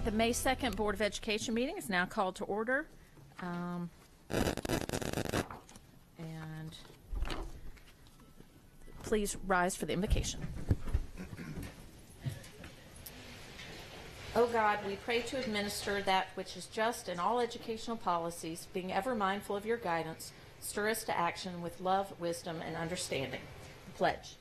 The May 2nd Board of Education meeting is now called to order. And please rise for the invocation. O God, we pray to administer that which is just in all educational policies, being ever mindful of your guidance, stir us to action with love, wisdom, and understanding. The pledge.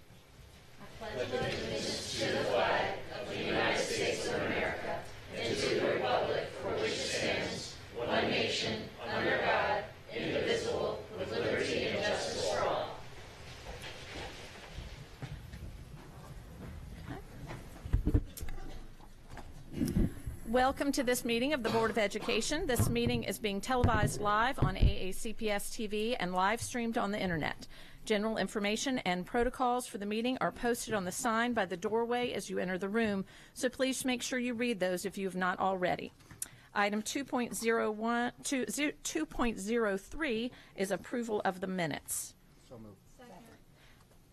I pledge allegiance to the flag of the United States of America and to the republic for which it stands, one nation, under God, indivisible, with liberty and justice for all. Welcome to this meeting of the Board of Education. This meeting is being televised live on AACPS TV and live streamed on the internet. General information and protocols for the meeting are posted on the sign by the doorway as you enter the room, so please make sure you read those if you have not already. Item 2.03 is approval of the minutes. So moved. Second.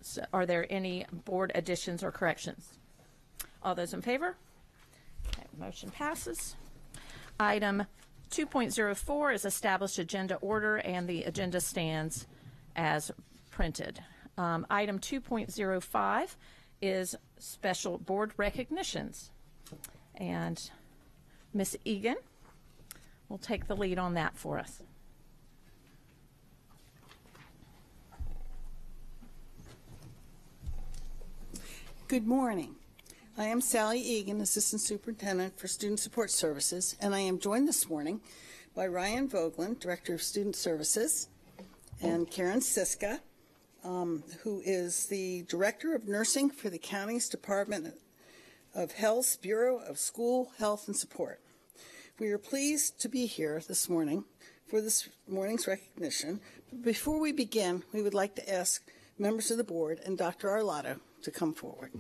So are there any board additions or corrections? All those in favor? Okay, motion passes. Item 2.04 is established agenda order, and the agenda stands as printed. Item 2.05 is special board recognitions. And Ms. Egan will take the lead on that for us. Good morning. I am Sally Egan, Assistant Superintendent for Student Support Services, and I am joined this morning by Ryan Vogeland, Director of Student Services, and Karen Siska, who is the Director of Nursing for the county's Department of Health's Bureau of School Health and Support. We are pleased to be here this morning for this morning's recognition. But before we begin, we would like to ask members of the board and Dr. Arlotto to come forward.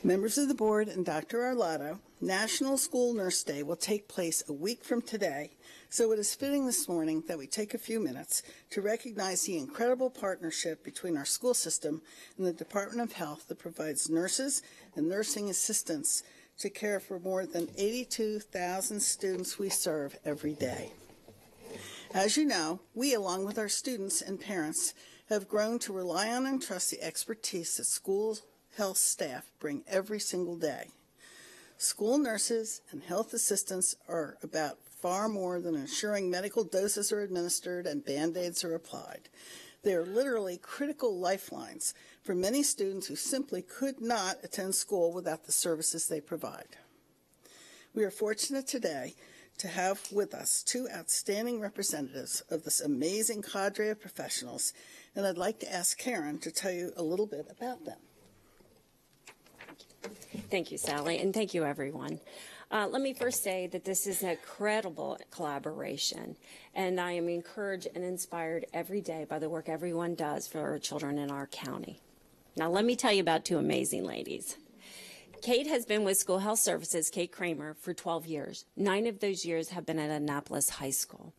Members of the board and Dr. Arlotto, National School Nurse Day will take place a week from today, so it is fitting this morning that we take a few minutes to recognize the incredible partnership between our school system and the Department of Health that provides nurses and nursing assistants to care for more than 82,000 students we serve every day. As you know, we, along with our students and parents, have grown to rely on and trust the expertise that schools health staff bring every single day. School nurses and health assistants are about far more than ensuring medical doses are administered and Band-Aids are applied. They are literally critical lifelines for many students who simply could not attend school without the services they provide. We are fortunate today to have with us two outstanding representatives of this amazing cadre of professionals, and I'd like to ask Karen to tell you a little bit about them. Thank you, Sally, and thank you, everyone. Let me first say that this is an incredible collaboration, and I am encouraged and inspired every day by the work everyone does for our children in our county. Now, let me tell you about two amazing ladies. Kate has been with School Health Services, Kate Kramer, for 12 years. 9 of those years have been at Annapolis High School.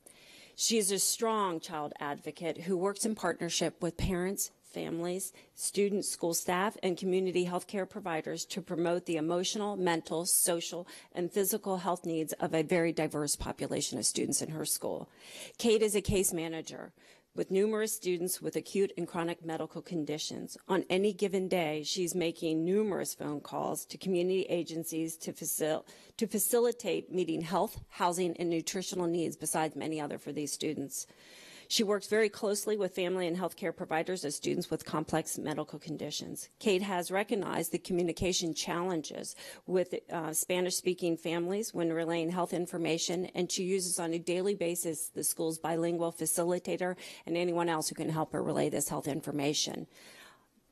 She is a strong child advocate who works in partnership with parents, families, students, school staff, and community healthcare providers to promote the emotional, mental, social, and physical health needs of a very diverse population of students in her school. Kate is a case manager with numerous students with acute and chronic medical conditions. On any given day, she's making numerous phone calls to community agencies to facilitate meeting health, housing, and nutritional needs, besides many other for these students. She works very closely with family and healthcare providers of students with complex medical conditions. Kate has recognized the communication challenges with Spanish-speaking families when relaying health information, and she uses on a daily basis the school's bilingual facilitator and anyone else who can help her relay this health information.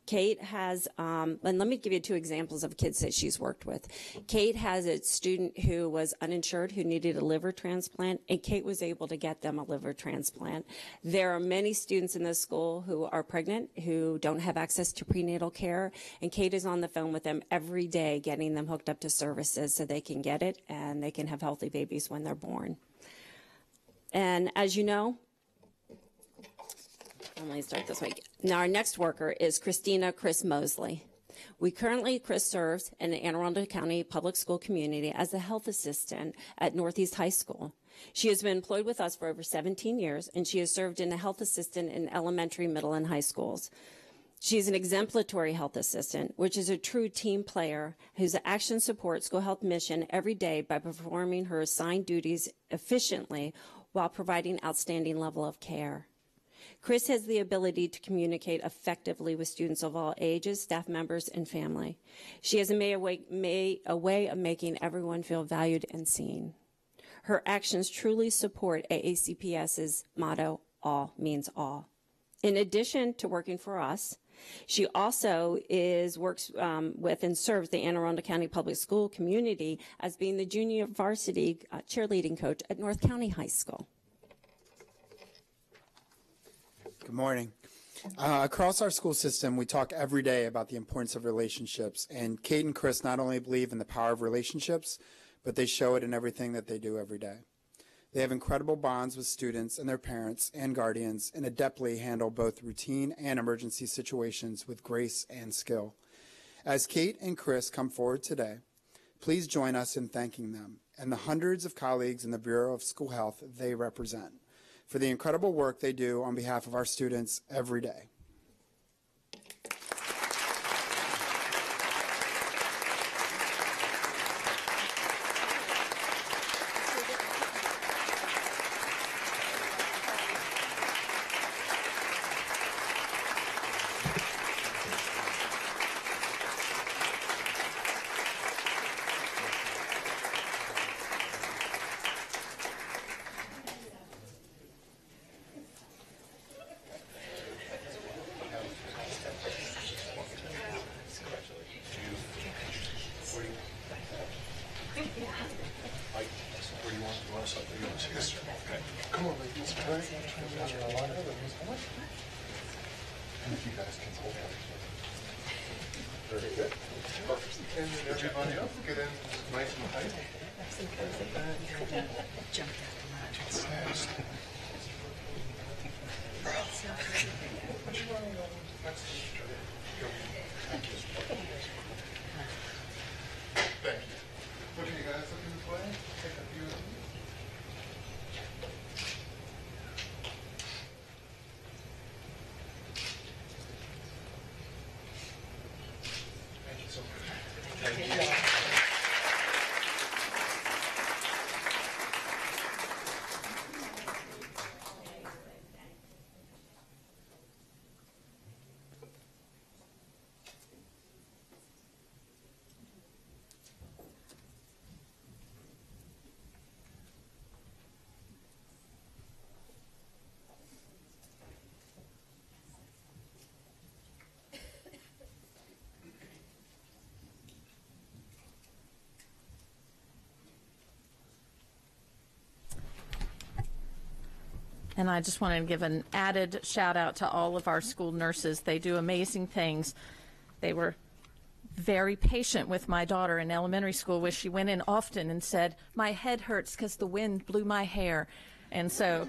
Kate has, and let me give you 2 examples of kids that she's worked with. Kate has a student who was uninsured who needed a liver transplant, and Kate was able to get them a liver transplant. There are many students in this school who are pregnant, who don't have access to prenatal care, and Kate is on the phone with them every day getting them hooked up to services so they can get it and they can have healthy babies when they're born. And as you know, let me start this way. Now, our next worker is Chris Mosley. Chris serves in the Anne Arundel County Public School community as a health assistant at Northeast High School. She has been employed with us for over 17 years, and she has served in a health assistant in elementary, middle, and high schools. She is an exemplary health assistant, which is a true team player whose actions support school health mission every day by performing her assigned duties efficiently while providing outstanding level of care. Chris has the ability to communicate effectively with students of all ages, staff members, and family. She has a way of making everyone feel valued and seen. Her actions truly support AACPS's motto, all means all. In addition to working for us, she also works with and serves the Anne Arundel County Public School community as being the junior varsity cheerleading coach at North County High School. Good morning. Across our school system, we talk every day about the importance of relationships, and Kate and Chris not only believe in the power of relationships, but they show it in everything that they do every day. They have incredible bonds with students and their parents and guardians, and adeptly handle both routine and emergency situations with grace and skill. As Kate and Chris come forward today, please join us in thanking them and the hundreds of colleagues in the Bureau of School Health they represent for the incredible work they do on behalf of our students every day. And I just wanted to give an added shout out to all of our school nurses. They do amazing things. They were very patient with my daughter in elementary school, where she went in often and said, "My head hurts because the wind blew my hair." And so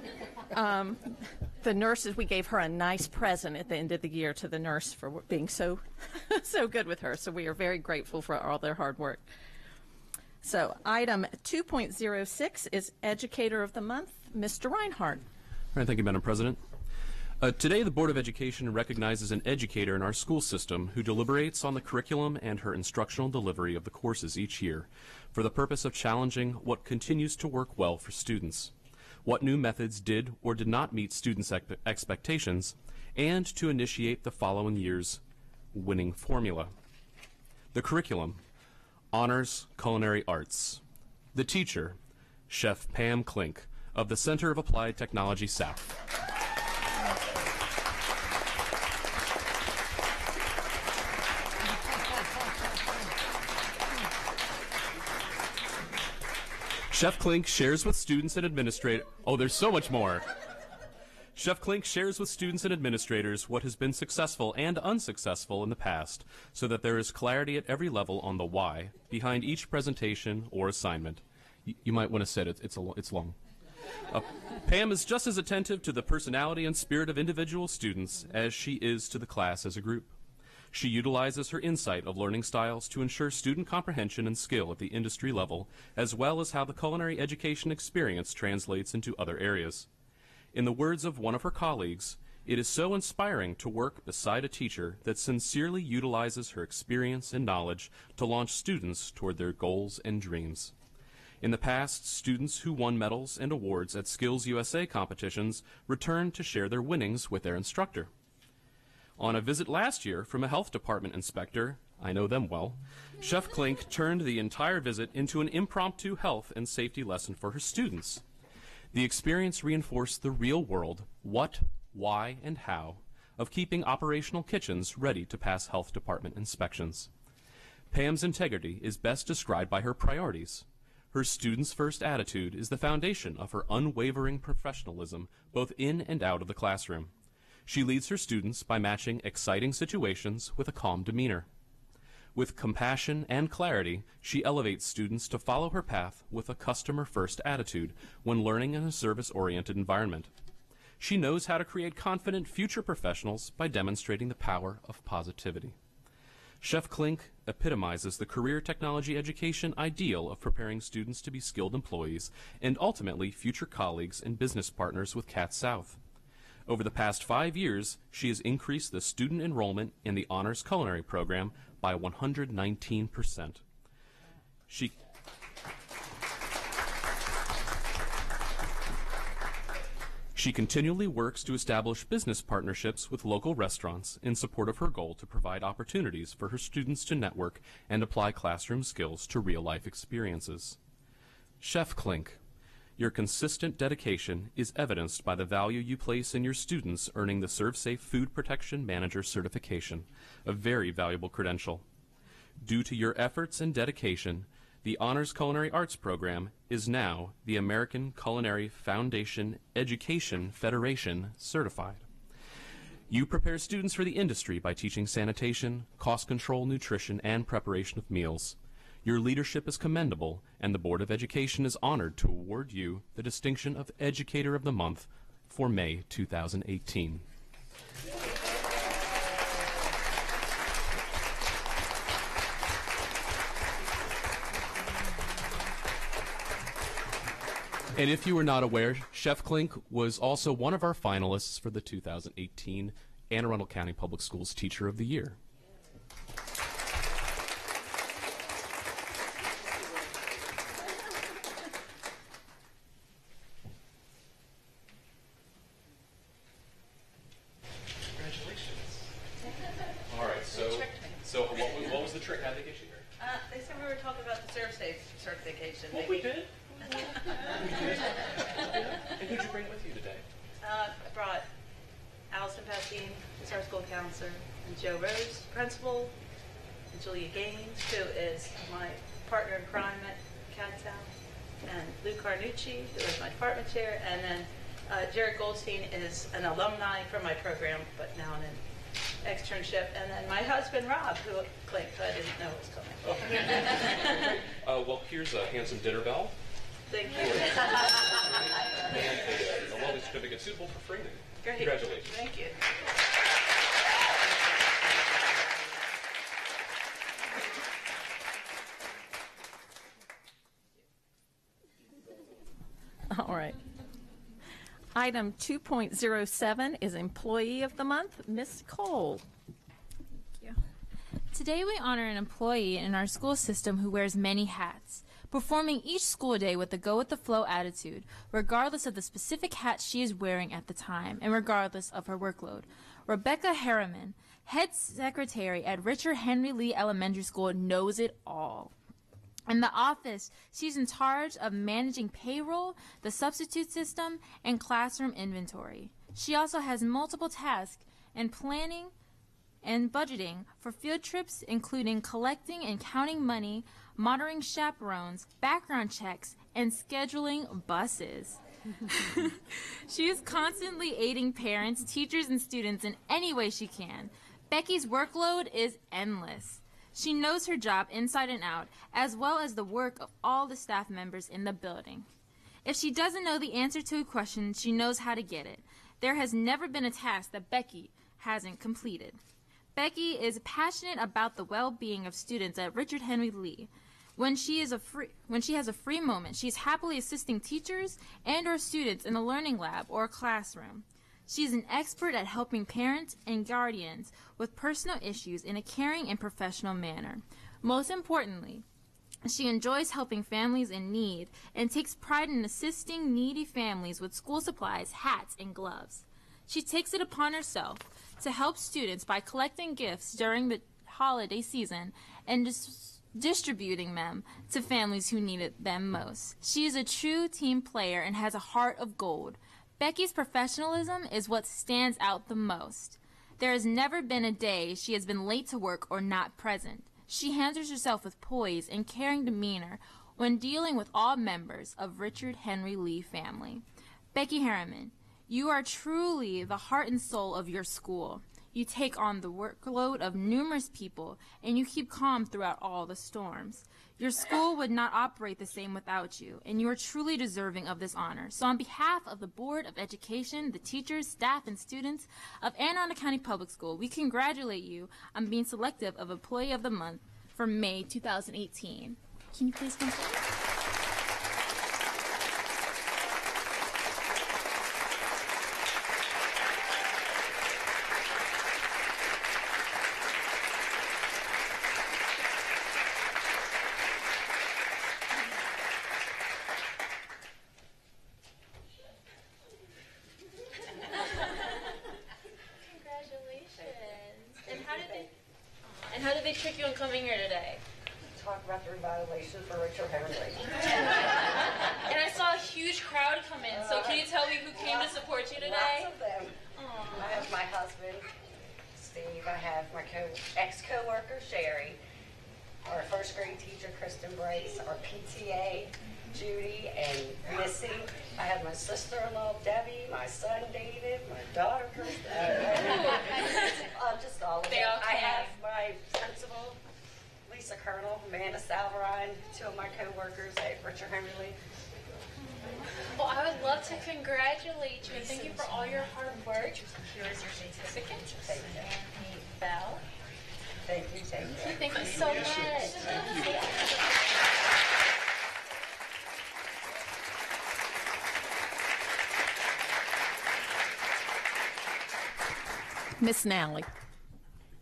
the nurses, we gave her a nice present at the end of the year to the nurse for being so good with her. So we are very grateful for all their hard work. So item 2.06 is Educator of the Month, Mr. Reinhardt. All right, thank you, Madam President. Today, the Board of Education recognizes an educator in our school system who deliberates on the curriculum and her instructional delivery of the courses each year for the purpose of challenging what continues to work well for students, what new methods did or did not meet students' expectations, and to initiate the following year's winning formula. The curriculum: Honors Culinary Arts. The teacher: Chef Pam Klink of the Center of Applied Technology South. Chef Klink shares with students and administrators. Oh, there's so much more. Chef Klink shares with students and administrators what has been successful and unsuccessful in the past, so that there is clarity at every level on the why behind each presentation or assignment. You might want to say it. It's long. Pam is just as attentive to the personality and spirit of individual students as she is to the class as a group. She utilizes her insight of learning styles to ensure student comprehension and skill at the industry level, as well as how the culinary education experience translates into other areas. In the words of one of her colleagues, it is so inspiring to work beside a teacher that sincerely utilizes her experience and knowledge to launch students toward their goals and dreams. In the past, students who won medals and awards at Skills USA competitions returned to share their winnings with their instructor. On a visit last year from a health department inspector, I know them well, Chef Klink turned the entire visit into an impromptu health and safety lesson for her students. The experience reinforced the real world what, why, and how of keeping operational kitchens ready to pass health department inspections. Pam's integrity is best described by her priorities. Her students-first attitude is the foundation of her unwavering professionalism, both in and out of the classroom. She leads her students by matching exciting situations with a calm demeanor. With compassion and clarity, she elevates students to follow her path with a customer-first attitude when learning in a service-oriented environment. She knows how to create confident future professionals by demonstrating the power of positivity. Chef Klink epitomizes the career technology education ideal of preparing students to be skilled employees and ultimately future colleagues and business partners with Cat South. Over the past 5 years, she has increased the student enrollment in the Honors Culinary Program by 119%. She continually works to establish business partnerships with local restaurants in support of her goal to provide opportunities for her students to network and apply classroom skills to real-life experiences. Chef Klink, your consistent dedication is evidenced by the value you place in your students earning the ServSafe Food Protection Manager certification, a very valuable credential. Due to your efforts and dedication, the Honors Culinary Arts Program is now the American Culinary Foundation Education Federation certified. You prepare students for the industry by teaching sanitation, cost control, nutrition, and preparation of meals. Your leadership is commendable, and the Board of Education is honored to award you the distinction of Educator of the Month for May 2018. And if you were not aware, Chef Klink was also one of our finalists for the 2018 Anne Arundel County Public Schools Teacher of the Year. So what was the trick? How did they get you here? They said we were talking about the ServSafe certification. Well, we did. And who'd you bring with you today? I brought Allison Pastine, who's our school counselor, and Joe Rose, principal, and Julia Gaines, who is my partner in crime at Cat South, and Lou Carnucci, who is my department chair, and then Jared Goldstein is an alumni from my program, but now in an externship, and then my husband Rob, who clicked, I didn't know was coming. Well, here's a handsome dinner bell. Thank you. And a lovely certificate suitable for framing. Great. Congratulations. Thank you. All right. Item 2.07 is Employee of the Month, Ms. Cole. Today we honor an employee in our school system who wears many hats, performing each school day with a go-with-the-flow attitude, regardless of the specific hat she is wearing at the time and regardless of her workload. Rebecca Harriman, head secretary at Richard Henry Lee Elementary School, knows it all. In the office, she's in charge of managing payroll, the substitute system, and classroom inventory. She also has multiple tasks in planning and budgeting for field trips, including collecting and counting money monitoring chaperones, background checks, and scheduling buses. She is constantly aiding parents, teachers, and students in any way she can. Becky's workload is endless. She knows her job inside and out, as well as the work of all the staff members in the building. If she doesn't know the answer to a question, she knows how to get it. There has never been a task that Becky hasn't completed. Becky is passionate about the well-being of students at Richard Henry Lee. When she has a free moment, she's happily assisting teachers and or students in a learning lab or a classroom. She's an expert at helping parents and guardians with personal issues in a caring and professional manner. Most importantly, she enjoys helping families in need and takes pride in assisting needy families with school supplies, hats, and gloves. She takes it upon herself to help students by collecting gifts during the holiday season and distributing them to families who need them most. She is a true team player and has a heart of gold. Becky's professionalism is what stands out the most. There has never been a day she has been late to work or not present. She handles herself with poise and caring demeanor when dealing with all members of Richard Henry Lee family. Becky Harriman, you are truly the heart and soul of your school. You take on the workload of numerous people, and you keep calm throughout all the storms. Your school would not operate the same without you, and you are truly deserving of this honor. So on behalf of the Board of Education, the teachers, staff, and students of Anne Arundel County Public School, we congratulate you on being selected of Employee of the Month for May 2018. Can you please come forward? How did they trick you on coming here today? Talk about the revitalization for Richard Henry. And I saw a huge crowd come in, so can you tell me who came to support you today? Lots of them. Aww. I have my husband, Steve. I have my ex-co-worker, Sherry. Our first grade teacher, Kristen Brace. Our PTA, Judy and Missy. I have my sister-in-law, Debbie. My son, David. My daughter, Kristen. Just all of them. I have my principal, Lisa Colonel, Amanda Salvarine, two of my co-workers at Richard Henry Lee. Well, I would love to congratulate you and thank you for all your hard work. Here is your certificate. Thank you. And a bell. Thank you. Thank you. Thank you so much. Thank you. Miss Nally.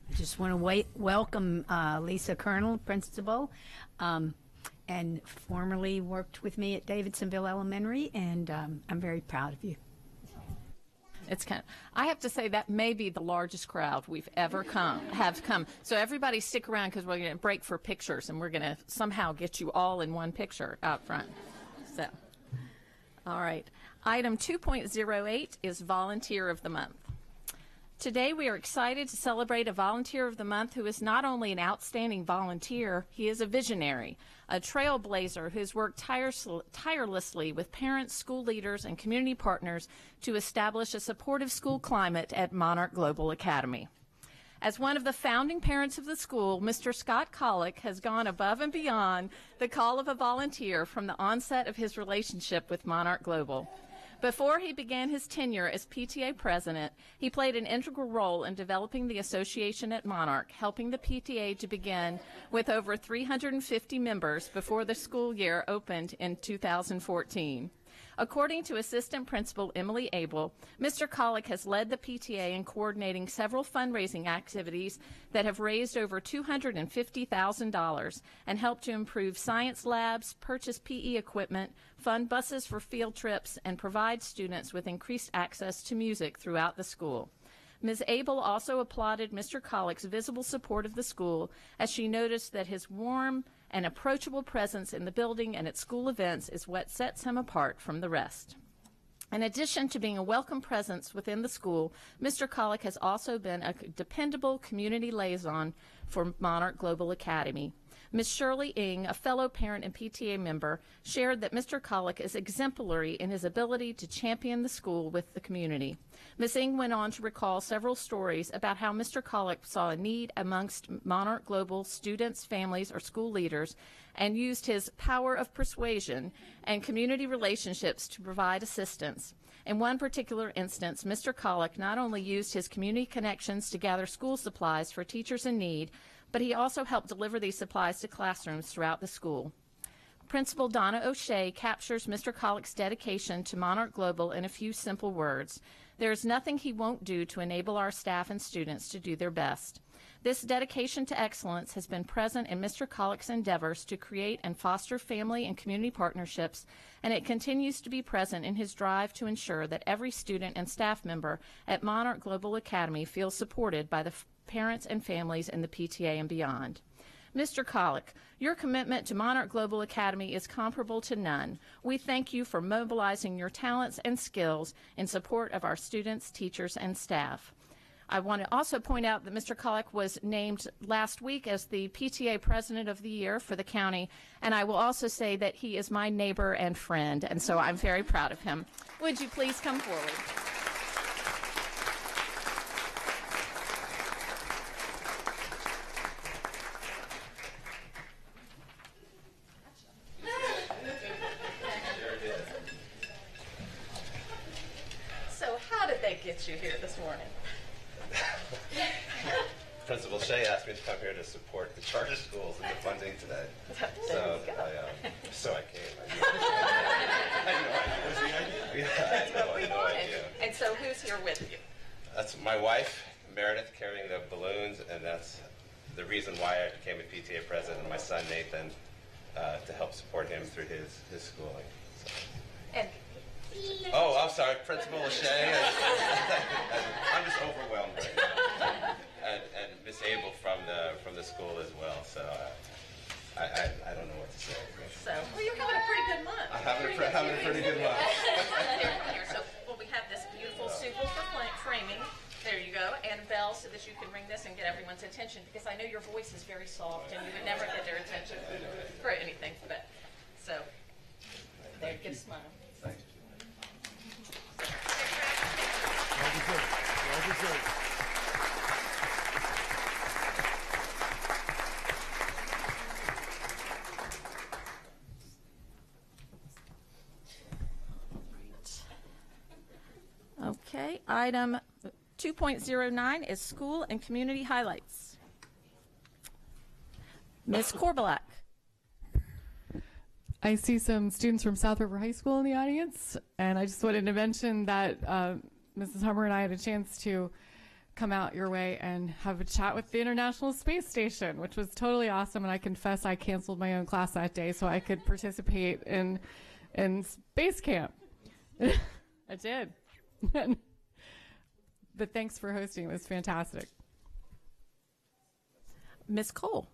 I just want to welcome Lisa Colonel, principal, and formerly worked with me at Davidsonville Elementary, and I'm very proud of you. It's I have to say that may be the largest crowd we've ever have come. So everybody stick around because we're going to break for pictures, and we're going to somehow get you all in one picture out front. So, all right. Item 2.08 is Volunteer of the Month. Today we are excited to celebrate a Volunteer of the Month who is not only an outstanding volunteer, he is a visionary, a trailblazer who's worked tirelessly with parents, school leaders, and community partners to establish a supportive school climate at Monarch Global Academy. As one of the founding parents of the school, Mr. Scott Collack has gone above and beyond the call of a volunteer from the onset of his relationship with Monarch Global. Before he began his tenure as PTA president, he played an integral role in developing the association at Monarch, helping the PTA to begin with over 350 members before the school year opened in 2014. According to Assistant Principal Emily Abel, Mr. Collack has led the PTA in coordinating several fundraising activities that have raised over $250,000 and helped to improve science labs, purchase PE equipment, fund buses for field trips, and provide students with increased access to music throughout the school. Ms. Abel also applauded Mr. Collack's visible support of the school as she noticed that his warm and approachable presence in the building and at school events is what sets him apart from the rest. In addition to being a welcome presence within the school, Mr. Collack has also been a dependable community liaison for Monarch Global Academy. Ms. Shirley Ng, a fellow parent and PTA member, shared that Mr. Collack is exemplary in his ability to champion the school with the community. Ms. Ng went on to recall several stories about how Mr. Collack saw a need amongst Monarch Global students, families, or school leaders and used his power of persuasion and community relationships to provide assistance. In one particular instance, Mr. Collack not only used his community connections to gather school supplies for teachers in need, but he also helped deliver these supplies to classrooms throughout the school. Principal Donna O'Shea captures Mr. Collack's dedication to Monarch Global in a few simple words. There is nothing he won't do to enable our staff and students to do their best. This dedication to excellence has been present in Mr. Collack's endeavors to create and foster family and community partnerships, and it continues to be present in his drive to ensure that every student and staff member at Monarch Global Academy feels supported by the parents and families in the PTA and beyond. Mr. Collack, your commitment to Monarch Global Academy is comparable to none. We thank you for mobilizing your talents and skills in support of our students, teachers, and staff. I want to also point out that Mr. Collack was named last week as the PTA President of the Year for the county, and I will also say that he is my neighbor and friend, and so I'm very proud of him. Would you please come forward? So how did they get you here this morning? Principal Shea asked me to come here to support the charter schools and the funding today. So I came. I had no idea. I had no idea. And so who's here with you? That's my wife, Meredith, carrying the balloons, and that's the reason why I became a PTA president, and my son, Nathan, to help support him through his schooling. So. And oh, I'm sorry, Principal Shea. I'm just overwhelmed right now. And Miss Abel from the school as well. So I don't know what to say. so, well, you're having a pretty good month. I'm having a pretty good month. Here. So, well, we have this beautiful souffle for framing. There you go, and bells so that you can ring this and get everyone's attention, because I know your voice is very soft and you would never get their attention for anything. But so, there, get a smile. Thank you. Okay, item 2.09 is school and community highlights. Ms. Corbalack. I see some students from South River High School in the audience, and I just wanted to mention that Mrs. Hummer and I had a chance to come out your way and have a chat with the International Space Station, which was totally awesome, and I confess I canceled my own class that day so I could participate in space camp. I did. But thanks for hosting. It was fantastic. Ms. Cole.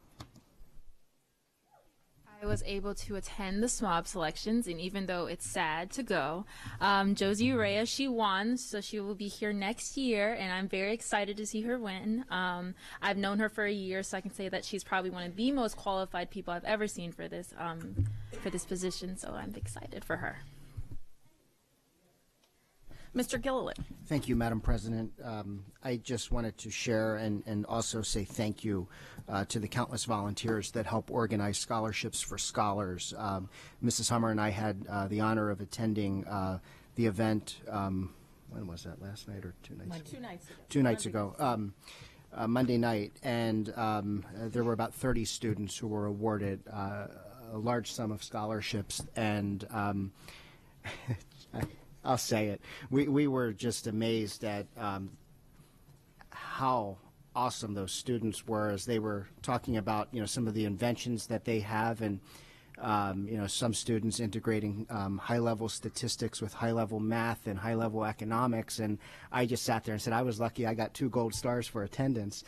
I was able to attend the SMOB selections, and even though it's sad to go, Josie Urea, she won, so she will be here next year, and I'm very excited to see her win. I've known her for a year, so I can say that she's probably one of the most qualified people I've ever seen for this position, so I'm excited for her. Mr. Gilliland. Thank you, Madam President. I just wanted to share and also say thank you to the countless volunteers that help organize scholarships for scholars. Mrs. Hummer and I had the honor of attending the event, when was that, last night or 2 nights ago? 2 nights ago. 2 nights ago, Monday night, and there were about 30 students who were awarded a large sum of scholarships, and I'll say it. We were just amazed at how awesome those students were as they were talking about, some of the inventions that they have, and some students integrating high-level statistics with high-level math and high-level economics. And I just sat there and said I was lucky I got 2 gold stars for attendance.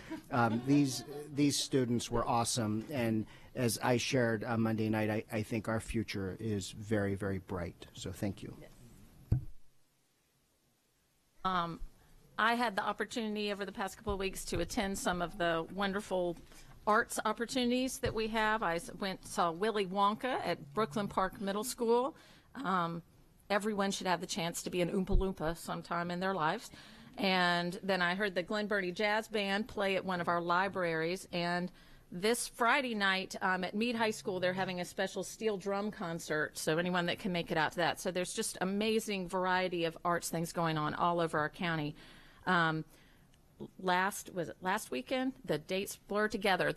These students were awesome, and as I shared Monday night, I think our future is very, very bright. So thank you. I had the opportunity over the past couple of weeks to attend some of the wonderful arts opportunities that we have. I saw Willy Wonka at Brooklyn Park Middle School. Everyone should have the chance to be an Oompa Loompa sometime in their lives. And then I heard the Glen Burnie Jazz Band play at one of our libraries. And this Friday night at Meade High School, they're having a special steel drum concert, so anyone that can make it out to that. So there's just amazing variety of arts things going on all over our county. Last weekend? The dates blur together.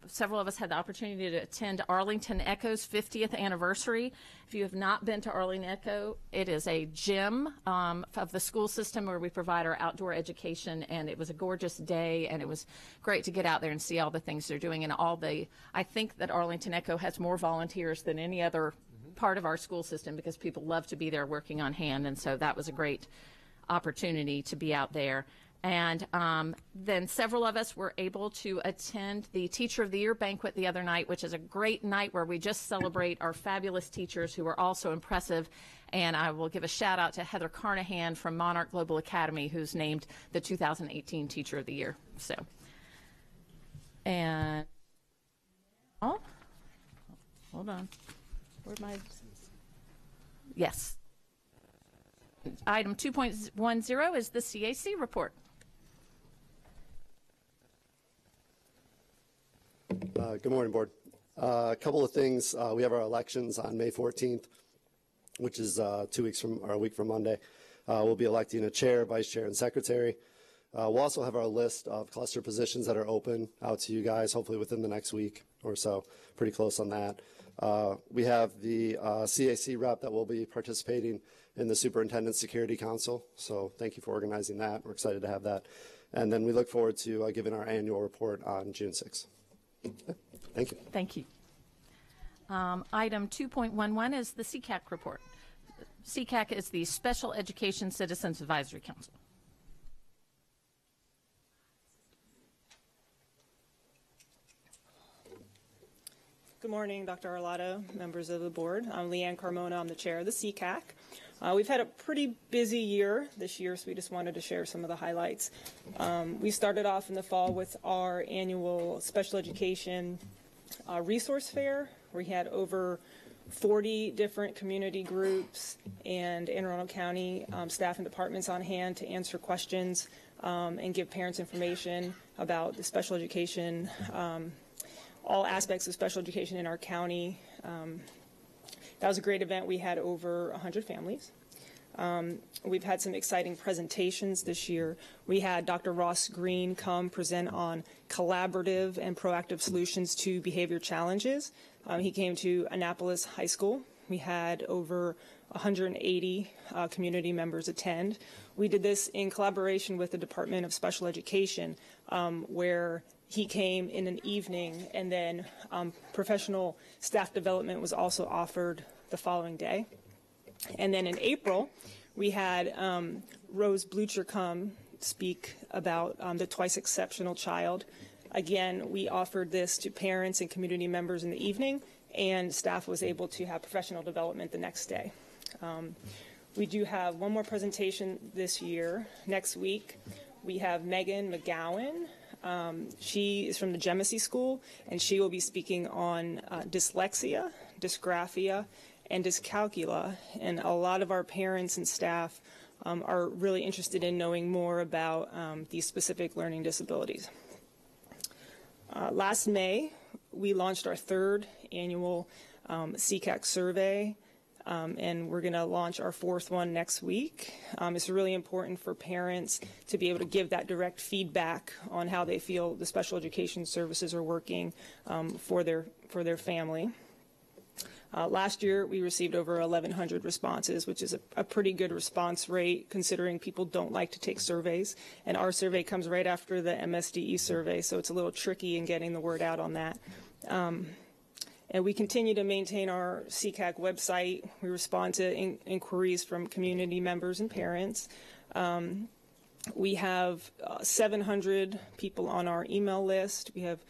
Several of us had the opportunity to attend Arlington Echo's 50th anniversary. If you have not been to Arlington Echo, it is a gym of the school system where we provide our outdoor education, and it was a gorgeous day, and it was great to get out there and see all the things they're doing. And I think that Arlington Echo has more volunteers than any other part of our school system because people love to be there working on hand, and so that was a great opportunity to be out there. And then several of us were able to attend the Teacher of the Year banquet the other night, which is a great night where we just celebrate our fabulous teachers who are also impressive. And I will give a shout out to Heather Carnahan from Monarch Global Academy, who's named the 2018 Teacher of the Year. So, and hold on, where'd my yes. Item 2.10 is the CAC report. Good morning, Board. A couple of things. We have our elections on May 14th, which is a week from Monday. We'll be electing a chair, vice chair, and secretary. We'll also have our list of cluster positions that are open out to you guys, hopefully within the next week or so. Pretty close on that. We have the CAC rep that will be participating in the Superintendent Security Council. So thank you for organizing that. We're excited to have that. And then we look forward to giving our annual report on June 6th. Thank you. Thank you. Item 2.11 is the SECAC report. SECAC is the Special Education Citizens Advisory Council. Good morning, Dr. Arlotto, members of the board. I'm Leanne Carmona. I'm the chair of the SECAC. We've had a pretty busy year this year, so we just wanted to share some of the highlights. We started off in the fall with our annual special education resource fair. We had over 40 different community groups and Anne Arundel County staff and departments on hand to answer questions and give parents information about the special education, all aspects of special education in our county. That was a great event. We had over 100 families. We've had some exciting presentations this year. We had Dr. Ross Green come present on collaborative and proactive solutions to behavior challenges. He came to Annapolis High School. We had over 180 community members attend. We did this in collaboration with the Department of Special Education, where he came in an evening, and then professional staff development was also offered the following day. And then in April, we had Rose Blucher come speak about the Twice Exceptional Child. Again, we offered this to parents and community members in the evening, and staff was able to have professional development the next day. We do have one more presentation this year. Next week, we have Megan McGowan. She is from the Genesee School, and she will be speaking on dyslexia, dysgraphia, and dyscalculia. And a lot of our parents and staff are really interested in knowing more about these specific learning disabilities. Last May, we launched our third annual SECAC survey. And we're going to launch our fourth one next week. It's really important for parents to be able to give that direct feedback on how they feel the special education services are working for their family. Last year, we received over 1,100 responses, which is a pretty good response rate considering people don't like to take surveys. And our survey comes right after the MSDE survey, so it's a little tricky in getting the word out on that. And we continue to maintain our SECAC website. We respond to inquiries from community members and parents. We have 700 people on our email list. We have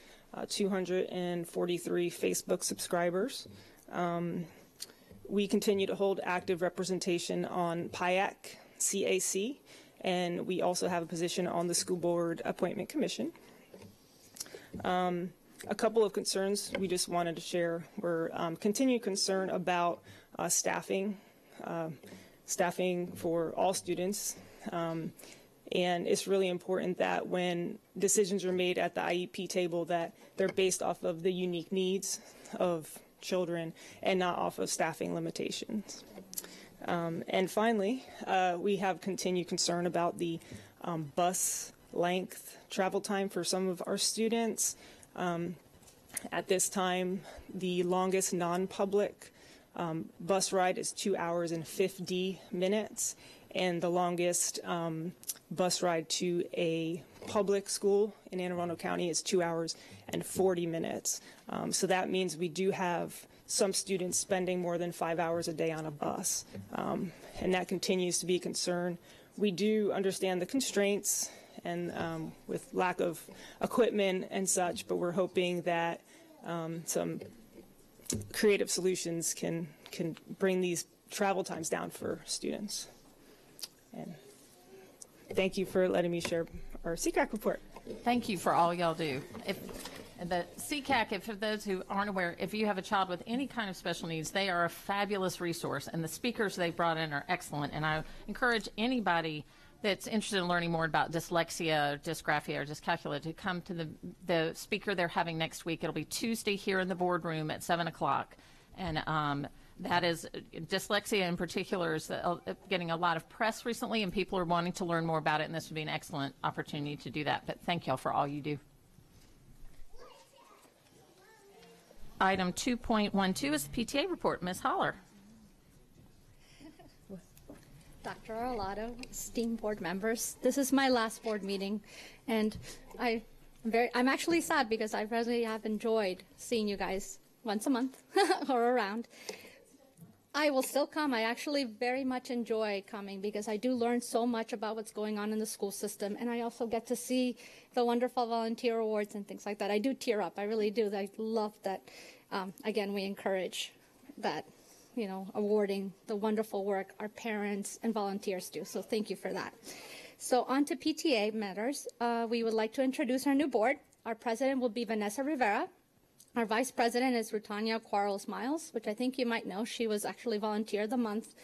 243 Facebook subscribers. We continue to hold active representation on PIAC, CAC, and we also have a position on the School Board Appointment Commission. A couple of concerns we just wanted to share were continued concern about staffing for all students. And it's really important that when decisions are made at the IEP table that they're based off of the unique needs of children and not off of staffing limitations. And finally, we have continued concern about the bus length travel time for some of our students. At this time, the longest non-public bus ride is 2 hours and 50 minutes, and the longest bus ride to a public school in Anne Arundel County is 2 hours and 40 minutes. So that means we do have some students spending more than 5 hours a day on a bus, and that continues to be a concern. We do understand the constraints and with lack of equipment and such, but we're hoping that some creative solutions can bring these travel times down for students. And thank you for letting me share our SECAC report. Thank you for all y'all do. The SECAC, for those who aren't aware, if you have a child with any kind of special needs, they are a fabulous resource, and the speakers they brought in are excellent. And I encourage anybody that's interested in learning more about dyslexia, or dysgraphia, or dyscalculia to come to the speaker they're having next week. It'll be Tuesday here in the boardroom at 7 o'clock. And that is, dyslexia in particular is getting a lot of press recently, and people are wanting to learn more about it, and this would be an excellent opportunity to do that. But thank y'all for all you do. Item 2.12 is the PTA report. Ms. Holler. Dr. Arlotto, esteemed board members, this is my last board meeting, and I'm actually sad because I really have enjoyed seeing you guys once a month or around. I will still come. I actually very much enjoy coming because I do learn so much about what's going on in the school system, and I also get to see the wonderful volunteer awards and things like that. I do tear up. I really do. I love that. Again, we encourage that, awarding the wonderful work our parents and volunteers do. So thank you for that. So on to PTA matters. We would like to introduce our new board. Our president will be Vanessa Rivera. Our vice president is Rutanya Quarles Miles, which I think you might know. She was actually volunteer the month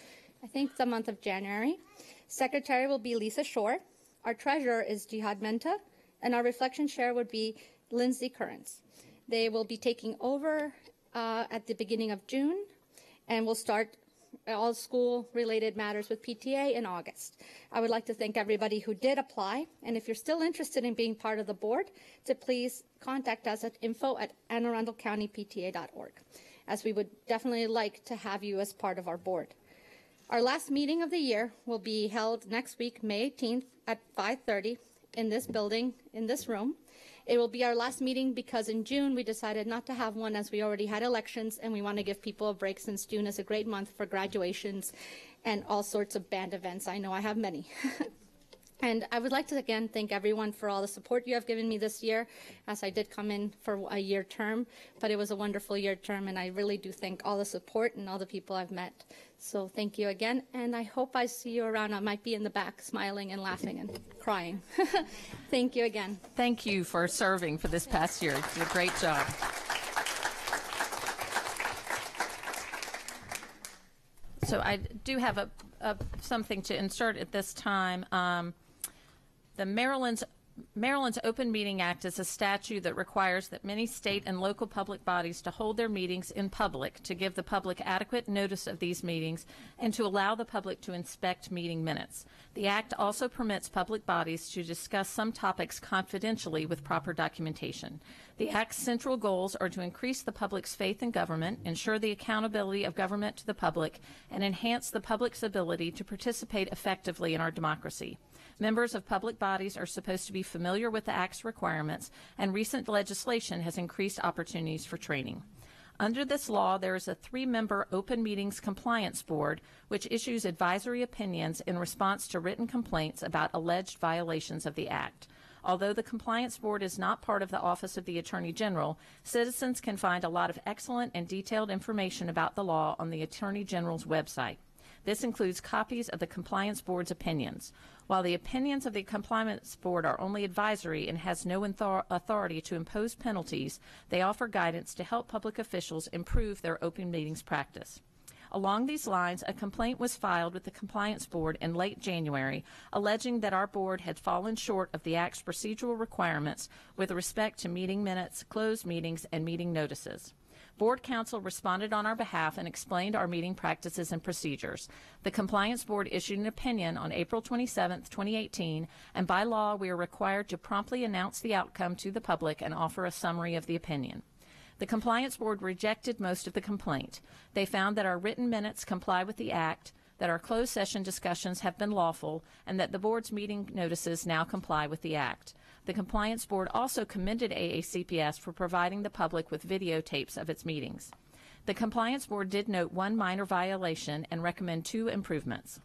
of January. Secretary will be Lisa Shore. Our treasurer is Jihad Menta, and our reflection chair would be Lindsay Currents. They will be taking over at the beginning of June, and we'll start all school-related matters with PTA in August. I would like to thank everybody who did apply, and if you're still interested in being part of the board, to please contact us at info@AnneArundelCountyPTA.org, as we would definitely like to have you as part of our board. Our last meeting of the year will be held next week, May 18th at 5:30 in this building, in this room. It will be our last meeting because in June we decided not to have one as we already had elections, and we want to give people a break since June is a great month for graduations and all sorts of band events. I know I have many. And I would like to again thank everyone for all the support you have given me this year, as I did come in for a year term, but it was a wonderful year term, and I really do thank all the support and all the people I've met. So thank you again, and I hope I see you around. I might be in the back smiling and laughing and crying. Thank you again. Thank you for serving for this past year. You did a great job. So I do have something to insert at this time. The Maryland's Open Meeting Act is a statute that requires that many state and local public bodies to hold their meetings in public, to give the public adequate notice of these meetings, and to allow the public to inspect meeting minutes. The act also permits public bodies to discuss some topics confidentially with proper documentation. The act's central goals are to increase the public's faith in government, ensure the accountability of government to the public, and enhance the public's ability to participate effectively in our democracy. Members of public bodies are supposed to be familiar with the Act's requirements, and recent legislation has increased opportunities for training. Under this law, there is a 3-member Open Meetings Compliance Board, which issues advisory opinions in response to written complaints about alleged violations of the Act. Although the Compliance Board is not part of the Office of the Attorney General, citizens can find a lot of excellent and detailed information about the law on the Attorney General's website. This includes copies of the Compliance Board's opinions. While the opinions of the Compliance Board are only advisory and has no authority to impose penalties, they offer guidance to help public officials improve their open meetings practice. Along these lines, a complaint was filed with the Compliance Board in late January, alleging that our board had fallen short of the Act's procedural requirements with respect to meeting minutes, closed meetings, and meeting notices. Board counsel responded on our behalf and explained our meeting practices and procedures. The Compliance Board issued an opinion on April 27, 2018, and by law we are required to promptly announce the outcome to the public and offer a summary of the opinion. The Compliance Board rejected most of the complaint. They found that our written minutes comply with the Act, that our closed session discussions have been lawful, and that the Board's meeting notices now comply with the Act. The Compliance Board also commended AACPS for providing the public with videotapes of its meetings. The Compliance Board did note one minor violation and recommend 2 improvements.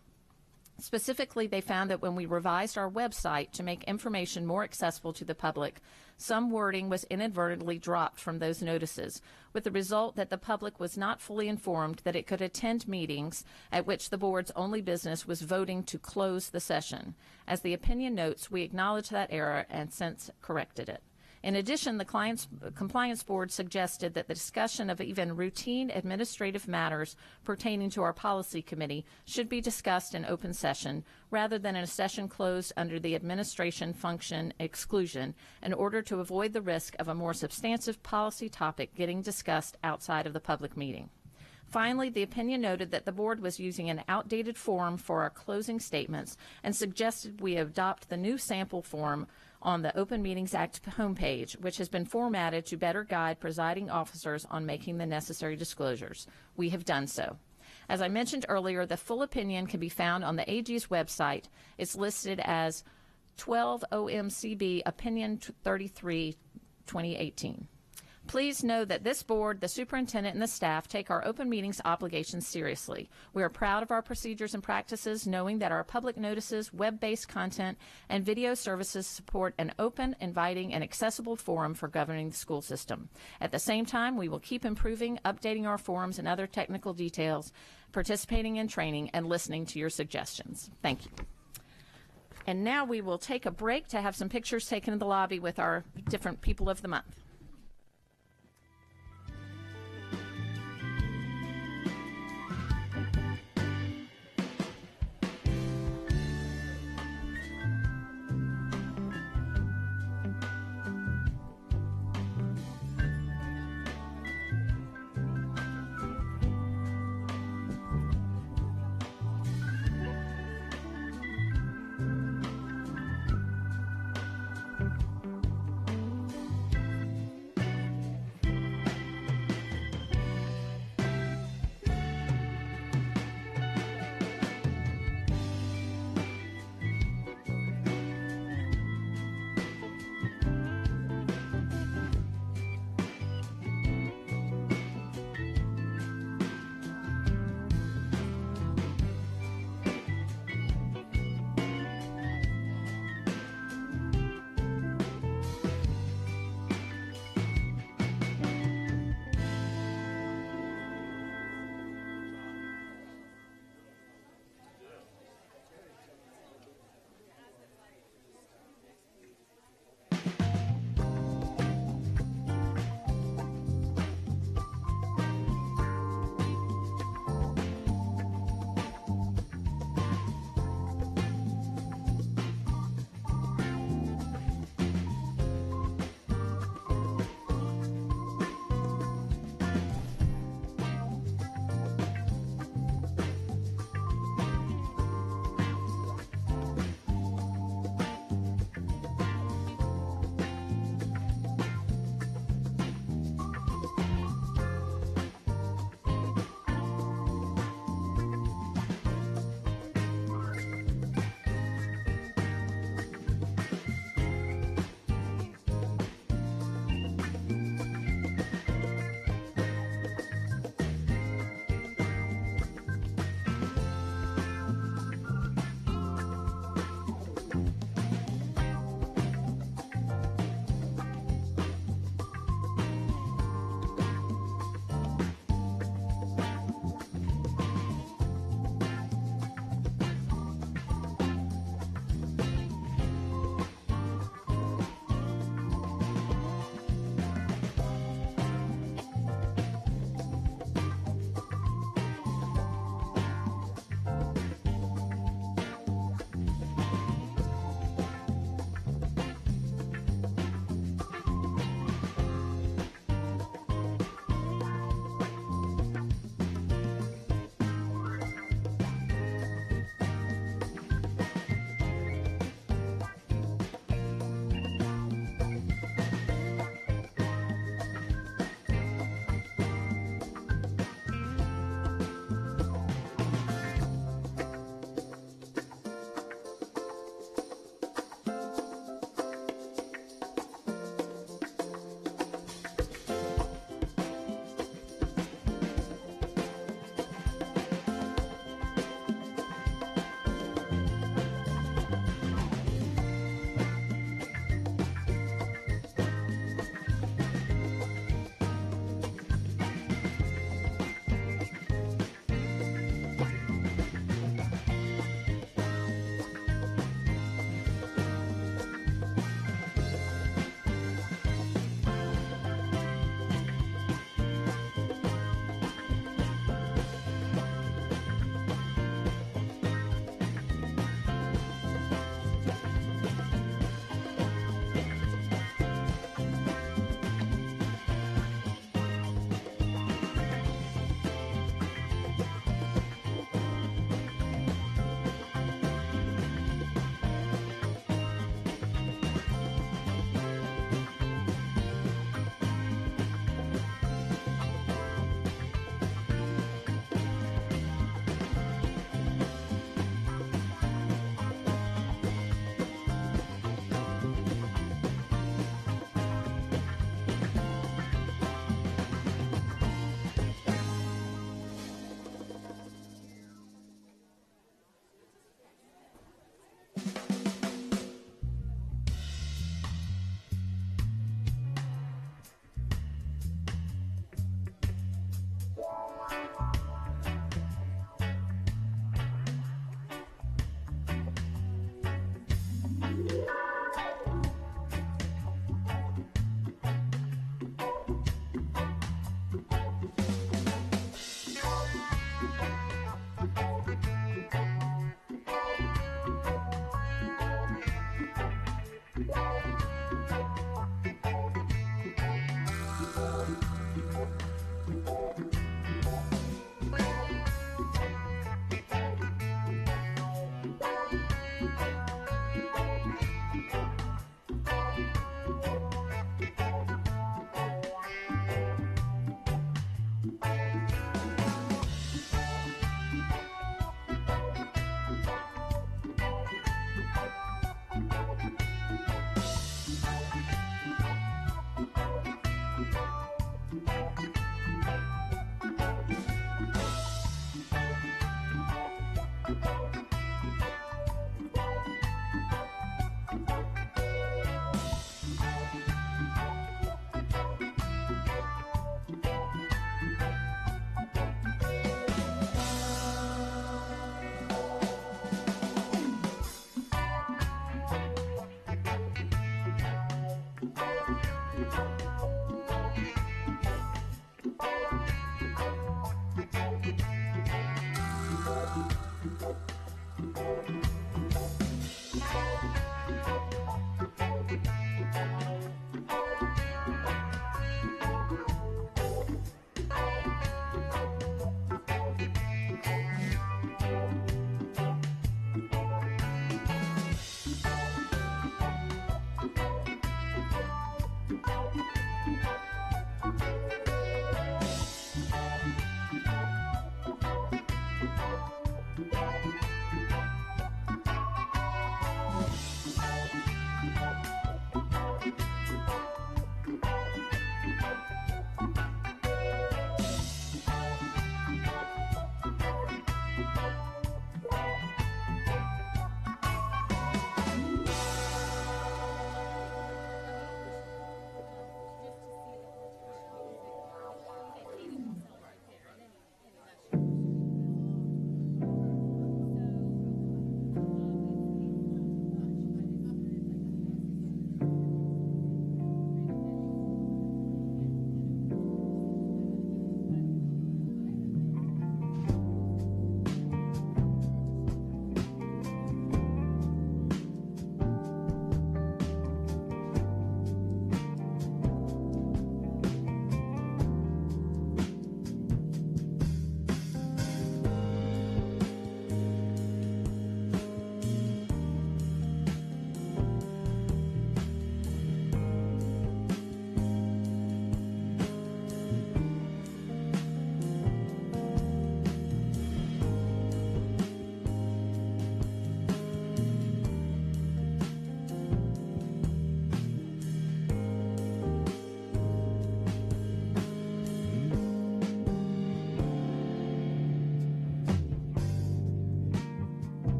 Specifically, they found that when we revised our website to make information more accessible to the public, some wording was inadvertently dropped from those notices, with the result that the public was not fully informed that it could attend meetings at which the board's only business was voting to close the session. As the opinion notes, we acknowledge that error and since corrected it. In addition, the Compliance Board suggested that the discussion of even routine administrative matters pertaining to our policy committee should be discussed in open session rather than in a session closed under the administration function exclusion in order to avoid the risk of a more substantive policy topic getting discussed outside of the public meeting. Finally, the opinion noted that the board was using an outdated form for our closing statements and suggested we adopt the new sample form on the Open Meetings Act homepage, which has been formatted to better guide presiding officers on making the necessary disclosures. We have done so. As I mentioned earlier, the full opinion can be found on the AG's website. It's listed as 12 OMCB Opinion 33, 2018. Please know that this board, the superintendent, and the staff take our open meetings obligations seriously. We are proud of our procedures and practices, knowing that our public notices, web-based content, and video services support an open, inviting, and accessible forum for governing the school system. At the same time, we will keep improving, updating our forums and other technical details, participating in training, and listening to your suggestions. Thank you. And now we will take a break to have some pictures taken in the lobby with our different people of the month.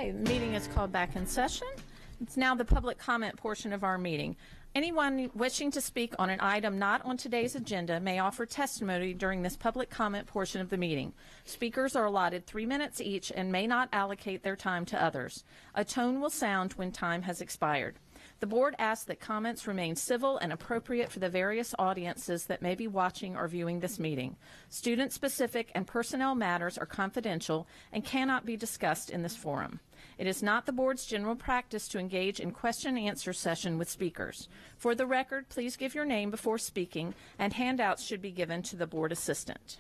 Okay, the meeting is called back in session. It's now the public comment portion of our meeting. Anyone wishing to speak on an item not on today's agenda may offer testimony during this public comment portion of the meeting. Speakers are allotted 3 minutes each and may not allocate their time to others. A tone will sound when time has expired. The board asks that comments remain civil and appropriate for the various audiences that may be watching or viewing this meeting. Student-specific and personnel matters are confidential and cannot be discussed in this forum. It is not the board's general practice to engage in question-and-answer session with speakers. For the record, please give your name before speaking, and handouts should be given to the board assistant.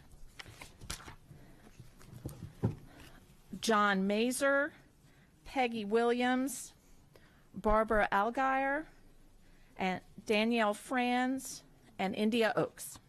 John Mazer, Peggy Williams, Barbara Algier, and Danielle Franz, and India Oaks.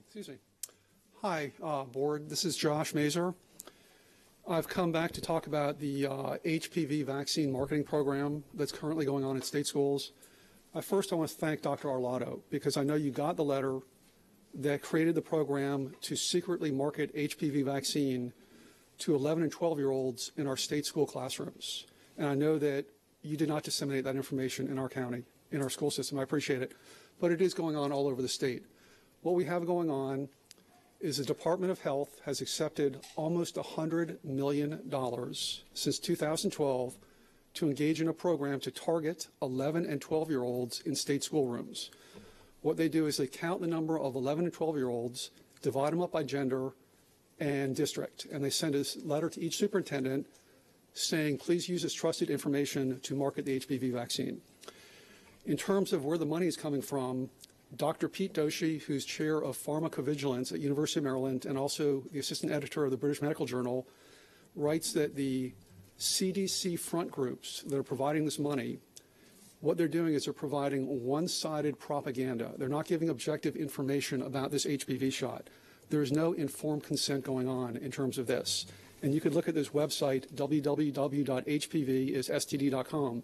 Excuse me. Hi, board. This is Josh Mazer. I've come back to talk about the HPV vaccine marketing program that's currently going on in state schools. First, I want to thank Dr. Arlotto, because I know you got the letter that created the program to secretly market HPV vaccine to 11 and 12-year-olds in our state school classrooms. And I know that you did not disseminate that information in our county, in our school system. I appreciate it. But it is going on all over the state. What we have going on is the Department of Health has accepted almost $100 million since 2012 to engage in a program to target 11 and 12-year-olds in state schoolrooms. What they do is they count the number of 11 and 12-year-olds, divide them up by gender and district, and they send a letter to each superintendent saying, please use this trusted information to market the HPV vaccine. In terms of where the money is coming from, Dr. Pete Doshi, who's chair of pharmacovigilance at University of Maryland and also the assistant editor of the British Medical Journal, writes that the CDC front groups that are providing this money, what they're doing is they're providing one-sided propaganda. They're not giving objective information about this HPV shot. There is no informed consent going on in terms of this. And you could look at this website, www.hpvistd.com.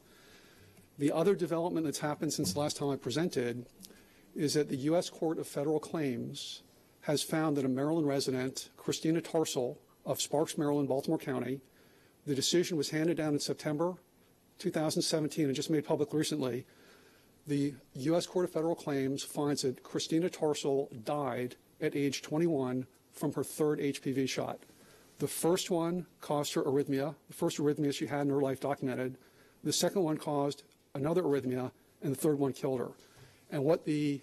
The other development that's happened since the last time I presented is that the U.S. Court of Federal Claims has found that a Maryland resident, Christina Tarsal of Sparks, Maryland, Baltimore County, the decision was handed down in September 2017 and just made public recently. The U.S. Court of Federal Claims finds that Christina Tarsal died at age 21 from her third HPV shot. The first one caused her arrhythmia, the first arrhythmia she had in her life documented. The second one caused another arrhythmia, and the third one killed her. And what the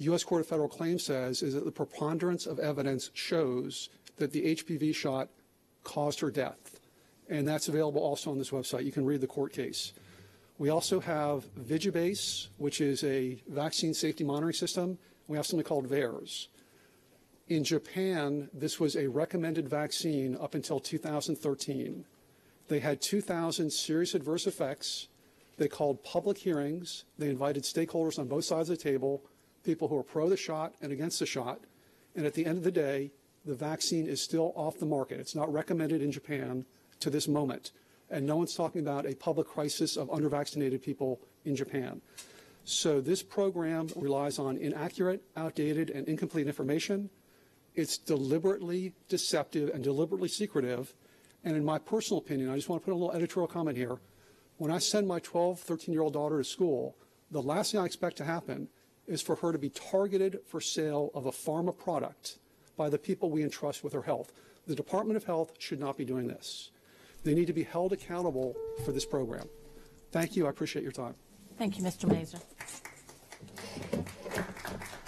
U.S. Court of Federal Claims says is that the preponderance of evidence shows that the HPV shot caused her death. And that's available also on this website. You can read the court case. We also have Vigibase, which is a vaccine safety monitoring system. We have something called VAERS. In Japan, this was a recommended vaccine up until 2013. They had 2,000 serious adverse effects. They called public hearings. They invited stakeholders on both sides of the table, people who are pro the shot and against the shot. And at the end of the day, the vaccine is still off the market. It's not recommended in Japan to this moment. And no one's talking about a public crisis of undervaccinated people in Japan. So this program relies on inaccurate, outdated, and incomplete information. It's deliberately deceptive and deliberately secretive. And in my personal opinion, I just want to put a little editorial comment here. When I send my 12, 13-year-old daughter to school, the last thing I expect to happen is for her to be targeted for sale of a pharma product by the people we entrust with her health. The Department of Health should not be doing this. They need to be held accountable for this program. Thank you. I appreciate your time. Thank you, Mr. Mazer.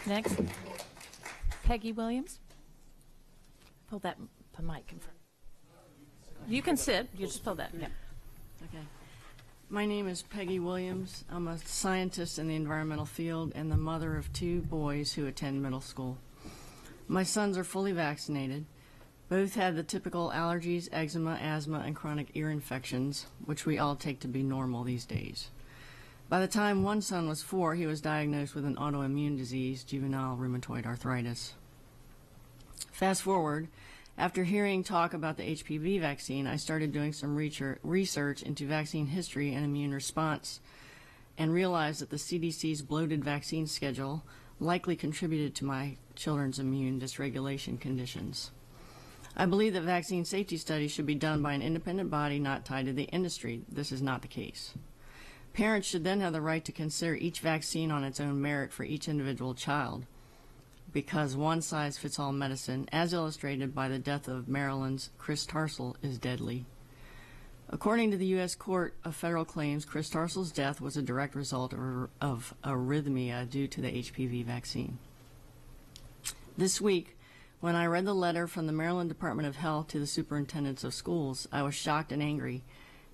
Next, Peggy Williams. Pull that mic in front. You can sit. You just pull that. Yeah. Okay. My name is Peggy Williams. I'm a scientist in the environmental field and the mother of 2 boys who attend middle school. My sons are fully vaccinated. Both had the typical allergies, eczema, asthma, and chronic ear infections, which we all take to be normal these days. By the time one son was 4, he was diagnosed with an autoimmune disease, juvenile rheumatoid arthritis. Fast forward, after hearing talk about the HPV vaccine, I started doing some research into vaccine history and immune response, and realized that the CDC's bloated vaccine schedule likely contributed to my children's immune dysregulation conditions. I believe that vaccine safety studies should be done by an independent body not tied to the industry. This is not the case. Parents should then have the right to consider each vaccine on its own merit for each individual child, because one-size-fits-all medicine, as illustrated by the death of Maryland's Chris Tarsal, is deadly. According to the U.S. Court of Federal Claims, Chris Tarsal's death was a direct result of arrhythmia due to the HPV vaccine. This week, when I read the letter from the Maryland Department of Health to the superintendents of schools, I was shocked and angry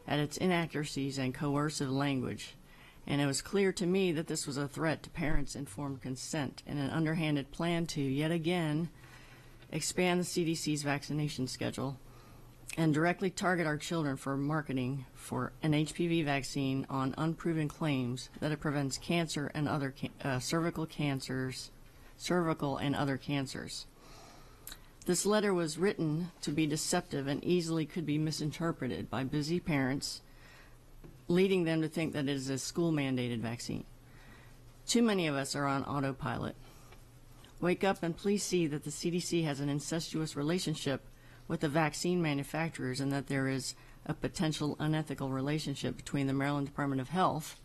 at its inaccuracies and coercive language, and it was clear to me that this was a threat to parents' informed consent and an underhanded plan to, yet again, expand the CDC's vaccination schedule and directly target our children for marketing for an HPV vaccine on unproven claims that it prevents cancer and other cervical and other cancers. This letter was written to be deceptive and easily could be misinterpreted by busy parents, leading them to think that it is a school-mandated vaccine. Too many of us are on autopilot. Wake up and please see that the CDC has an incestuous relationship with the vaccine manufacturers, and that there is a potential unethical relationship between the Maryland Department of Health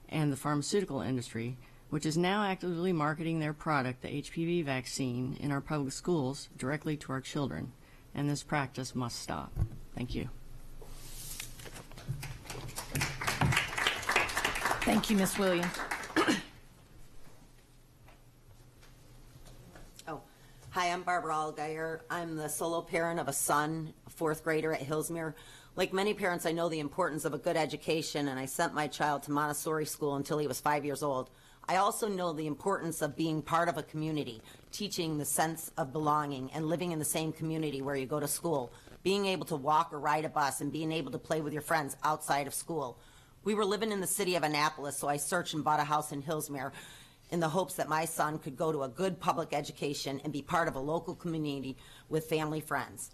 and the pharmaceutical industry, which is now actively marketing their product, the HPV vaccine, in our public schools directly to our children, and this practice must stop. Thank you. Thank you, Ms. Williams. Hi, I'm Barbara Allgeier. I'm the solo parent of a son, a 4th grader at Hillsmere. Like many parents, I know the importance of a good education, and I sent my child to Montessori school until he was 5 years old. I also know the importance of being part of a community, teaching the sense of belonging and living in the same community where you go to school, being able to walk or ride a bus, and being able to play with your friends outside of school. We were living in the city of Annapolis, so I searched and bought a house in Hillsmere in the hopes that my son could go to a good public education and be part of a local community with family friends.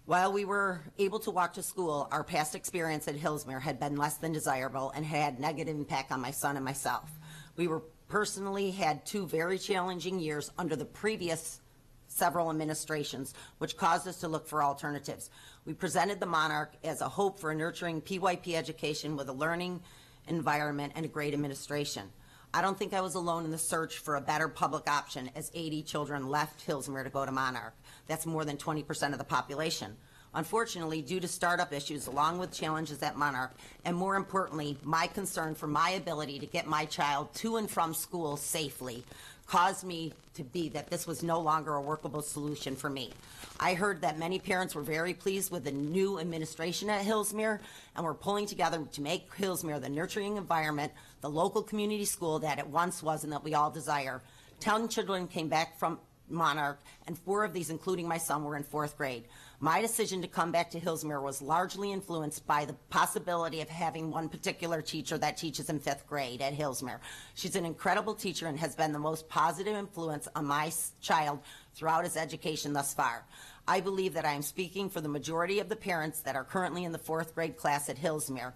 While we were able to walk to school, our past experience at Hillsmere had been less than desirable and had negative impact on my son and myself. We were personally had 2 very challenging years under the previous several administrations, which caused us to look for alternatives. We presented the Monarch as a hope for a nurturing PYP education with a learning environment and a great administration. I don't think I was alone in the search for a better public option, as 80 children left Hillsmere to go to Monarch. That's more than 20% of the population. Unfortunately, due to startup issues, along with challenges at Monarch, and more importantly, my concern for my ability to get my child to and from school safely, caused me to be that this was no longer a workable solution for me. I heard that many parents were very pleased with the new administration at Hillsmere and were pulling together to make Hillsmere the nurturing environment, the local community school that it once was and that we all desire. 10 children came back from Monarch, and 4 of these, including my son, were in 4th grade. My decision to come back to Hillsmere was largely influenced by the possibility of having one particular teacher that teaches in 5th grade at Hillsmere. She's an incredible teacher and has been the most positive influence on my child throughout his education thus far. I believe that I am speaking for the majority of the parents that are currently in the 4th grade class at Hillsmere.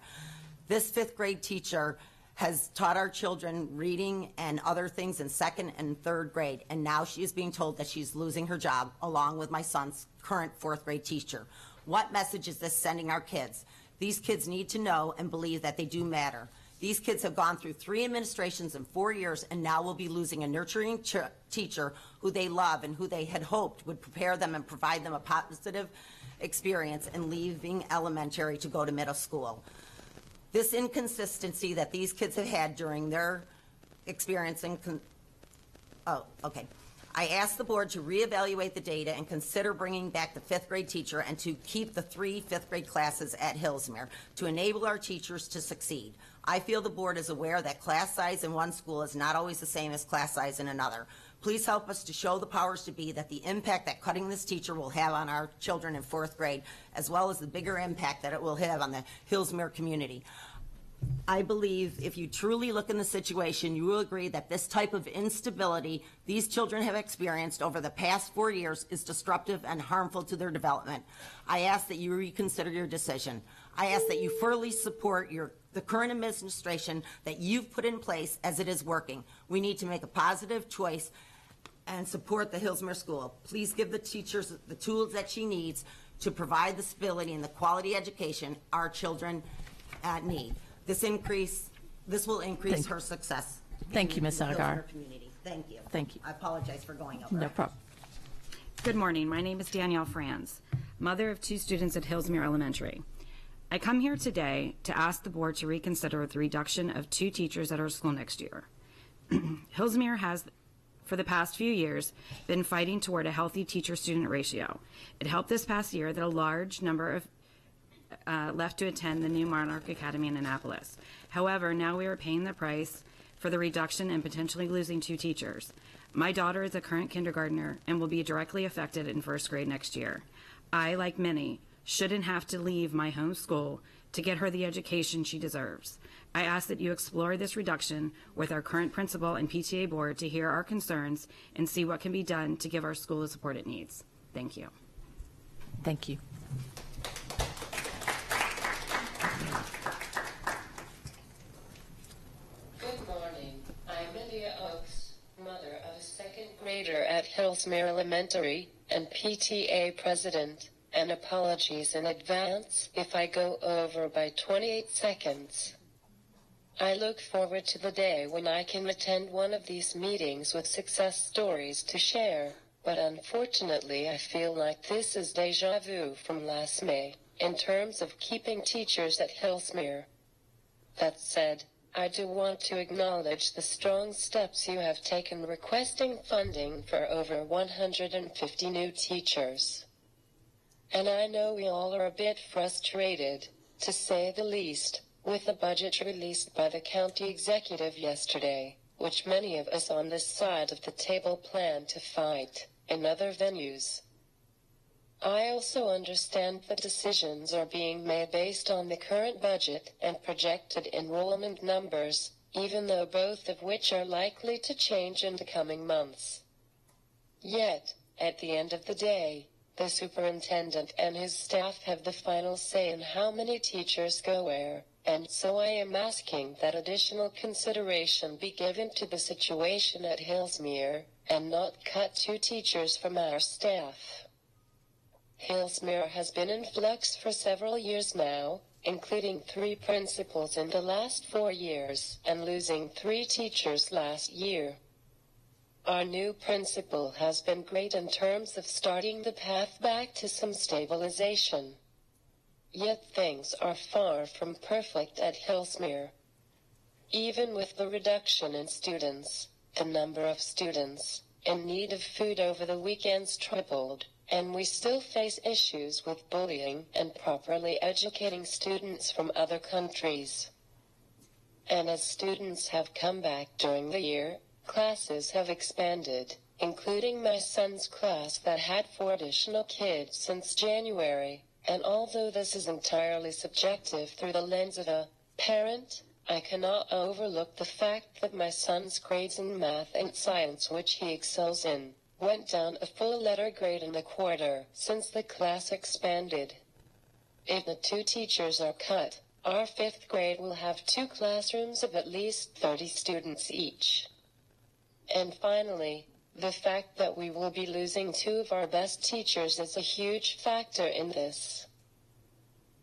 This 5th grade teacher has taught our children reading and other things in 2nd and 3rd grade, and now she is being told that she's losing her job along with my son's current 4th grade teacher. What message is this sending our kids? These kids need to know and believe that they do matter. These kids have gone through 3 administrations in 4 years and now will be losing a nurturing teacher who they love and who they had hoped would prepare them and provide them a positive experience in leaving elementary to go to middle school. This inconsistency that these kids have had during their experience I asked the board to reevaluate the data and consider bringing back the 5th grade teacher and to keep the 3 5th grade classes at Hillsmere to enable our teachers to succeed. I feel the board is aware that class size in one school is not always the same as class size in another. Please help us to show the powers to be that the impact that cutting this teacher will have on our children in 4th grade, as well as the bigger impact that it will have on the Hillsmere community. I believe if you truly look in the situation, you will agree that this type of instability these children have experienced over the past 4 years is disruptive and harmful to their development. I ask that you reconsider your decision. I ask that you fully support the current administration that you've put in place as it is working. We need to make a positive choice and support the Hillsmere School. Please give the teachers the tools that she needs to provide the stability and the quality education our children need. This will increase her success. Thank you, Ms. Agar. Community. Thank you. Thank you. I apologize for going over. No problem. Good morning. My name is Danielle Franz, mother of 2 students at Hillsmere Elementary. I come here today to ask the board to reconsider the reduction of 2 teachers at our school next year. Hillsmere has, for the past few years, been fighting toward a healthy teacher-student ratio. It helped this past year that a large number of left to attend the new Monarch Academy in Annapolis. However, now we are paying the price for the reduction and potentially losing 2 teachers. My daughter is a current kindergartner and will be directly affected in 1st grade next year. I, like many, shouldn't have to leave my home school to get her the education she deserves. I ask that you explore this reduction with our current principal and PTA board to hear our concerns and see what can be done to give our school the support it needs. Thank you. Thank you. Good morning. I'm India Oaks, mother of a 2nd grader at Hillsmere Elementary and PTA president, and apologies in advance if I go over by 28 seconds. I look forward to the day when I can attend one of these meetings with success stories to share, but unfortunately I feel like this is deja vu from last May, in terms of keeping teachers at Hillsmere. That said, I do want to acknowledge the strong steps you have taken requesting funding for over 150 new teachers. And I know we all are a bit frustrated, to say the least, with the budget released by the county executive yesterday, which many of us on this side of the table plan to fight in other venues. I also understand that decisions are being made based on the current budget and projected enrollment numbers, even though both of which are likely to change in the coming months. Yet, at the end of the day, the superintendent and his staff have the final say in how many teachers go where, and so I am asking that additional consideration be given to the situation at Hillsmere, and not cut 2 teachers from our staff. Hillsmere has been in flux for several years now, including 3 principals in the last 4 years, and losing 3 teachers last year. Our new principal has been great in terms of starting the path back to some stabilization. Yet things are far from perfect at Hillsmere. Even with the reduction in students, the number of students in need of food over the weekends tripled, and we still face issues with bullying and properly educating students from other countries. And as students have come back during the year, classes have expanded, including my son's class that had 4 additional kids since January, and although this is entirely subjective through the lens of a parent, I cannot overlook the fact that my son's grades in math and science, which he excels in, went down a full letter grade in the quarter since the class expanded. If the 2 teachers are cut, our 5th grade will have 2 classrooms of at least 30 students each. And finally, the fact that we will be losing 2 of our best teachers is a huge factor in this.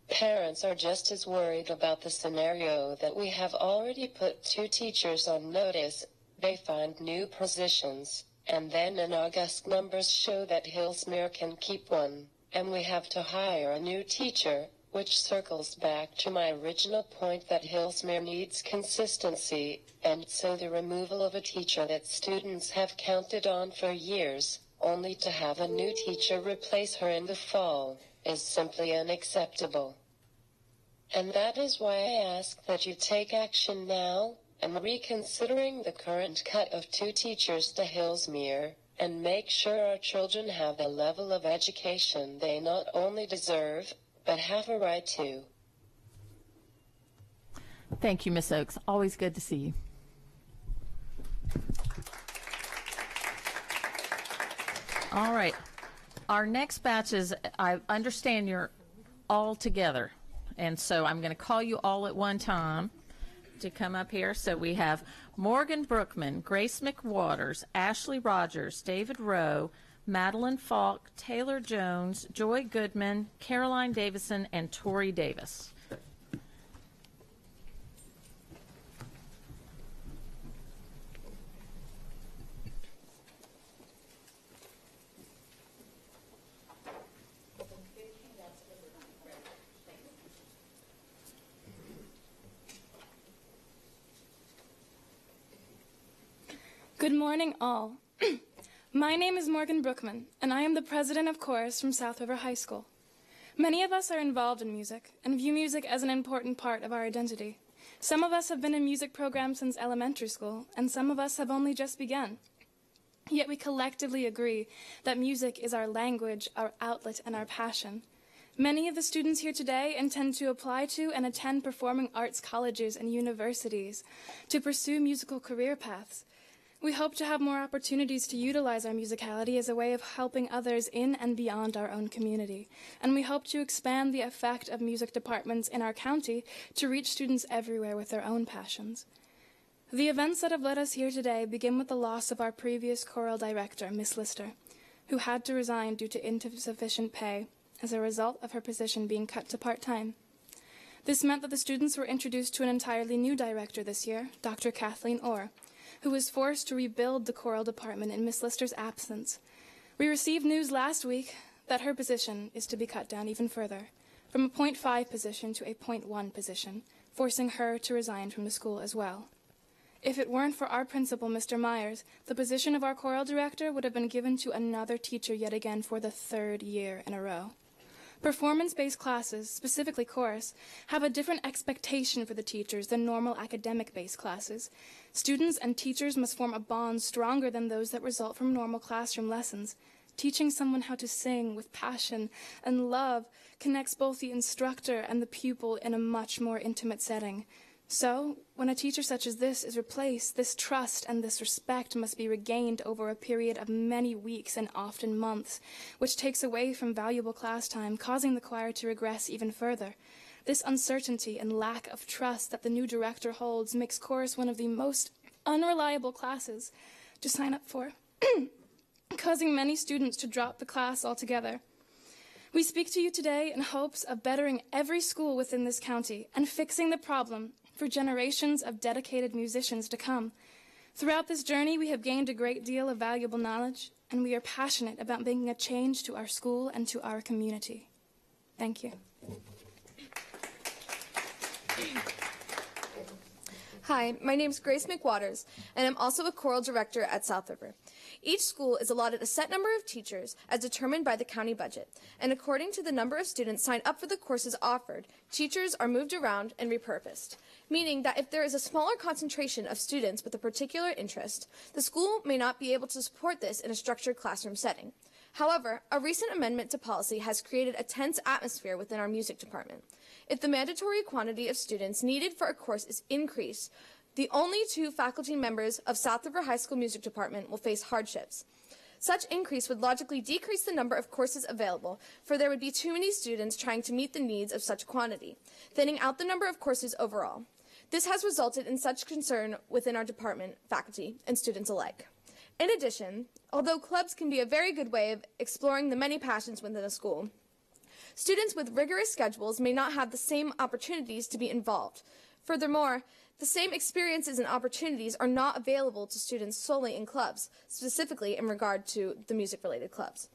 Parents are just as worried about the scenario that we have already put 2 teachers on notice. They find new positions, and then in August numbers show that Hillsmere can keep 1, and we have to hire a new teacher, which circles back to my original point that Hillsmere needs consistency, and so the removal of a teacher that students have counted on for years, only to have a new teacher replace her in the fall, is simply unacceptable. And that is why I ask that you take action now, and reconsidering the current cut of 2 teachers to Hillsmere, and make sure our children have the level of education they not only deserve, but have a right to. Thank you, Ms. Oakes. Always good to see you. All right. Our next batch is, I understand you're all together, and so I'm going to call you all at one time to come up here. So we have Morgan Brookman, Grace McWaters, Ashley Rogers, David Rowe, Madeline Falk, Taylor Jones, Joy Goodman, Caroline Davison, and Tori Davis. Good morning, all. My name is Morgan Brookman, and I am the president of chorus from South River High School. Many of us are involved in music and view music as an important part of our identity. Some of us have been in music programs since elementary school, and some of us have only just begun. Yet we collectively agree that music is our language, our outlet, and our passion. Many of the students here today intend to apply to and attend performing arts colleges and universities to pursue musical career paths. We hope to have more opportunities to utilize our musicality as a way of helping others in and beyond our own community. And we hope to expand the effect of music departments in our county to reach students everywhere with their own passions. The events that have led us here today begin with the loss of our previous choral director, Miss Lister, who had to resign due to insufficient pay as a result of her position being cut to part-time. This meant that the students were introduced to an entirely new director this year, Dr. Kathleen Orr, who was forced to rebuild the choral department in Miss Lister's absence. We received news last week that her position is to be cut down even further, from a 0.5 position to a 0.1 position, forcing her to resign from the school as well. If it weren't for our principal, Mr. Myers, the position of our choral director would have been given to another teacher yet again for the 3rd year in a row. Performance-based classes, specifically chorus, have a different expectation for the teachers than normal academic-based classes. Students and teachers must form a bond stronger than those that result from normal classroom lessons. Teaching someone how to sing with passion and love connects both the instructor and the pupil in a much more intimate setting. So, when a teacher such as this is replaced, this trust and this respect must be regained over a period of many weeks and often months, which takes away from valuable class time, causing the choir to regress even further. This uncertainty and lack of trust that the new director holds makes chorus one of the most unreliable classes to sign up for, causing many students to drop the class altogether. We speak to you today in hopes of bettering every school within this county and fixing the problem for generations of dedicated musicians to come. Throughout this journey, we have gained a great deal of valuable knowledge, and we are passionate about making a change to our school and to our community. Thank you. Hi, my name is Grace McWaters, and I'm also a choral director at South River. Each school is allotted a set number of teachers as determined by the county budget, and according to the number of students signed up for the courses offered, teachers are moved around and repurposed, meaning that if there is a smaller concentration of students with a particular interest, the school may not be able to support this in a structured classroom setting. However, a recent amendment to policy has created a tense atmosphere within our music department. If the mandatory quantity of students needed for a course is increased, the only 2 faculty members of South River High School Music Department will face hardships. Such increase would logically decrease the number of courses available, for there would be too many students trying to meet the needs of such quantity, thinning out the number of courses overall. This has resulted in such concern within our department, faculty, and students alike. In addition, although clubs can be a very good way of exploring the many passions within a school, students with rigorous schedules may not have the same opportunities to be involved. Furthermore, the same experiences and opportunities are not available to students solely in clubs, specifically in regard to the music-related clubs.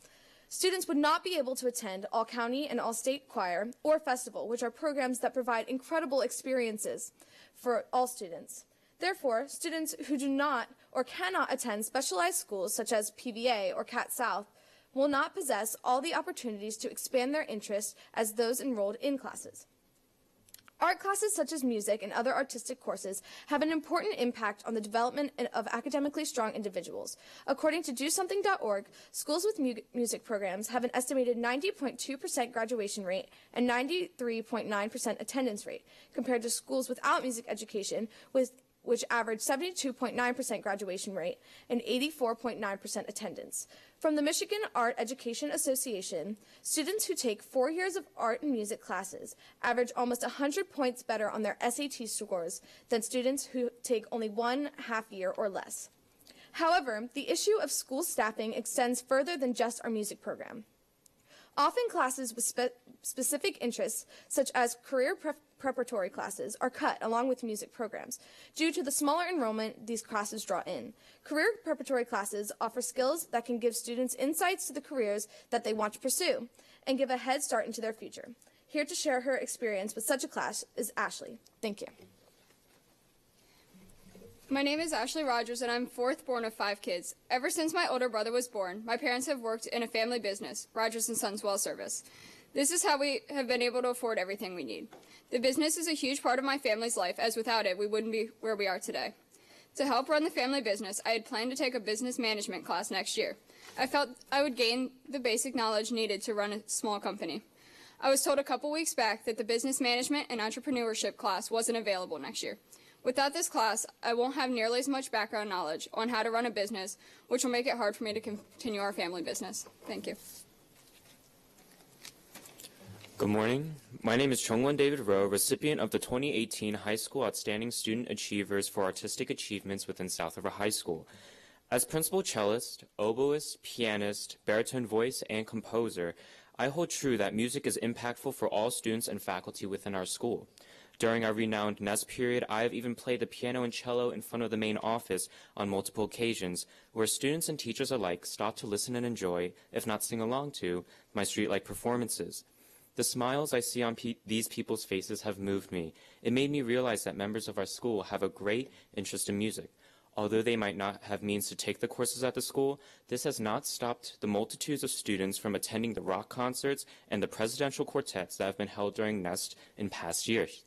Students would not be able to attend all-county and all-state choir or festival, which are programs that provide incredible experiences for all students. Therefore, students who do not or cannot attend specialized schools such as PVA or Cat South will not possess all the opportunities to expand their interests as those enrolled in classes. Art classes such as music and other artistic courses have an important impact on the development of academically strong individuals. According to DoSomething.org, schools with music programs have an estimated 90.2% graduation rate and 93.9% attendance rate, compared to schools without music education, which average 72.9% graduation rate and 84.9% attendance. From the Michigan Art Education Association, students who take 4 years of art and music classes average almost 100 points better on their SAT scores than students who take only 1.5 years or less. However, the issue of school staffing extends further than just our music program. Often classes with specific interests, such as career preparatory classes, are cut along with music programs due to the smaller enrollment these classes draw in. Career preparatory classes offer skills that can give students insights to the careers that they want to pursue and give a head start into their future. Here to share her experience with such a class is Ashley. Thank you. My name is Ashley Rogers, and I'm fourth born of 5 kids. Ever since my older brother was born, my parents have worked in a family business, Rogers & Sons Well Service. This is how we have been able to afford everything we need. The business is a huge part of my family's life, as without it, we wouldn't be where we are today. To help run the family business, I had planned to take a business management class next year. I felt I would gain the basic knowledge needed to run a small company. I was told a couple weeks back that the business management and entrepreneurship class wasn't available next year. Without this class, I won't have nearly as much background knowledge on how to run a business, which will make it hard for me to continue our family business. Thank you. Good morning. My name is Chungwon David Rowe, recipient of the 2018 High School Outstanding Student Achievers for Artistic Achievements within South River High School. As principal cellist, oboist, pianist, baritone voice, and composer, I hold true that music is impactful for all students and faculty within our school. During our renowned Nest period, I have even played the piano and cello in front of the main office on multiple occasions, where students and teachers alike stop to listen and enjoy, if not sing along to, my street-like performances. The smiles I see on these people's faces have moved me. It made me realize that members of our school have a great interest in music. Although they might not have means to take the courses at the school, this has not stopped the multitudes of students from attending the rock concerts and the presidential quartets that have been held during Nest in past years.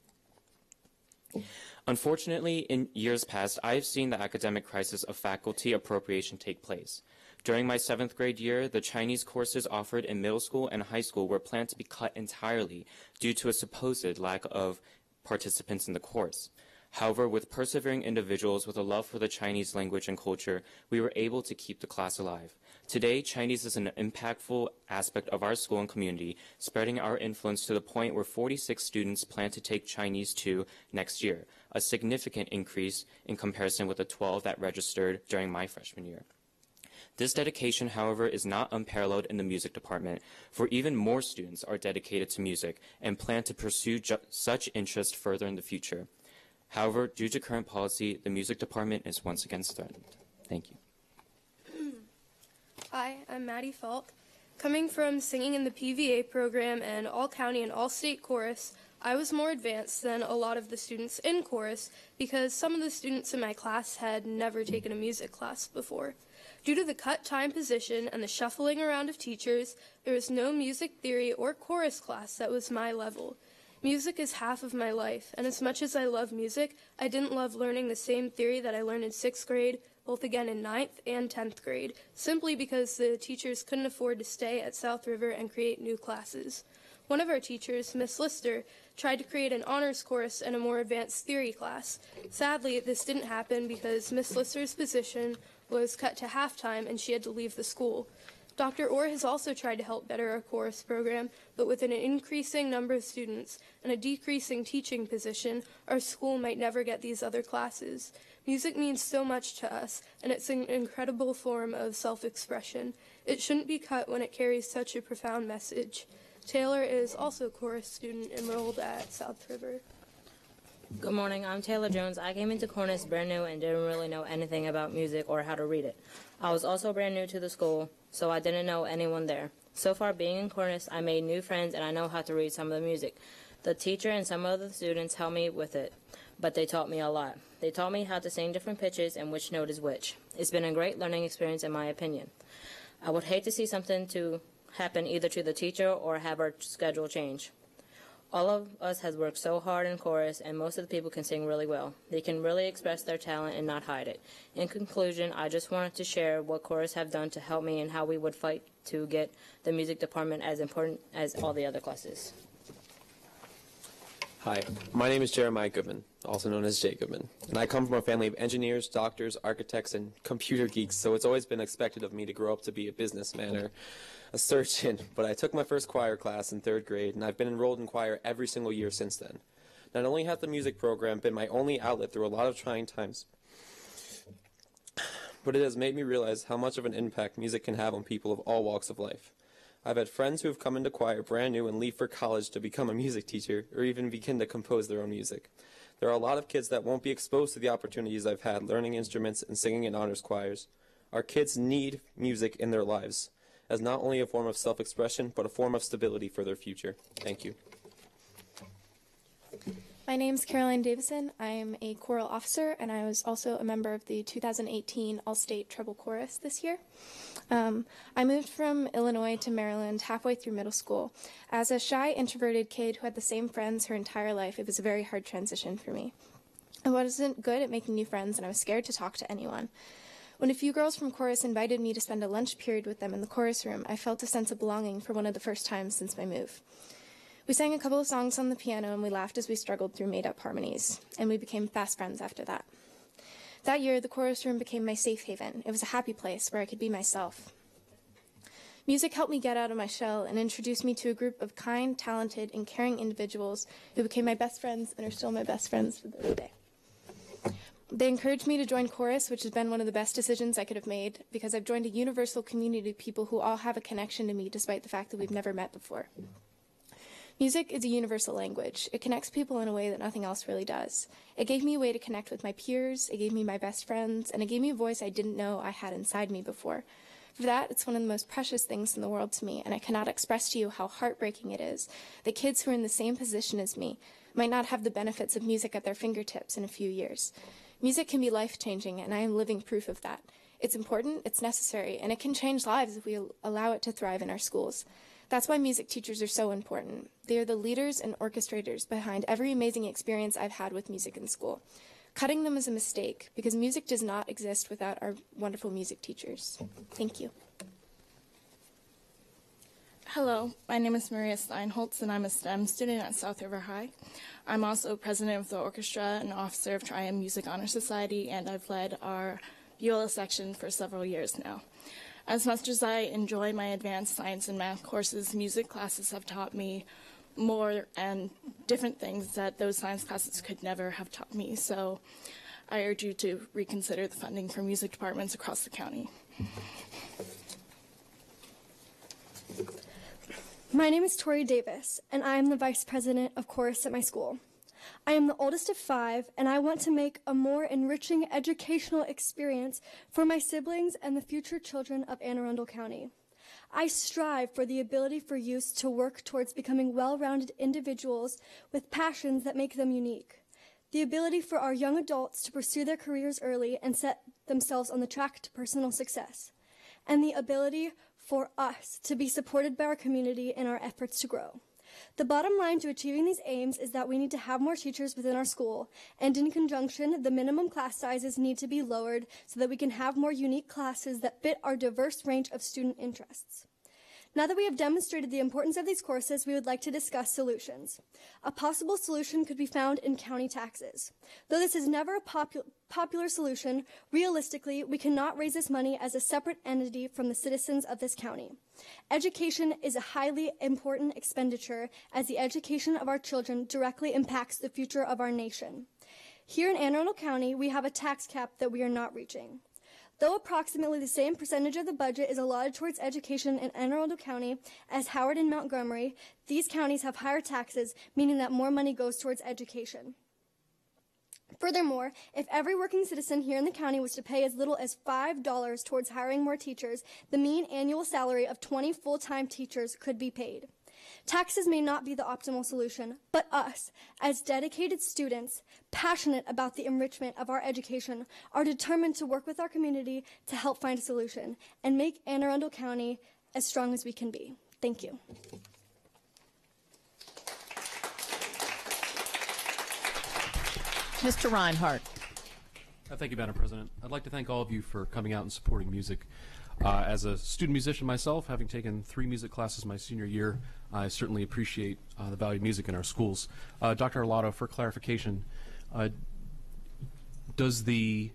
Unfortunately, in years past, I have seen the academic crisis of faculty appropriation take place. During my 7th grade year, the Chinese courses offered in middle school and high school were planned to be cut entirely due to a supposed lack of participants in the course. However, with persevering individuals with a love for the Chinese language and culture, we were able to keep the class alive. Today, Chinese is an impactful aspect of our school and community, spreading our influence to the point where 46 students plan to take Chinese 2 next year, a significant increase in comparison with the 12 that registered during my freshman year. This dedication, however, is not unparalleled in the music department, for even more students are dedicated to music and plan to pursue such interest further in the future. However, due to current policy, the music department is once again threatened. Thank you. Hi, I'm Maddie Falk. Coming from singing in the PVA program and all-county and all-state chorus, I was more advanced than a lot of the students in chorus because some of the students in my class had never taken a music class before. Due to the cut time position and the shuffling around of teachers, there was no music theory or chorus class that was my level. Music is half of my life, and as much as I love music, I didn't love learning the same theory that I learned in 6th grade, both again in 9th and 10th grade, simply because the teachers couldn't afford to stay at South River and create new classes. One of our teachers, Miss Lister, tried to create an honors course and a more advanced theory class. Sadly, this didn't happen because Miss Lister's position was cut to half-time and she had to leave the school. Dr. Orr has also tried to help better our chorus program, but with an increasing number of students and a decreasing teaching position, our school might never get these other classes. Music means so much to us, and it's an incredible form of self-expression. It shouldn't be cut when it carries such a profound message. Taylor is also a chorus student enrolled at South River. Good morning, I'm Taylor Jones. I came into Cornish brand new and didn't really know anything about music or how to read it. I was also brand new to the school, so I didn't know anyone there. So far being in Cornish, I made new friends and I know how to read some of the music. The teacher and some of the students helped me with it, but they taught me a lot. They taught me how to sing different pitches and which note is which. It's been a great learning experience in my opinion. I would hate to see something to happen either to the teacher or have our schedule change. All of us has worked so hard in chorus, and most of the people can sing really well. They can really express their talent and not hide it. In conclusion, I just wanted to share what chorus have done to help me and how we would fight to get the music department as important as all the other classes. Hi, my name is Jeremiah Goodman, also known as Jay Goodman, and I come from a family of engineers, doctors, architects, and computer geeks, so it's always been expected of me to grow up to be a businessman or a surgeon, but I took my first choir class in 3rd grade, and I've been enrolled in choir every single year since then. Not only has the music program been my only outlet through a lot of trying times, but it has made me realize how much of an impact music can have on people of all walks of life. I've had friends who have come into choir brand new and leave for college to become a music teacher or even begin to compose their own music. There are a lot of kids that won't be exposed to the opportunities I've had learning instruments and singing in honors choirs. Our kids need music in their lives as not only a form of self-expression, but a form of stability for their future. Thank you. My name's Caroline Davison. I am a choral officer, and I was also a member of the 2018 All-State Treble Chorus this year. I moved from Illinois to Maryland halfway through middle school. As a shy, introverted kid who had the same friends her entire life, it was a very hard transition for me. I wasn't good at making new friends, and I was scared to talk to anyone. When a few girls from chorus invited me to spend a lunch period with them in the chorus room, I felt a sense of belonging for one of the first times since my move. We sang a couple of songs on the piano, and we laughed as we struggled through made-up harmonies, and we became fast friends after that. That year, the chorus room became my safe haven. It was a happy place where I could be myself. Music helped me get out of my shell and introduced me to a group of kind, talented, and caring individuals who became my best friends and are still my best friends to this day. They encouraged me to join chorus, which has been one of the best decisions I could have made, because I've joined a universal community of people who all have a connection to me despite the fact that we've never met before. Music is a universal language. It connects people in a way that nothing else really does. It gave me a way to connect with my peers, it gave me my best friends, and it gave me a voice I didn't know I had inside me before. For that, it's one of the most precious things in the world to me, and I cannot express to you how heartbreaking it is that kids who are in the same position as me might not have the benefits of music at their fingertips in a few years. Music can be life-changing, and I am living proof of that. It's important, it's necessary, and it can change lives if we allow it to thrive in our schools. That's why music teachers are so important. They are the leaders and orchestrators behind every amazing experience I've had with music in school. Cutting them is a mistake, because music does not exist without our wonderful music teachers. Thank you. Hello, my name is Maria Steinholtz, and I'm a STEM student at South River High. I'm also president of the orchestra and officer of Triumph Music Honor Society, and I've led our viola section for several years now. As much as I enjoy my advanced science and math courses, music classes have taught me more and different things that those science classes could never have taught me. So I urge you to reconsider the funding for music departments across the county. My name is Tori Davis, and I am the vice president of chorus at my school. I am the oldest of 5, and I want to make a more enriching educational experience for my siblings and the future children of Anne Arundel County. I strive for the ability for youth to work towards becoming well-rounded individuals with passions that make them unique. The ability for our young adults to pursue their careers early and set themselves on the track to personal success. And the ability for us to be supported by our community in our efforts to grow. The bottom line to achieving these aims is that we need to have more teachers within our school, and in conjunction, the minimum class sizes need to be lowered so that we can have more unique classes that fit our diverse range of student interests. Now that we have demonstrated the importance of these courses, we would like to discuss solutions. A possible solution could be found in county taxes. Though this is never a popular solution, realistically, we cannot raise this money as a separate entity from the citizens of this county. Education is a highly important expenditure, as the education of our children directly impacts the future of our nation. Here in Anne Arundel County, we have a tax cap that we are not reaching. Though approximately the same percentage of the budget is allotted towards education in Anne Arundel County as Howard and Montgomery, these counties have higher taxes, meaning that more money goes towards education. Furthermore, if every working citizen here in the county was to pay as little as $5 towards hiring more teachers, the mean annual salary of 20 full-time teachers could be paid. Taxes may not be the optimal solution, but us, as dedicated students, passionate about the enrichment of our education, are determined to work with our community to help find a solution and make Anne Arundel County as strong as we can be. Thank you. Mr. Reinhardt. Thank you, Madam President. I'd like to thank all of you for coming out and supporting music. As a student musician myself, having taken 3 music classes my senior year, I certainly appreciate the value of music in our schools. Dr. Arlotto, for clarification, does the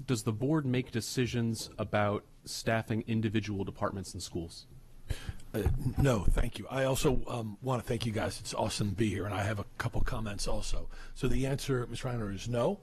board make decisions about staffing individual departments in schools? No, thank you. I also want to thank you guys. It's awesome to be here, and I have a couple comments also. So the answer, Ms. Reiner, is no.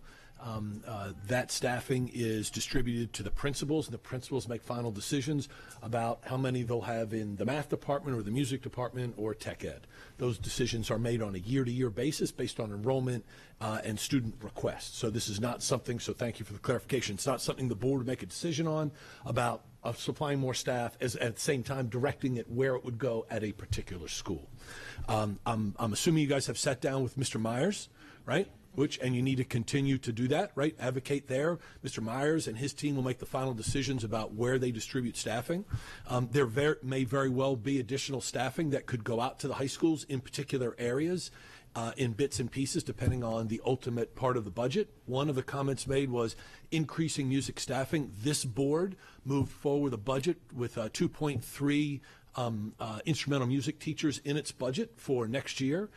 That staffing is distributed to the principals, and the principals make final decisions about how many they'll have in the math department or the music department or tech ed. Those decisions are made on a year-to-year basis based on enrollment and student requests. So this is not something, so thank you for the clarification, it's not something the board would make a decision on about supplying more staff as at the same time directing it where it would go at a particular school. I'm assuming you guys have sat down with Mr. Myers, right? And you need to continue to do that, right? Advocate there. Mr. Myers and his team will make the final decisions about where they distribute staffing. There may very well be additional staffing that could go out to the high schools in particular areas in bits and pieces depending on the ultimate part of the budget. One of the comments made was increasing music staffing. This board moved forward with a budget with 2.3 instrumental music teachers in its budget for next year.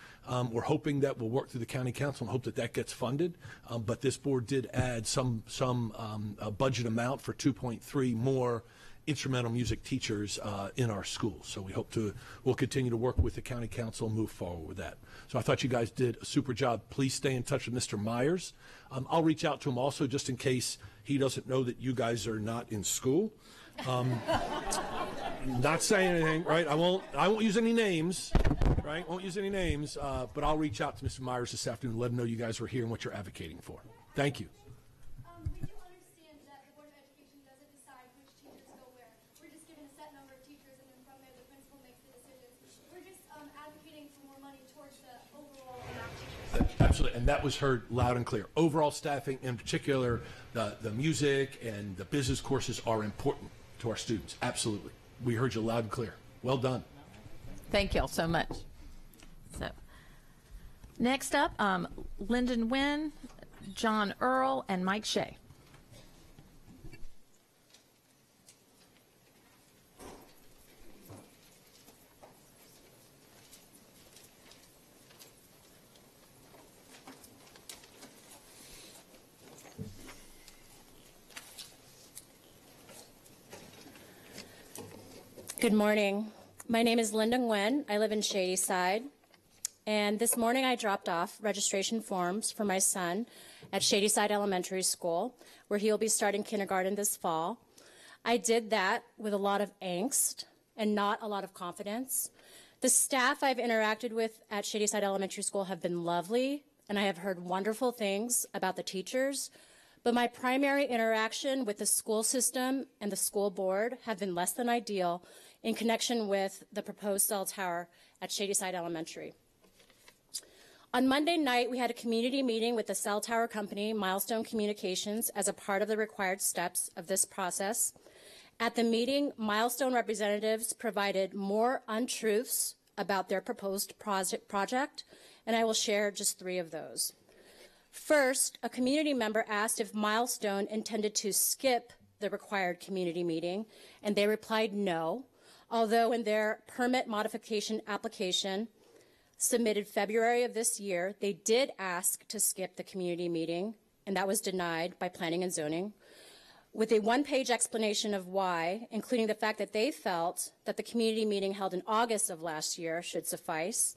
We're hoping that we'll work through the county council and hope that that gets funded. But this board did add some budget amount for 2.3 more instrumental music teachers in our schools. So we'll continue to work with the county council and move forward with that. So I thought you guys did a super job. Please stay in touch with Mr. Myers. I'll reach out to him also just in case he doesn't know that you guys are not in school. Not saying anything, right? I won't use any names, right? Won't use any names, but I'll reach out to Mr. Myers this afternoon and let him know you guys are here and what you're advocating for. Thank you. We do understand that the Board of Education doesn't decide which teachers go where. We're just given a set number of teachers, and then from there the principal makes the decisions. We're just advocating for more money towards the overall amount of teachers. Absolutely, and that was heard loud and clear. Overall staffing, in particular, the music and the business courses are important to our students. Absolutely. We heard you loud and clear. Well done. Thank you all so much. So, next up, Lyndon Wynn, John Earl, and Mike Shea. Good morning. My name is Linda Nguyen. I live in Shadyside. And this morning I dropped off registration forms for my son at Shadyside Elementary School, where he'll be starting kindergarten this fall. I did that with a lot of angst and not a lot of confidence. The staff I've interacted with at Shadyside Elementary School have been lovely, and I have heard wonderful things about the teachers. But my primary interaction with the school system and the school board have been less than ideal in connection with the proposed cell tower at Shadyside Elementary. On Monday night, we had a community meeting with the cell tower company, Milestone Communications, as a part of the required steps of this process. At the meeting, Milestone representatives provided more untruths about their proposed project, and I will share just 3 of those. First, a community member asked if Milestone intended to skip the required community meeting, and they replied no, although in their permit modification application submitted February of this year, they did ask to skip the community meeting, and that was denied by Planning and Zoning, with a 1-page explanation of why, including the fact that they felt that the community meeting held in August of last year should suffice.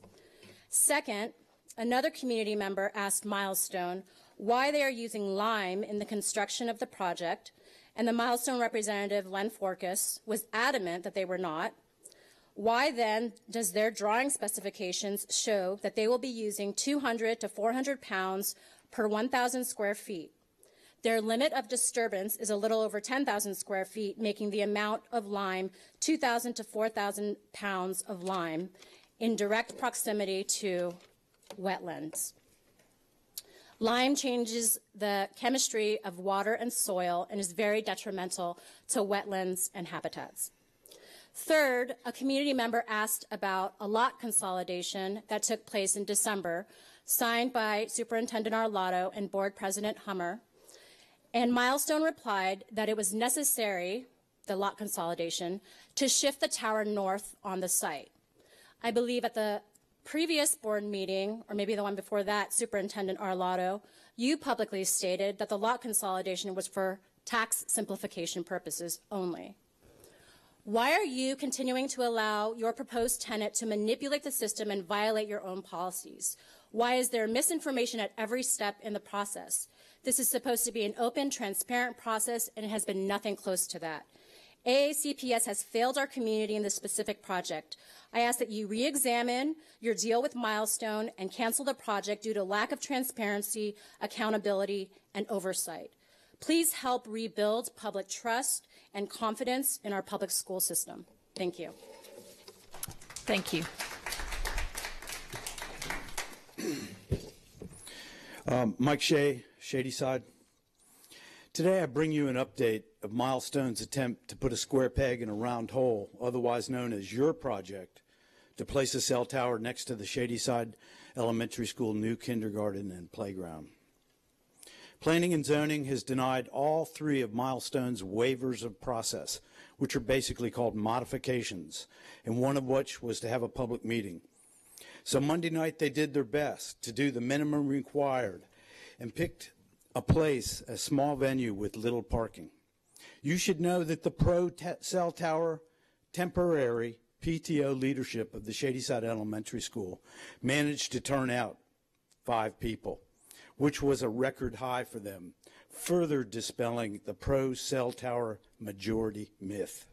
Second, another community member asked Milestone why they are using lime in the construction of the project, and the Milestone representative, Len Forkas, was adamant that they were not. Why then does their drawing specifications show that they will be using 200 to 400 pounds per 1,000 square feet? Their limit of disturbance is a little over 10,000 square feet, making the amount of lime 2,000 to 4,000 pounds of lime in direct proximity to wetlands. Lime changes the chemistry of water and soil and is very detrimental to wetlands and habitats. Third, a community member asked about a lot consolidation that took place in December signed by Superintendent Arlotto and Board President Hummer. And Milestone replied that it was necessary, the lot consolidation, to shift the tower north on the site. I believe at the previous board meeting, or maybe the one before that, Superintendent Arlotto, you publicly stated that the lot consolidation was for tax simplification purposes only. Why are you continuing to allow your proposed tenant to manipulate the system and violate your own policies? Why is there misinformation at every step in the process? This is supposed to be an open, transparent process, and it has been nothing close to that. AACPS has failed our community in this specific project. I ask that you re-examine your deal with Milestone and cancel the project due to lack of transparency, accountability, and oversight. Please help rebuild public trust and confidence in our public school system. Thank you. Thank you. Mike Shea, Shadyside. Today I bring you an update of Milestone's attempt to put a square peg in a round hole, otherwise known as your project, to place a cell tower next to the Shadyside Elementary School new kindergarten and playground. Planning and Zoning has denied all three of Milestone's waivers of process, which are basically called modifications, and one of which was to have a public meeting. So Monday night they did their best to do the minimum required and picked a small venue with little parking. You should know that the cell tower temporary PTO leadership of the Shadyside Elementary School managed to turn out 5 people, which was a record high for them, further dispelling the pro-cell tower majority myth.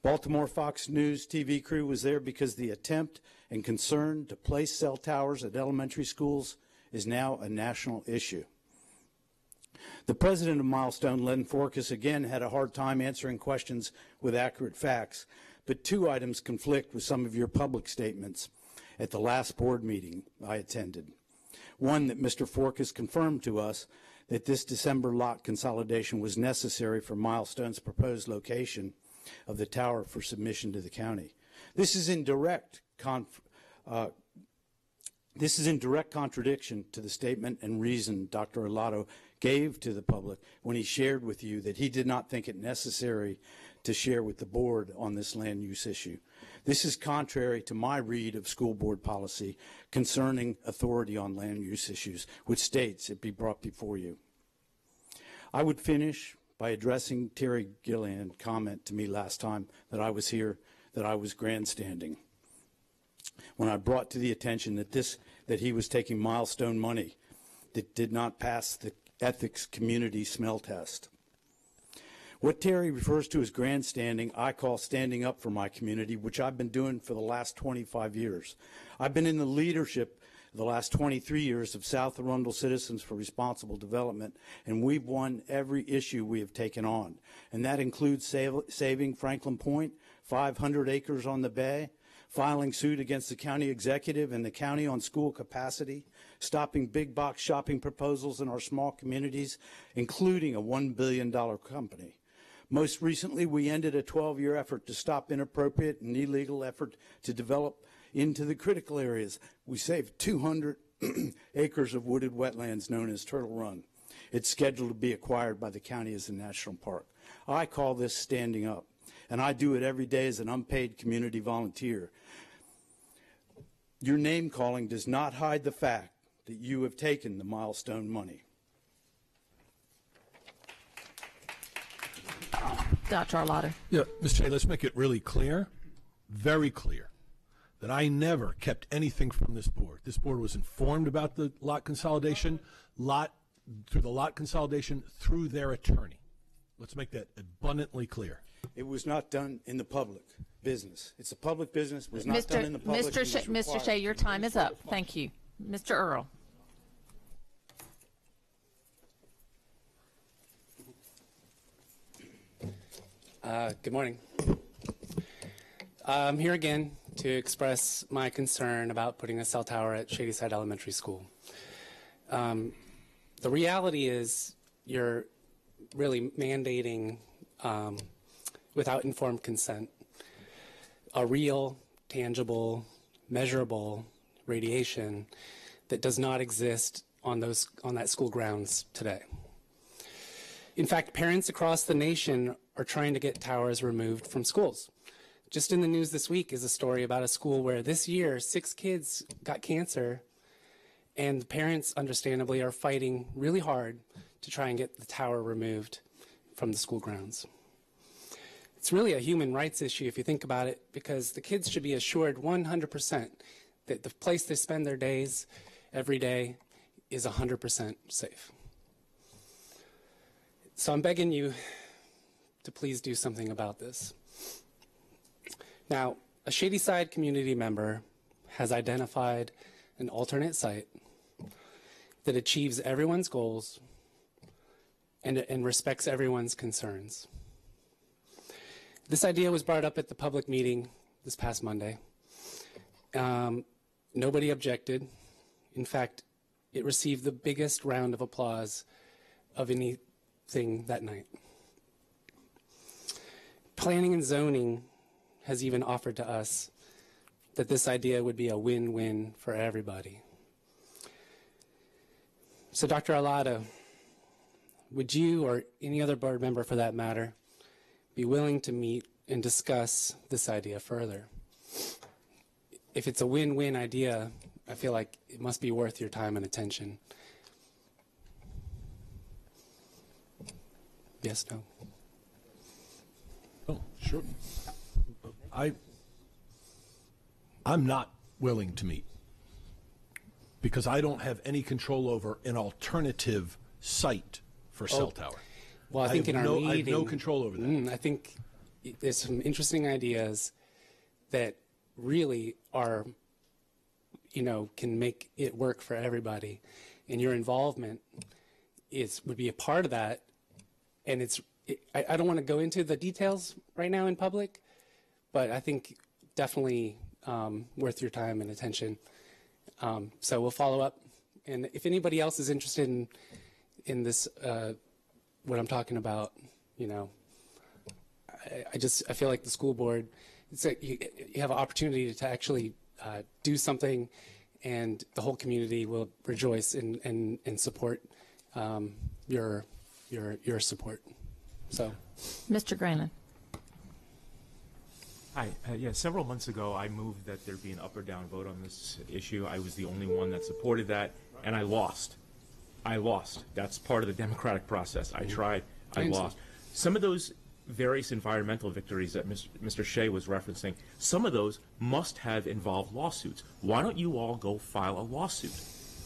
Baltimore Fox News TV crew was there because the attempt and concern to place cell towers at elementary schools is now a national issue. The president of Milestone, Len Forkas, again had a hard time answering questions with accurate facts, but 2 items conflict with some of your public statements at the last board meeting I attended. One, that Mr. Forkas confirmed to us that this December lot consolidation was necessary for Milestone's proposed location of the tower for submission to the county. This is in direct contradiction to the statement and reason Dr. Arlotto gave to the public when he shared with you that he did not think it necessary to share with the board on this land use issue. This is contrary to my read of school board policy concerning authority on land use issues, which states it be brought before you. I would finish by addressing Terry Gillian's comment to me last time that I was here, that I was grandstanding, when I brought to the attention that he was taking Milestone money that did not pass the ethics community smell test. What Terry refers to as grandstanding, I call standing up for my community, which I've been doing for the last 25 years. I've been in the leadership the last 23 years of South Arundel Citizens for Responsible Development, and we've won every issue we have taken on. And that includes saving Franklin Point, 500 acres on the bay, filing suit against the county executive and the county on school capacity, stopping big box shopping proposals in our small communities, including a $1 billion company. Most recently, we ended a 12-year effort to stop inappropriate and illegal effort to develop into the critical areas. We saved 200 acres of wooded wetlands known as Turtle Run. It's scheduled to be acquired by the county as a national park. I call this standing up, and I do it every day as an unpaid community volunteer. Your name calling does not hide the fact that you have taken the Milestone money. Dr. Arlotto. Yeah, Ms. Shea, let's make it really clear, very clear, that I never kept anything from this board. This board was informed about the lot consolidation, through their attorney. Let's make that abundantly clear. It was not done in the public business. It's a public business. It was not done in the public. Mr. Shea, your time is up. Thank you. Mr. Earl. Good morning. I'm here again to express my concern about putting a cell tower at Shadyside Elementary School. The reality is you're really mandating, without informed consent, a real, tangible, measurable radiation that does not exist on that school grounds today. In fact, parents across the nation are trying to get towers removed from schools. Just in the news this week is a story about a school where this year 6 kids got cancer, and the parents, understandably, are fighting really hard to try and get the tower removed from the school grounds. It's really a human rights issue if you think about it, because the kids should be assured 100% that the place they spend their days every day is 100% safe. So I'm begging you to please do something about this. Now, a Shadyside community member has identified an alternate site that achieves everyone's goals and respects everyone's concerns. This idea was brought up at the public meeting this past Monday. Nobody objected. In fact, it received the biggest round of applause of anything that night. Planning and zoning has even offered to us that this idea would be a win-win for everybody. So Dr. Arlotto, would you, or any other board member for that matter, be willing to meet and discuss this idea further? If it's a win-win idea, I feel like it must be worth your time and attention. Yes, no? Oh, sure. I'm not willing to meet because I don't have any control over an alternative site for a cell tower. Well, I think in our meeting, I have no control over that. I think there's some interesting ideas that really are, can make it work for everybody, and your involvement would be a part of that. And I don't want to go into the details right now in public, but I think definitely worth your time and attention. So we'll follow up, and if anybody else is interested in this, what I'm talking about, I feel like the school board, you have an opportunity to actually do something, and the whole community will rejoice and support your support. So, Mr. Grannon. Hi. Several months ago, I moved that there be an up or down vote on this issue. I was the only one that supported that, and I lost. That's part of the democratic process. I tried. I lost. Some of those various environmental victories that Mr. Shea was referencing, some of those must have involved lawsuits. Why don't you all go file a lawsuit?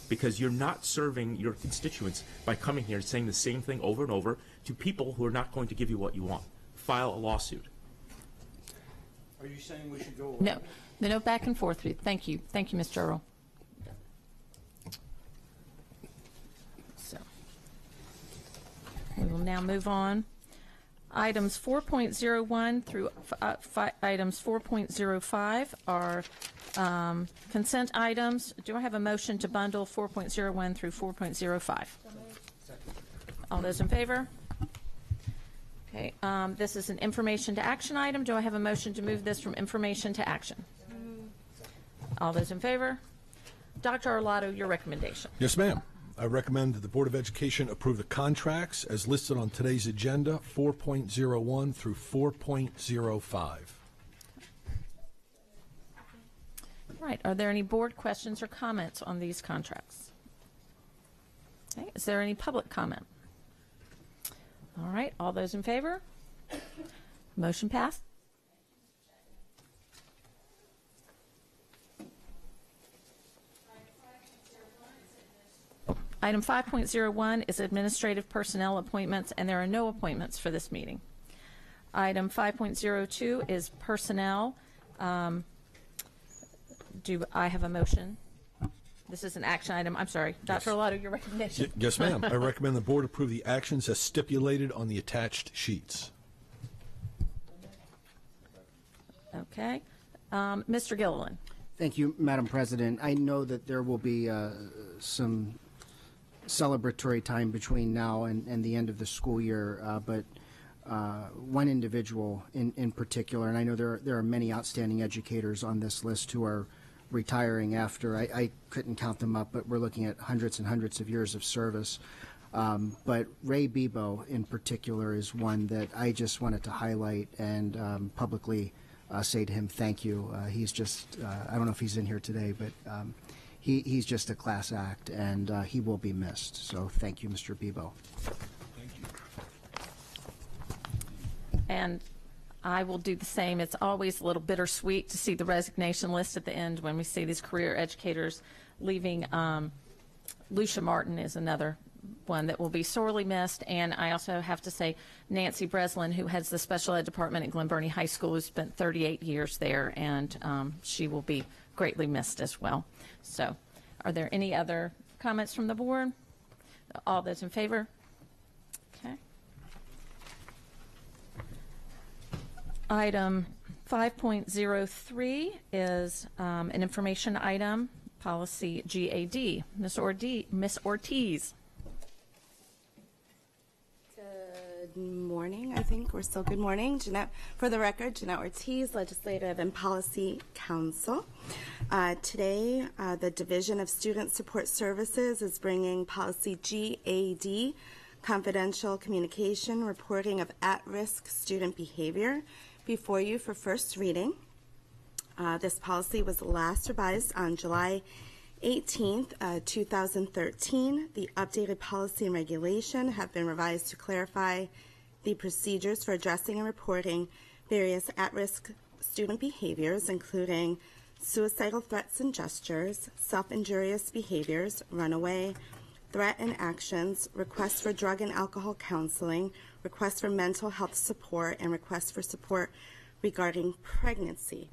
Because you're not serving your constituents by coming here and saying the same thing over and over to people who are not going to give you what you want. File a lawsuit. Are you saying we should go away? No, back and forth. Thank you. Thank you, Mr. Earl. So, we will now move on. Items 4.01 through items 4.05 are consent items. Do I have a motion to bundle 4.01 through 4.05? All those in favor? Okay, this is an information to action item. Do I have a motion to move this from information to action? All those in favor? Dr. Arlotto, your recommendation. Yes, ma'am. I recommend that the Board of Education approve the contracts as listed on today's agenda, 4.01 through 4.05. All right. Are there any board questions or comments on these contracts? Okay. Is there any public comment? All right. All those in favor? Motion passed. Item 5.01 is administrative personnel appointments, and there are no appointments for this meeting. Item 5.02 is personnel. Do I have a motion? This is an action item. I'm sorry. Dr. Arlotto, your recommendation. Yes, ma'am. I recommend the board approve the actions as stipulated on the attached sheets. Okay. Mr. Gilliland. Thank you, Madam President. I know that there will be some celebratory time between now and the end of the school year, but one individual in particular, and I know there are many outstanding educators on this list who are retiring after, I couldn't count them up, but we're looking at hundreds and hundreds of years of service. But Ray Bebo in particular is one that I just wanted to highlight and publicly say to him thank you. He's just, I don't know if he's in here today, but he's just a class act, and he will be missed. So thank you, Mr. Bebo. Thank you. And I will do the same. It's always a little bittersweet to see the resignation list at the end when we see these career educators leaving. Lucia Martin is another one that will be sorely missed. And I also have to say Nancy Breslin, who heads the special ed department at Glen Burnie High School, who spent 38 years there, and she will be greatly missed as well. So are there any other comments from the board? All those in favor? Okay. Item 5.03 is an information item, policy GAD. Ms. Ortiz. Good morning, I think we're still good morning. Jeanette, for the record, Jeanette Ortiz, Legislative and Policy Counsel. Today, the Division of Student Support Services is bringing policy GAD, confidential communication, reporting of at-risk student behavior, before you for first reading. This policy was last revised on July 18th, 2013. The updated policy and regulation have been revised to clarify the procedures for addressing and reporting various at-risk student behaviors, including suicidal threats and gestures, self-injurious behaviors, runaway, threat and actions, requests for drug and alcohol counseling, requests for mental health support, and requests for support regarding pregnancy.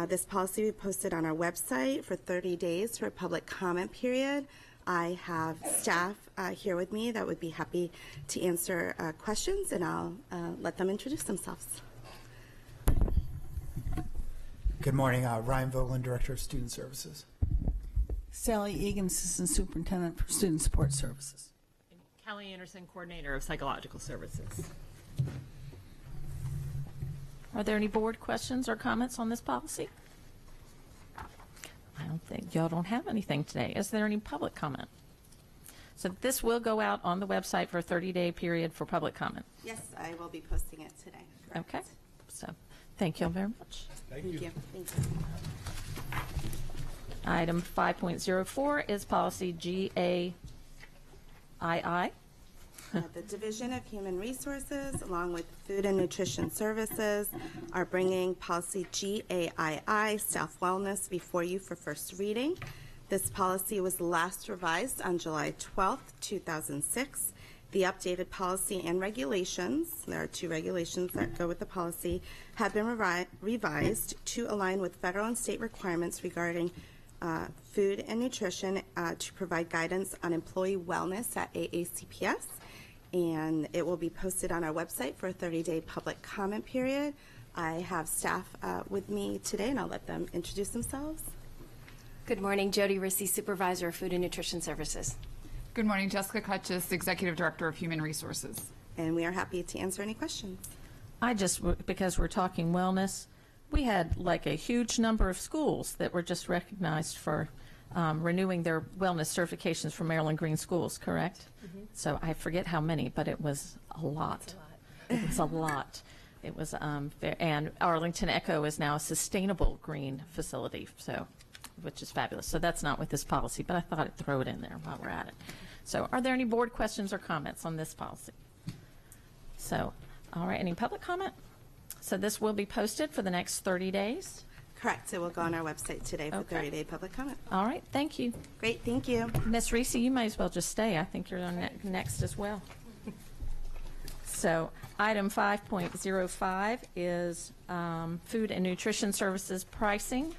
This policy will be posted on our website for 30 days for a public comment period. I have staff here with me that would be happy to answer questions, and I'll let them introduce themselves. Good morning. Ryan Vogelin, Director of Student Services. Sally Egan, Assistant Superintendent for Student Support Services. And Kelly Anderson, Coordinator of Psychological Services. Are there any board questions or comments on this policy? I don't think y'all don't have anything today. Is there any public comment? So this will go out on the website for a 30-day period for public comment. Yes, I will be posting it today. Correct. Okay. So thank you very much. Thank you. Thank you. Item 5.04 is policy GAII. The Division of Human Resources, along with Food and Nutrition Services, are bringing policy GAII, Staff Wellness, before you for first reading. This policy was last revised on July 12th, 2006. The updated policy and regulations, there are 2 regulations that go with the policy, have been revised to align with federal and state requirements regarding food and nutrition to provide guidance on employee wellness at AACPS. And it will be posted on our website for a 30-day public comment period. I have staff with me today, and I'll let them introduce themselves. Good morning, Jody Rissy, Supervisor of Food and Nutrition Services. Good morning, Jessica Kutchis, Executive Director of Human Resources. And we are happy to answer any questions. Because we're talking wellness, we had like a huge number of schools that were just recognized for renewing their wellness certifications from Maryland Green Schools, correct? Mm-hmm. So I forget how many, but it was a lot. It was a lot. It was, and Arlington Echo is now a sustainable green facility, so, which is fabulous. So that's not with this policy, but I thought I'd throw it in there while we're at it. So are there any board questions or comments on this policy? So, all right, any public comment? So this will be posted for the next 30 days? Correct. It will go on our website today for 30-day public comment. All right. Thank you. Great. Thank you. Ms. Reese, you might as well just stay. I think you're on next as well. So item 5.05 is food and nutrition services pricing.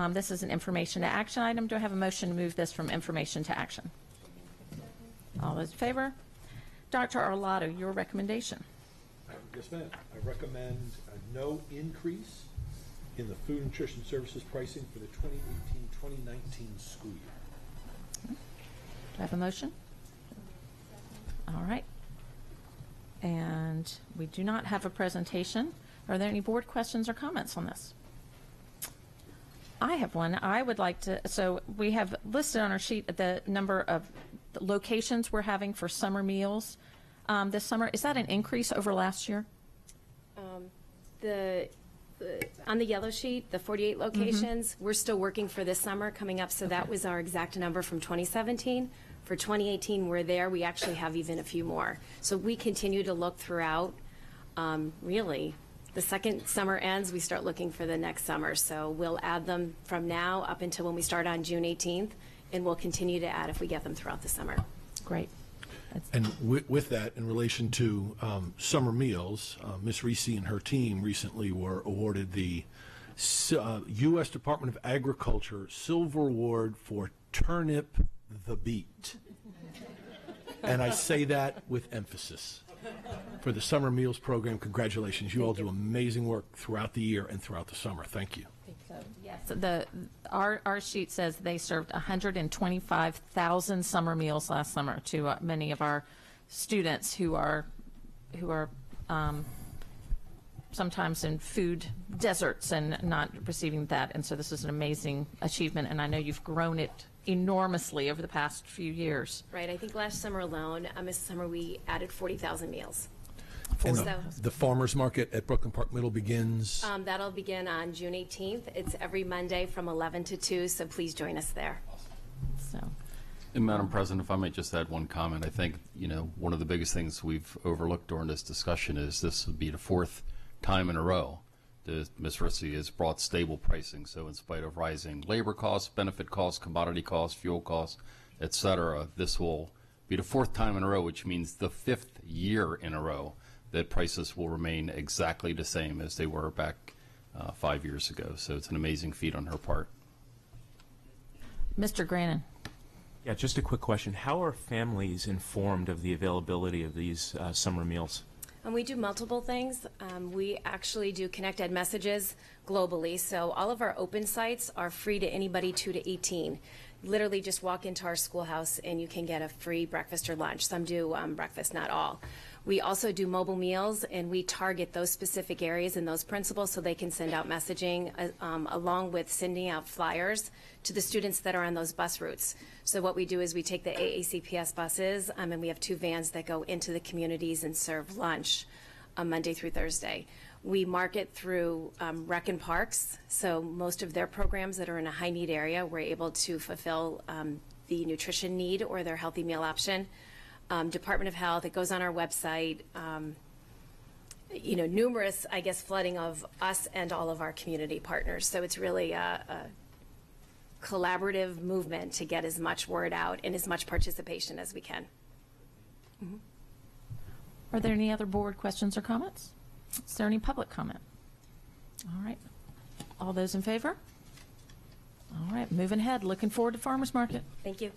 This is an information to action item. Do I have a motion to move this from information to action? All those in favor? Dr. Arlotto, your recommendation. Yes, ma'am. I recommend a no increase in the food and nutrition services pricing for the 2018-2019 school year. Do I have a motion? All right. And we do not have a presentation. Are there any board questions or comments on this? I have one. I would like to, so we have listed on our sheet the number of locations we're having for summer meals this summer. Is that an increase over last year? On the yellow sheet, the 48 locations, we're still working for this summer coming up, so that was our exact number from 2017. For 2018, we're there. We actually have even a few more. So we continue to look throughout, really. The second summer ends, we start looking for the next summer. So we'll add them from now up until when we start on June 18th, and we'll continue to add if we get them throughout the summer. Great. And with that, in relation to summer meals, Ms. Reese and her team recently were awarded the U.S. Department of Agriculture Silver Award for Turnip the Beat. And I say that with emphasis. For the summer meals program, congratulations. You all do amazing work throughout the year and throughout the summer. Thank you. Yes, our sheet says they served 125,000 summer meals last summer to many of our students who are sometimes in food deserts and not receiving that. And so this is an amazing achievement, and I know you've grown it enormously over the past few years. Right. I think last summer alone, this summer we added 40,000 meals. And So the farmers market at Brooklyn Park Middle begins. that'll begin on June 18th. It's every Monday from 11 to 2, so please join us there. So. And Madam President, if I might just add one comment, I think, one of the biggest things we've overlooked during this discussion is this would be the fourth time in a row that Ms. Rissy has brought stable pricing. So in spite of rising labor costs, benefit costs, commodity costs, fuel costs, et cetera, this will be the fourth time in a row, which means the fifth year in a row that prices will remain exactly the same as they were back 5 years ago. So it's an amazing feat on her part. Mr. Grannon. Yeah, just a quick question. How are families informed of the availability of these summer meals? And we do multiple things. We actually do Connect Ed messages globally. So all of our open sites are free to anybody 2 to 18. Literally just walk into our schoolhouse and you can get a free breakfast or lunch. Some do breakfast, not all. We also do mobile meals, and we target those specific areas and those principals so they can send out messaging along with sending out flyers to the students that are on those bus routes. So what we do is we take the AACPS buses, and we have 2 vans that go into the communities and serve lunch Monday through Thursday. We market through rec and parks, so most of their programs that are in a high need area, we're able to fulfill the nutrition need or their healthy meal option. Department of Health, it goes on our website, numerous, I guess, flooding of us and all of our community partners. So it's really a collaborative movement to get as much word out and as much participation as we can. Mm-hmm. Are there any other board questions or comments? Is there any public comment? All right. All those in favor? All right, moving ahead. Looking forward to Farmers Market. Thank you.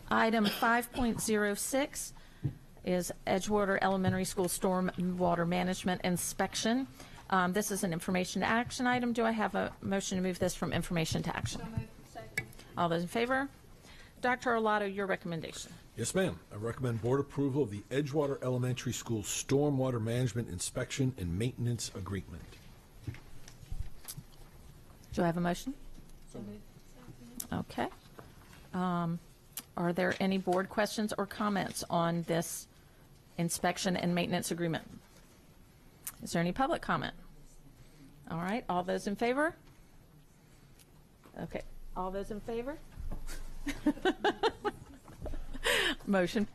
Item 5.06 is Edgewater Elementary School Stormwater Management Inspection. This is an information to action item. Do I have a motion to move this from information to action? All those in favor? Dr. Arlotto, your recommendation. Yes, ma'am. I recommend board approval of the Edgewater Elementary School Stormwater Management Inspection and Maintenance Agreement. Do I have a motion? Okay. Are there any board questions or comments on this inspection and maintenance agreement? Is there any public comment? All right, all those in favor? Okay, all those in favor? Motion.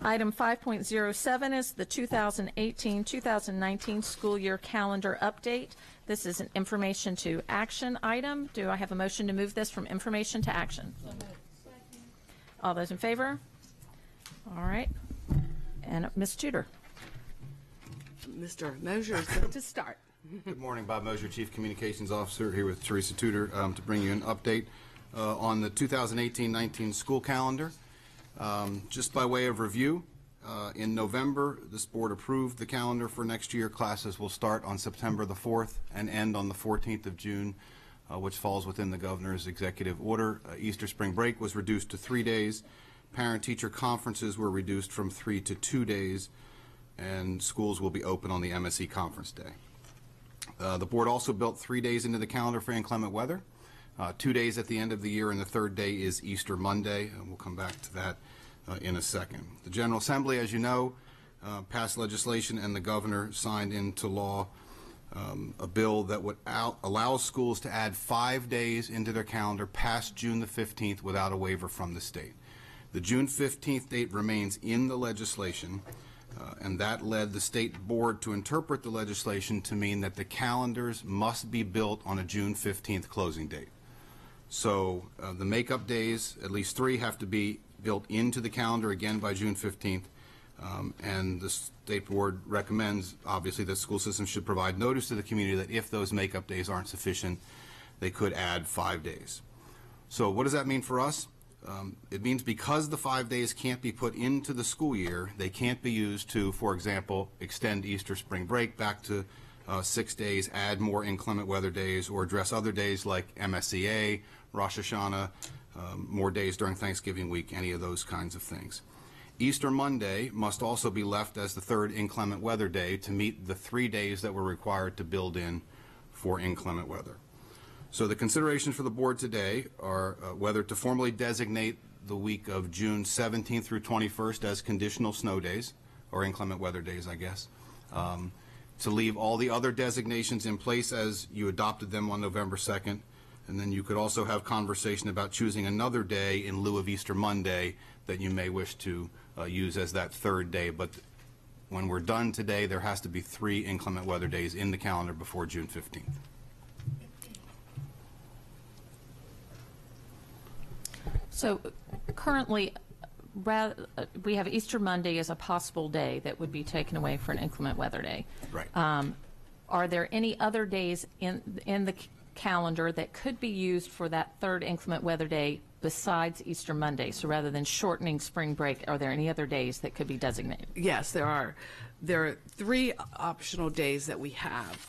Item 5.07 is the 2018-2019 school year calendar update. This is an information to action item. Do I have a motion to move this from information to action? All those in favor? All right. And Ms. Tudor. Mr. Mosier is going to start. Good morning, Bob Mosier, Chief Communications Officer, here with Teresa Tudor to bring you an update on the 2018-19 school calendar. Just by way of review, in November, this board approved the calendar for next year. Classes will start on September the 4th and end on the 14th of June, which falls within the governor's executive order. Easter spring break was reduced to 3 days. Parent-teacher conferences were reduced from 3 to 2 days, and schools will be open on the MSE conference day. The board also built 3 days into the calendar for inclement weather. 2 days at the end of the year, and the third day is Easter Monday, and we'll come back to that in a second. The General Assembly, as you know, passed legislation, and the governor signed into law a bill that would allow schools to add 5 days into their calendar past June the 15th without a waiver from the state. The June 15th date remains in the legislation, and that led the state board to interpret the legislation to mean that the calendars must be built on a June 15th closing date. So the makeup days, at least 3, have to be built into the calendar again by June 15th. And the state board recommends, obviously, that school systems should provide notice to the community that if those makeup days aren't sufficient, they could add 5 days. So what does that mean for us? It means because the 5 days can't be put into the school year, they can't be used to, for example, extend Easter spring break back to 6 days, add more inclement weather days, or address other days like MSEA, Rosh Hashanah, more days during Thanksgiving week, any of those kinds of things. Easter Monday must also be left as the third inclement weather day to meet the 3 days that were required to build in for inclement weather. So the considerations for the board today are whether to formally designate the week of June 17th through 21st as conditional snow days, or inclement weather days, I guess, to leave all the other designations in place as you adopted them on November 2nd, and then you could also have conversation about choosing another day in lieu of Easter Monday that you may wish to use as that third day. But when we're done today, there has to be 3 inclement weather days in the calendar before June 15th. So currently, we have Easter Monday as a possible day that would be taken away for an inclement weather day. Right. Are there any other days in the calendar that could be used for that third inclement weather day besides Easter Monday? So rather than shortening spring break, are there any other days that could be designated? Yes, there are. There are 3 optional days that we have.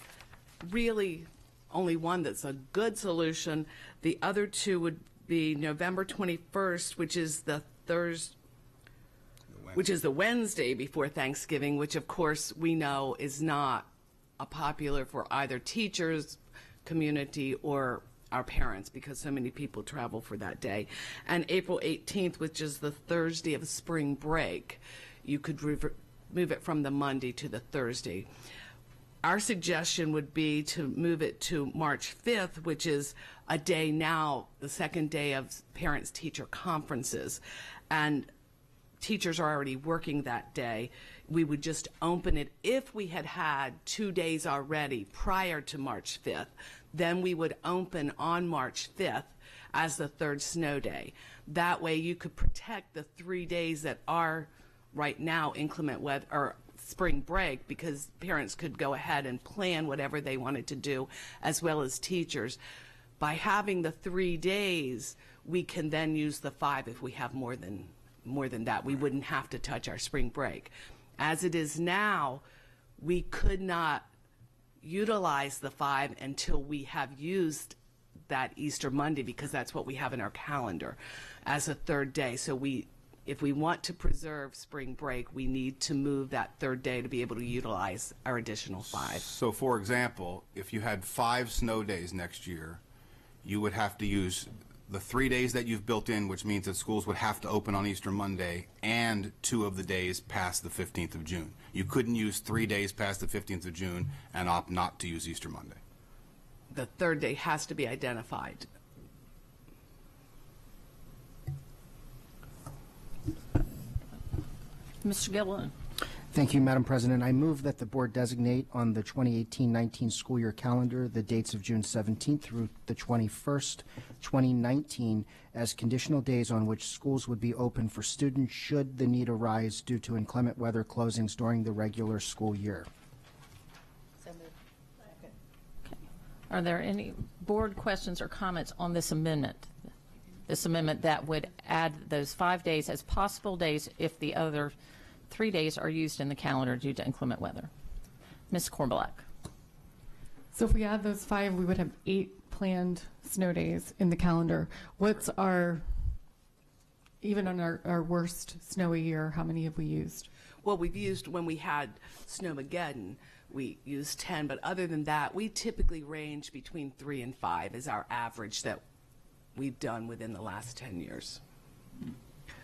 Really, only one that's a good solution. The other 2 would be November 21st, which is the Wednesday before Thanksgiving, which of course we know is not popular for either teachers, community, or our parents, because so many people travel for that day. And April 18th, which is the Thursday of spring break, you could move it from the Monday to the Thursday. Our suggestion would be to move it to March 5th, which is a day now, the second day of parents-teacher conferences. And teachers are already working that day. We would just open it if we had had 2 days already prior to March 5th. Then we would open on March 5th as the third snow day. That way you could protect the 3 days that are right now inclement weather or spring break, because parents could go ahead and plan whatever they wanted to do, as well as teachers. By having the 3 days, we can then use the 5 if we have more than that. We wouldn't have to touch our spring break. As it is now, we could not utilize the 5 until we have used that Easter Monday, because that's what we have in our calendar as a third day. So if we want to preserve spring break, we need to move that third day to be able to utilize our additional 5. So, for example, if you had 5 snow days next year, you would have to use the 3 days that you've built in, which means that schools would have to open on Easter Monday, and 2 of the days past the 15th of June. You couldn't use 3 days past the 15th of June and opt not to use Easter Monday. The third day has to be identified. Mr. Gilliland. Thank you, Madam President. I move that the board designate on the 2018-19 school year calendar the dates of June 17th through the 21st, 2019 as conditional days on which schools would be open for students should the need arise due to inclement weather closings during the regular school year. Are there any board questions or comments on this amendment? This amendment that would add those 5 days as possible days if the other 3 days are used in the calendar due to inclement weather. Ms. Collack. So if we add those 5, we would have 8 planned snow days in the calendar. What's our Even on our worst snowy year, how many have we used? Well, we've used, when we had Snowmageddon, we used 10, but other than that, we typically range between 3 and 5 is our average that we've done within the last 10 years.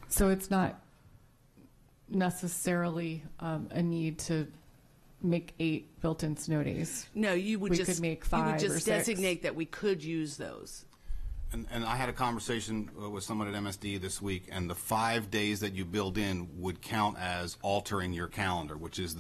So it's not necessarily a need to make 8 built-in snow days. No, you would we just could make 5 you would or just 6. designate that we could use those. And I had a conversation with someone at MSD this week, and the 5 days that you build in would count as altering your calendar, which is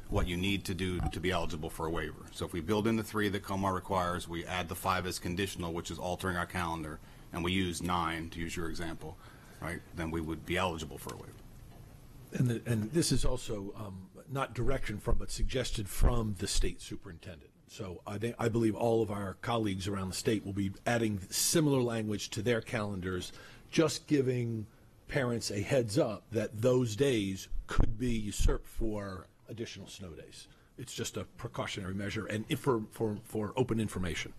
what you need to do to be eligible for a waiver. So if we build in the 3 that COMAR requires, we add the 5 as conditional, which is altering our calendar, and we use 9, to use your example, right? Then we would be eligible for a waiver. And this is also not direction from, but suggested from the state superintendent. So I believe all of our colleagues around the state will be adding similar language to their calendars, just giving parents a heads up that those days could be usurped for additional snow days. It's just a precautionary measure and for open information.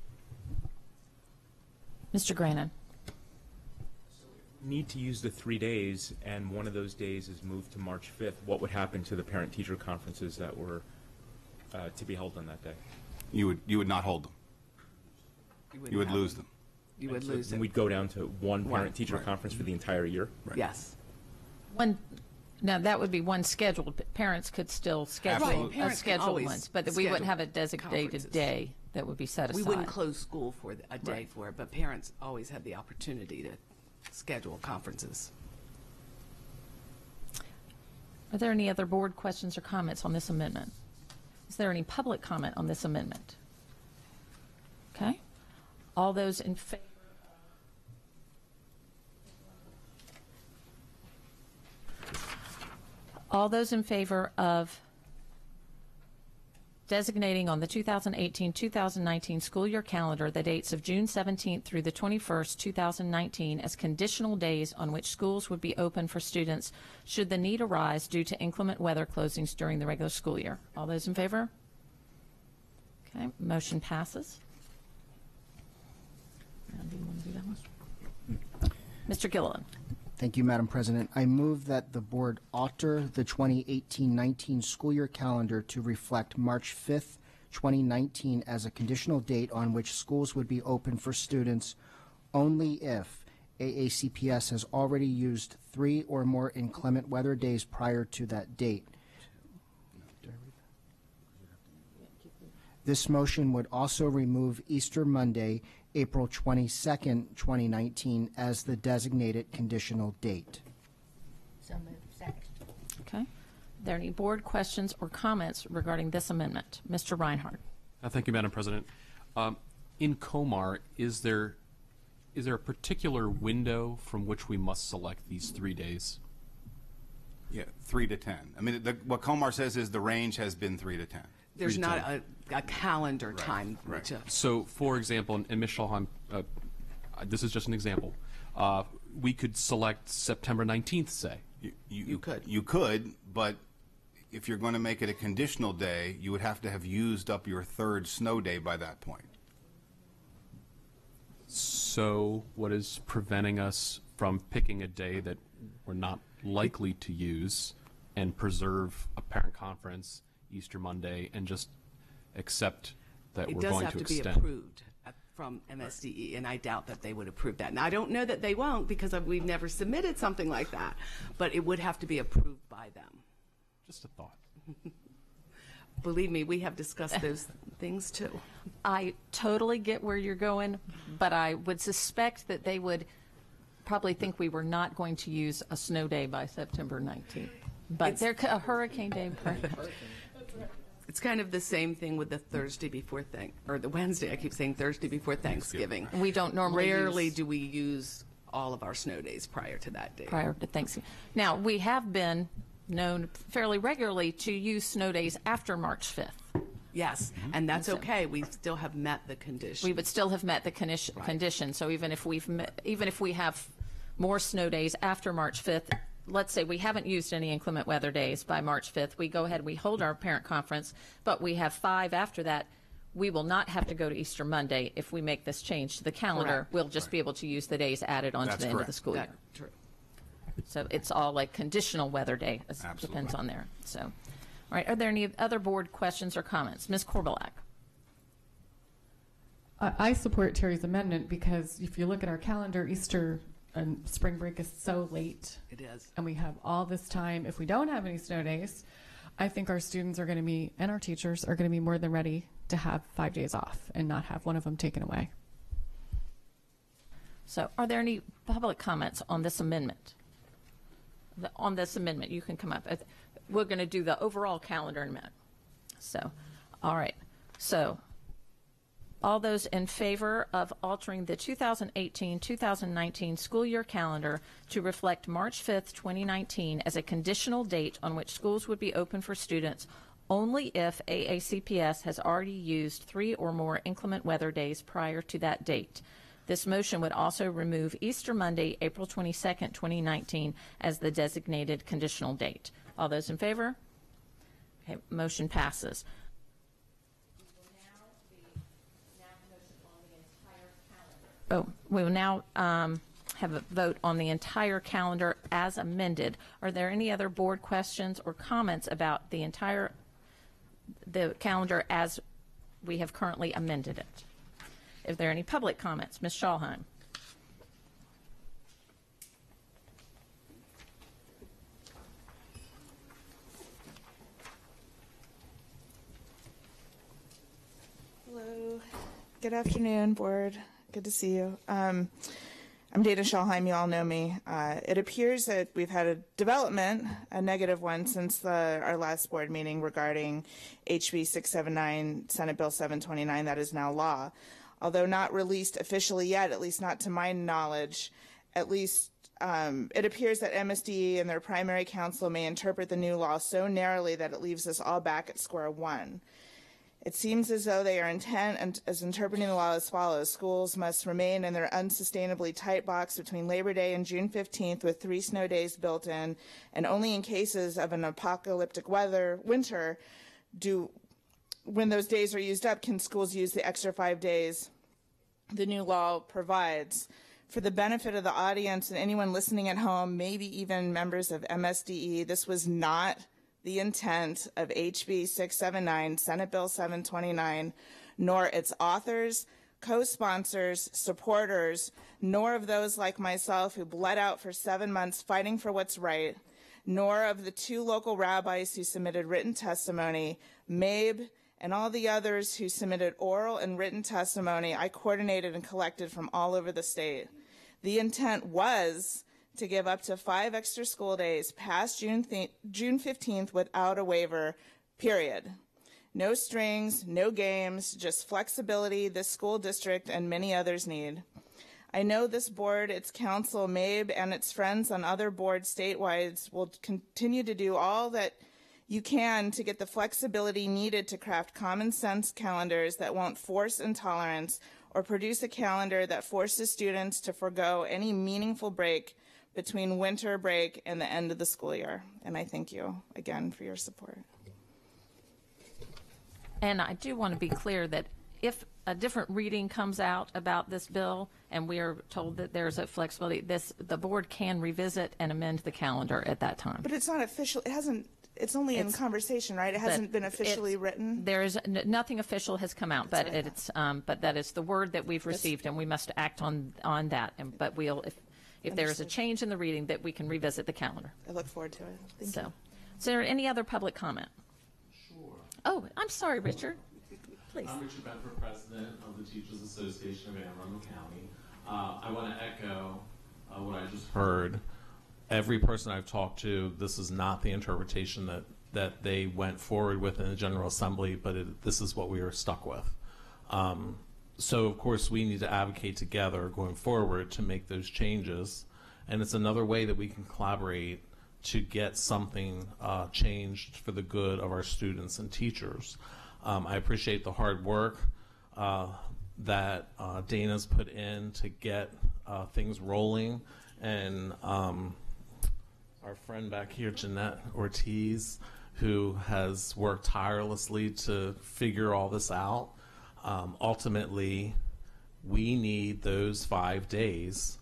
Mr. Grannon. Need to use the 3 days, and one of those days is moved to March 5th. What would happen to the parent-teacher conferences that were to be held on that day? You would not hold them. You would lose them. You would lose And it. we'd go down to one parent-teacher Right. conference for the entire year? Yes. Now, that would be one scheduled. Parents could still schedule Right, parents can scheduled always ones, but we wouldn't schedule have a designated conferences. day that would be set aside. We wouldn't close school for a day Right. for it, but parents always have the opportunity to schedule conferences. Are there any other board questions or comments on this amendment? Is there any public comment on this amendment? Okay. All those in favor? All those in favor of designating on the 2018-2019 school year calendar the dates of June 17th through the 21st, 2019 as conditional days on which schools would be open for students should the need arise due to inclement weather closings during the regular school year. All those in favor? Okay, motion passes. Now, do you want to do that one? Mr. Gilliland. Thank you, Madam President. I move that the board alter the 2018-19 school year calendar to reflect March 5th, 2019 as a conditional date on which schools would be open for students only if AACPS has already used 3 or more inclement weather days prior to that date. This motion would also remove Easter Monday, April 22nd, 2019, as the designated conditional date. So moved. Second. Okay. Are there any board questions or comments regarding this amendment? Mr. Reinhardt. Thank you, Madam President. In COMAR, is there a particular window from which we must select these 3 days? Yeah, 3 to 10. I mean, what COMAR says is the range has been 3 to 10. There's not a calendar time. Right. So, for example, and Ms. Schulheim, this is just an example. We could select September 19th, say. You could. You could, but if you're going to make it a conditional day, you would have to have used up your 3rd snow day by that point. So, what is preventing us from picking a day that we're not likely to use and preserve a parent conference Easter Monday and just accept that we're going to extend? It does have to be approved from MSDE, and I doubt that they would approve that. Now, I don't know that they won't because we've never submitted something like that, but it would have to be approved by them. Just a thought. Believe me, we have discussed those things too. I totally get where you're going, but I would suspect that they would probably think we were not going to use a snow day by September 19th. But they're a hurricane day. It's kind of the same thing with the Thursday before or the Wednesday. I keep saying Thursday before Thanksgiving. We don't normally Rarely do we use all of our snow days prior to that date. Prior to Thanksgiving. Now, we have been known fairly regularly to use snow days after March 5th. Yes, and that's okay. We still have met the condition. We would still have met the condition. So even if we have more snow days after March 5th, let's say we haven't used any inclement weather days by March 5th, we go ahead and we hold our parent conference, but we have 5 after that, we will not have to go to Easter Monday if we make this change to the calendar. Correct. We'll just be able to use the days added on to the end of the school year. True. So it's all like conditional weather day. It depends on there. So, all right. Are there any other board questions or comments? Ms. Korbelak. I support Terry's amendment because if you look at our calendar, Easter and spring break is so late. It is. And we have all this time. If we don't have any snow days, I think our students are going to be, and our teachers are going to be more than ready to have 5 days off and not have one of them taken away. So are there any public comments on this amendment? On this amendment, you can come up. We're going to do the overall calendar in a minute. So, all right. So all those in favor of altering the 2018-2019 school year calendar to reflect March 5th, 2019 as a conditional date on which schools would be open for students only if AACPS has already used 3 or more inclement weather days prior to that date. This motion would also remove Easter Monday, April 22nd, 2019 as the designated conditional date. All those in favor? Okay, motion passes. We will now have a vote on the entire calendar as amended. Are there any other board questions or comments about the calendar as we have currently amended it? If there are any public comments, Ms. Schalheim. Hello. Good afternoon, board. Good to see you. I'm Dana Schalheim. You all know me. It appears that we've had a development, a negative one, since our last board meeting regarding HB 679, Senate Bill 729, that is now law. Although not released officially yet, at least not to my knowledge, at least it appears that MSDE and their primary counsel may interpret the new law so narrowly that it leaves us all back at square one. It seems as though they are intent as interpreting the law as follows. Schools must remain in their unsustainably tight box between Labor Day and June 15th with 3 snow days built in, and only in cases of an apocalyptic winter when those days are used up can schools use the extra 5 days the new law provides. For the benefit of the audience and anyone listening at home, maybe even members of MSDE, this was not the intent of HB 679, Senate Bill 729, nor its authors, co-sponsors, supporters, nor of those like myself who bled out for 7 months fighting for what's right, nor of the 2 local rabbis who submitted written testimony, Mabe, and all the others who submitted oral and written testimony I coordinated and collected from all over the state. The intent was to give up to 5 extra school days past June 15th without a waiver, period. No strings, no games, just flexibility this school district and many others need. I know this board, its council, Mabe, and its friends on other boards statewide will continue to do all that you can to get the flexibility needed to craft common sense calendars that won't force intolerance or produce a calendar that forces students to forego any meaningful break between winter break and the end of the school year. And I thank you again for your support. And I do want to be clear that if a different reading comes out about this bill and we are told that there's a flexibility, the board can revisit and amend the calendar at that time. But it's not official. It hasn't. It's only in conversation, right? It hasn't been officially written. There is nothing official has come out, but it's but that is the word that we've received, and we must act on that. But we'll if there is a change in the reading, that we can revisit the calendar. I look forward to it. Thank you. Is there any other public comment? Sure. Oh, I'm sorry, Richard. Please. I'm Richard Benford, President of the Teachers Association of Anne Arundel County. I want to echo what I just heard. Every person I've talked to, this is not the interpretation that they went forward with in the General Assembly, but this is what we are stuck with. So, of course, we need to advocate together going forward to make those changes. And it's another way that we can collaborate to get something changed for the good of our students and teachers. I appreciate the hard work that Dana's put in to get things rolling. And our friend back here, Jeanette Ortiz, who has worked tirelessly to figure all this out. Ultimately, we need those 5 days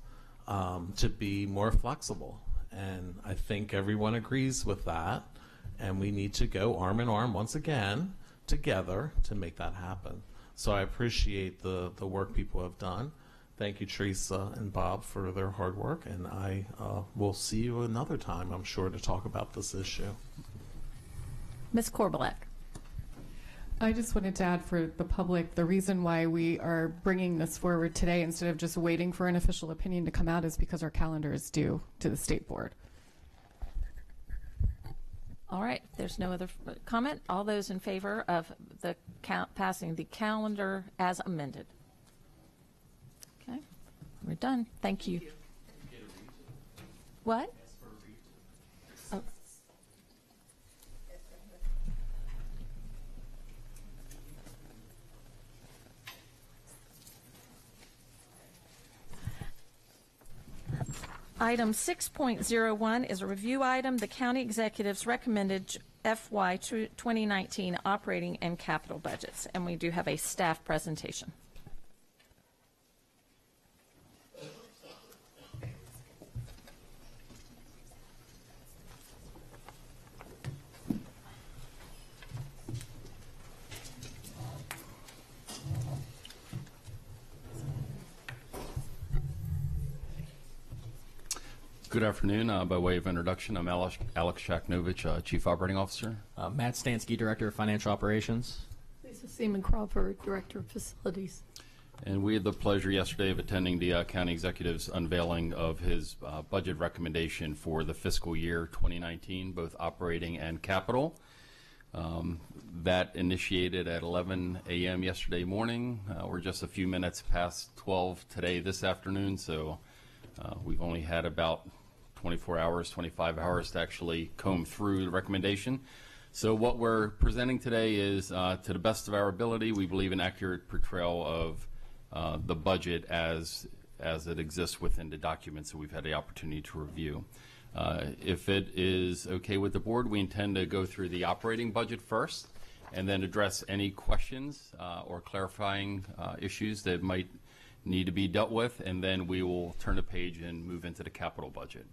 to be more flexible. And I think everyone agrees with that. And we need to go arm in arm once again together to make that happen. So I appreciate the work people have done. Thank you, Teresa and Bob, for their hard work. And I will see you another time, I'm sure, to talk about this issue. Ms. Korbelek. I just wanted to add for the public, the reason why we are bringing this forward today instead of just waiting for an official opinion to come out is because our calendar is due to the state board. All right, if there's no other comment, all those in favor of the passing the calendar as amended? Okay, we're done. Thank you. What? Oh. Item 6.01 is a review item. The county executives recommended FY 2019 operating and capital budgets, and we do have a staff presentation. Good afternoon. By way of introduction, I'm Alex Shaknovich, Chief Operating Officer. Matt Stansky, Director of Financial Operations. Lisa Seaman Crawford, Director of Facilities. And we had the pleasure yesterday of attending the county executive's unveiling of his budget recommendation for the fiscal year 2019, both operating and capital. That initiated at 11 a.m. yesterday morning. We're just a few minutes past 12 today this afternoon, so we've only had about 24 hours, 25 hours to actually comb through the recommendation. So what we're presenting today is, to the best of our ability, we believe an accurate portrayal of the budget as it exists within the documents that we've had the opportunity to review. If it is okay with the board, we intend to go through the operating budget first and then address any questions or clarifying issues that might need to be dealt with, and then we will turn the page and move into the capital budget.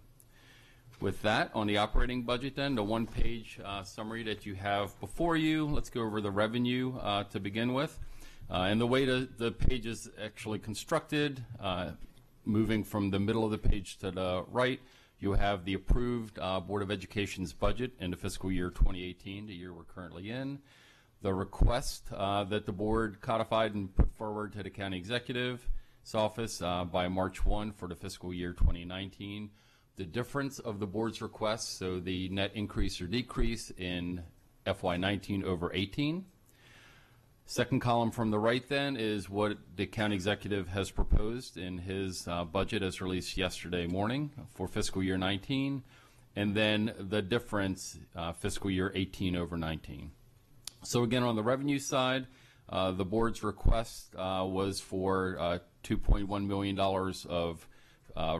With that, on the operating budget then, the one-page summary that you have before you, let's go over the revenue to begin with. And the way the page is actually constructed, moving from the middle of the page to the right, you have the approved Board of Education's budget in the fiscal year 2018, the year we're currently in. The request that the board codified and put forward to the county executive's office by March 1 for the fiscal year 2019. The difference of the board's requests, so the net increase or decrease in FY19 over 18. Second column from the right then is what the county executive has proposed in his budget as released yesterday morning for fiscal year 19. And then the difference fiscal year 18 over 19. So again, on the revenue side, the board's request was for $2.1 million of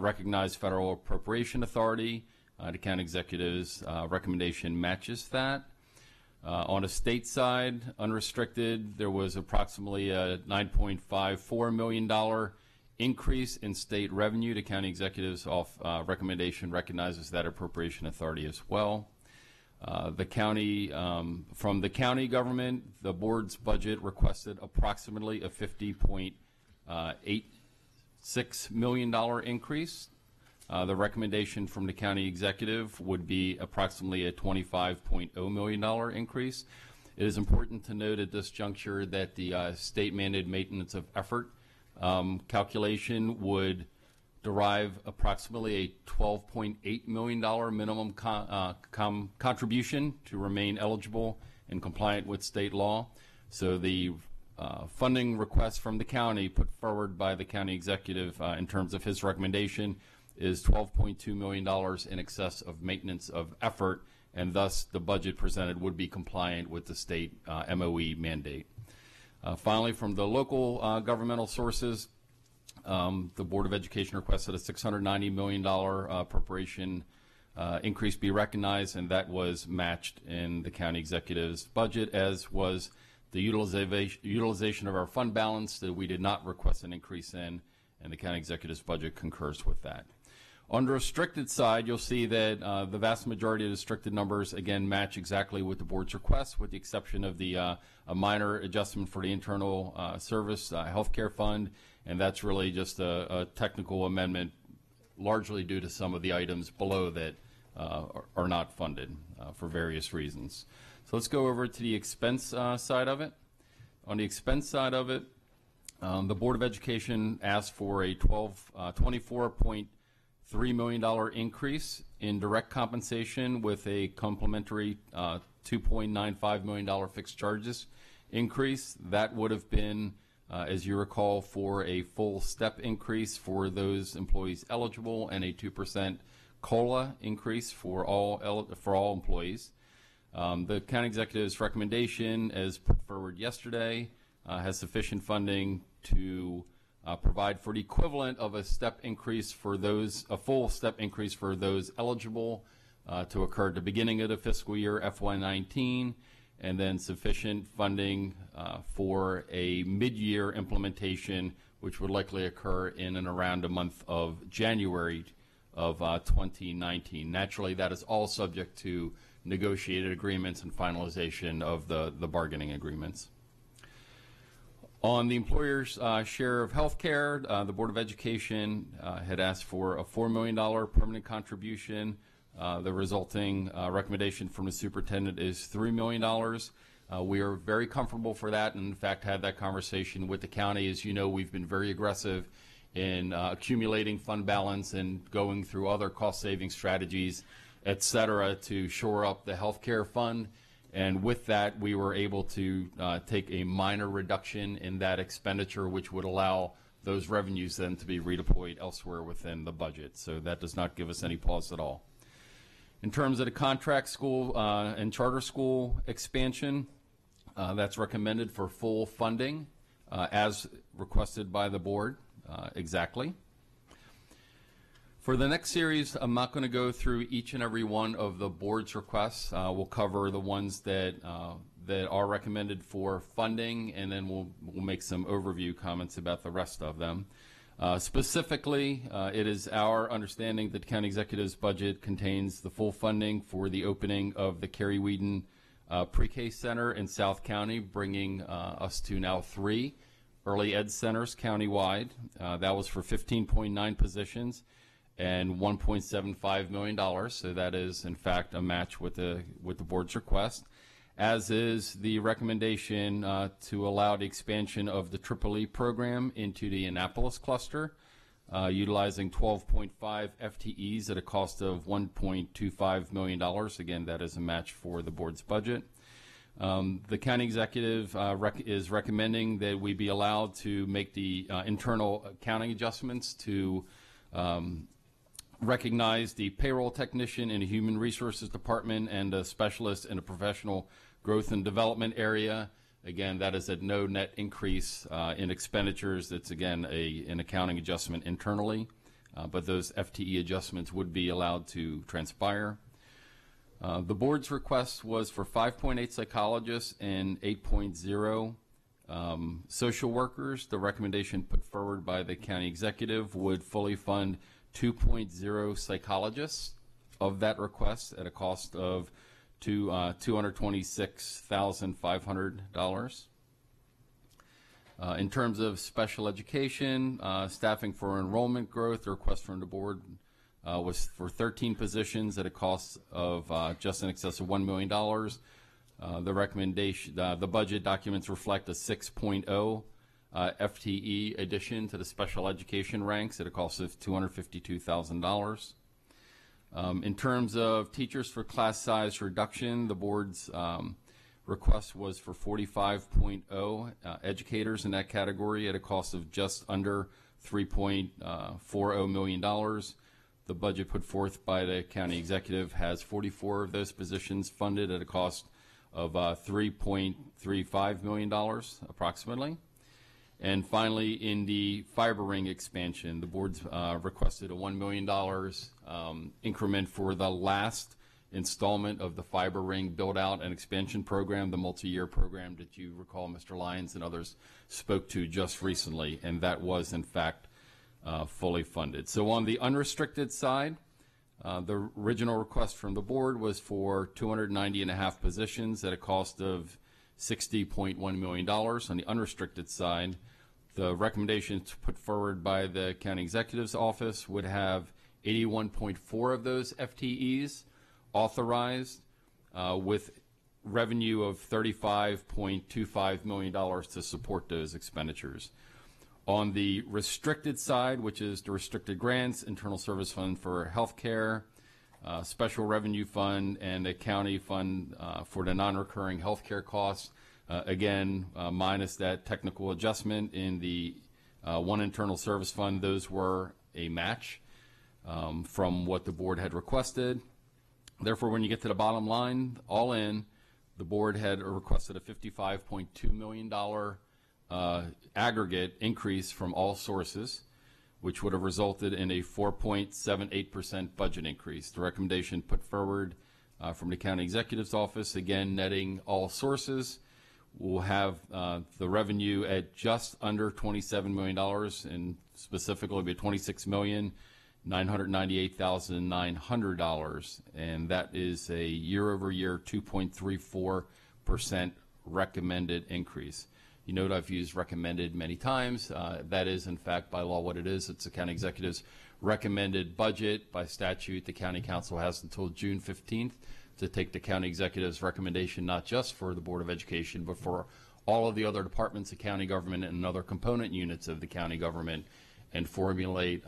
recognized federal appropriation authority. The county executive's recommendation matches that. On a state side, unrestricted, there was approximately a $9.54 million increase in state revenue. The county executive's recommendation recognizes that appropriation authority as well. The county, from the county government, the board's budget requested approximately a $50.86 million increase. The recommendation from the county executive would be approximately a $25.0 million increase. It is important to note at this juncture that the state mandated maintenance of effort calculation would derive approximately a $12.8 million minimum contribution to remain eligible and compliant with state law. So the funding request from the county put forward by the county executive in terms of his recommendation is $12.2 million in excess of maintenance of effort, and thus the budget presented would be compliant with the state MOE mandate. Finally, from the local governmental sources, the Board of Education requested a $690 million appropriation increase be recognized, and that was matched in the county executive's budget, as was the utilization of our fund balance that we did not request an increase in, and the county executive's budget concurs with that. On the restricted side, you'll see that the vast majority of the restricted numbers, again, match exactly with the board's request, with the exception of the a minor adjustment for the internal service healthcare fund, and that's really just a technical amendment, largely due to some of the items below that are not funded for various reasons. So let's go over to the expense side of it. On the expense side of it, the Board of Education asked for a $24.3 million increase in direct compensation with a complementary $2.95 million fixed charges increase. That would have been, as you recall, for a full step increase for those employees eligible and a 2% COLA increase for all employees. The county executive's recommendation, as put forward yesterday, has sufficient funding to provide for the equivalent of a step increase for those, a full step increase for those eligible to occur at the beginning of the fiscal year FY19, and then sufficient funding for a mid-year implementation, which would likely occur in and around the month of January of 2019. Naturally, that is all subject to negotiated agreements and finalization of the bargaining agreements. On the employer's share of health care, the Board of Education had asked for a $4 million permanent contribution. The resulting recommendation from the superintendent is $3 million. We are very comfortable for that, and in fact had that conversation with the county. As you know, we've been very aggressive in accumulating fund balance and going through other cost-saving strategies, et cetera, to shore up the health care fund. And with that, we were able to take a minor reduction in that expenditure, which would allow those revenues then to be redeployed elsewhere within the budget. So that does not give us any pause at all. In terms of the contract school and charter school expansion, that's recommended for full funding as requested by the board, exactly. For the next series, I'm not going to go through each and every one of the board's requests. We'll cover the ones that are recommended for funding, and then we'll make some overview comments about the rest of them. Specifically, it is our understanding that the county executive's budget contains the full funding for the opening of the Carrie Whedon Pre-K Center in South County, bringing us to now 3 early ed centers countywide. That was for 15.9 positions and $1.75 million. So that is, in fact, a match with the board's request, as is the recommendation to allow the expansion of the EEE program into the Annapolis cluster, utilizing 12.5 FTEs at a cost of $1.25 million. Again, that is a match for the board's budget. The county executive is recommending that we be allowed to make the internal accounting adjustments to recognize the payroll technician in the human resources department and a specialist in a professional growth and development area. Again, that is at no net increase in expenditures. It's, again, an accounting adjustment internally, but those FTE adjustments would be allowed to transpire. The board's request was for 5.8 psychologists and 8.0 social workers. The recommendation put forward by the county executive would fully fund 2.0 psychologists of that request at a cost of $226,500. In terms of special education, staffing for enrollment growth, the request from the board was for 13 positions at a cost of just in excess of $1 million. The recommendation, the budget documents reflect a 6.0 FTE addition to the special education ranks at a cost of $252,000. In terms of teachers for class size reduction, the board's request was for 45.0 educators in that category at a cost of just under $3.40 million. The budget put forth by the county executive has 44 of those positions funded at a cost of $3.35 million approximately. And finally, in the fiber ring expansion, the board's requested a $1 million increment for the last installment of the fiber ring build-out and expansion program, the multi-year program that you recall Mr. Lyons and others spoke to just recently, and that was, in fact, fully funded. So on the unrestricted side, the original request from the board was for 290.5 positions at a cost of $60.1 million. On the unrestricted side, the recommendations put forward by the county executive's office would have 81.4 of those FTEs authorized with revenue of $35.25 million to support those expenditures. On the restricted side, which is the restricted grants, internal service fund for healthcare, special revenue fund, and a county fund for the non-recurring healthcare costs, again, minus that technical adjustment in the one internal service fund, those were a match from what the board had requested. Therefore, when you get to the bottom line, all in, the board had requested a $55.2 million aggregate increase from all sources, which would have resulted in a 4.78% budget increase. The recommendation put forward from the county executive's office, again netting all sources, will have the revenue at just under $27 million, and specifically be $26,998,900, and that is a year-over-year 2.34% recommended increase. You note I've used recommended many times. That is, in fact, by law what it is. It's the county executive's recommended budget. By statute, the county council has until June 15th to take the county executive's recommendation, not just for the Board of Education, but for all of the other departments of county government and other component units of the county government, and formulate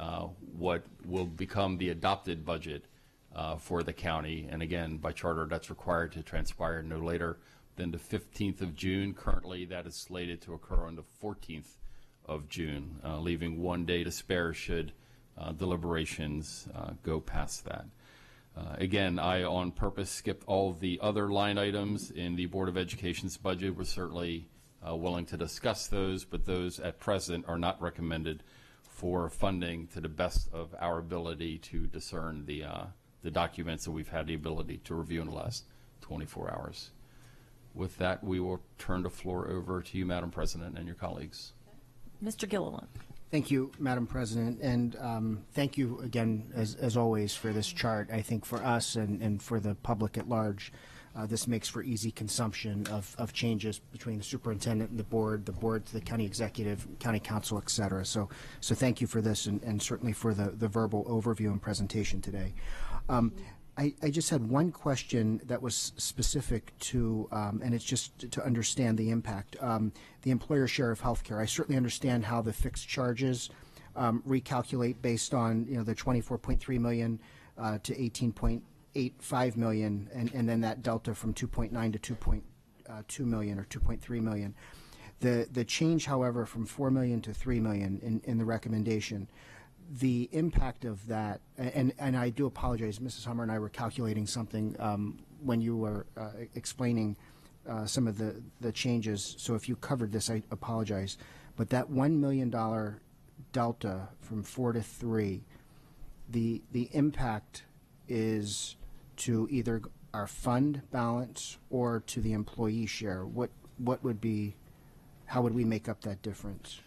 what will become the adopted budget for the county. And again, by charter, that's required to transpire no later than the 15th of June. Currently, that is slated to occur on the 14th of June, leaving 1 day to spare should deliberations go past that. Again, I on purpose skipped all of the other line items in the Board of Education's budget. We're certainly willing to discuss those, but those at present are not recommended for funding to the best of our ability to discern the documents that we've had the ability to review in the last 24 hours. With that, we will turn the floor over to you, Madam President, and your colleagues. Mr. Gilliland. Thank you, Madam President, and thank you again, as always, for this chart. I think for us and for the public at large, this makes for easy consumption of changes between the superintendent and the board to the county executive, county council, et cetera. So thank you for this, and certainly for the verbal overview and presentation today. I just had one question that was specific to, and it's just to understand the impact, the employer share of health care. I certainly understand how the fixed charges recalculate based on the 24.3 million to 18.85 million, and then that delta from 2.9 to 2.2 million or 2.3 million. The change, however, from 4 million to 3 million in the recommendation, the impact of that, and I do apologize, Mrs. Hummer and I were calculating something when you were explaining some of the changes, so if you covered this, I apologize, but that $1 million delta from 4 to 3, the impact is to either our fund balance or to the employee share. What would be, how would we make up that difference?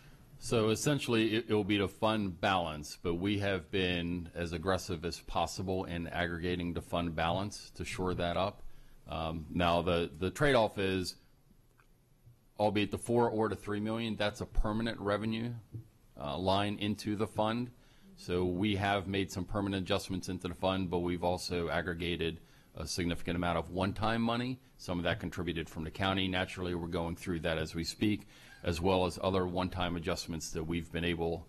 So essentially, it will be the fund balance, but we have been as aggressive as possible in aggregating the fund balance to shore that up. Now, the trade-off is, albeit the 4 or the 3 million, that's a permanent revenue line into the fund. So we have made some permanent adjustments into the fund, but we've also aggregated a significant amount of one-time money. Some of that contributed from the county. Naturally, we're going through that as we speak, as well as other one-time adjustments that we've been able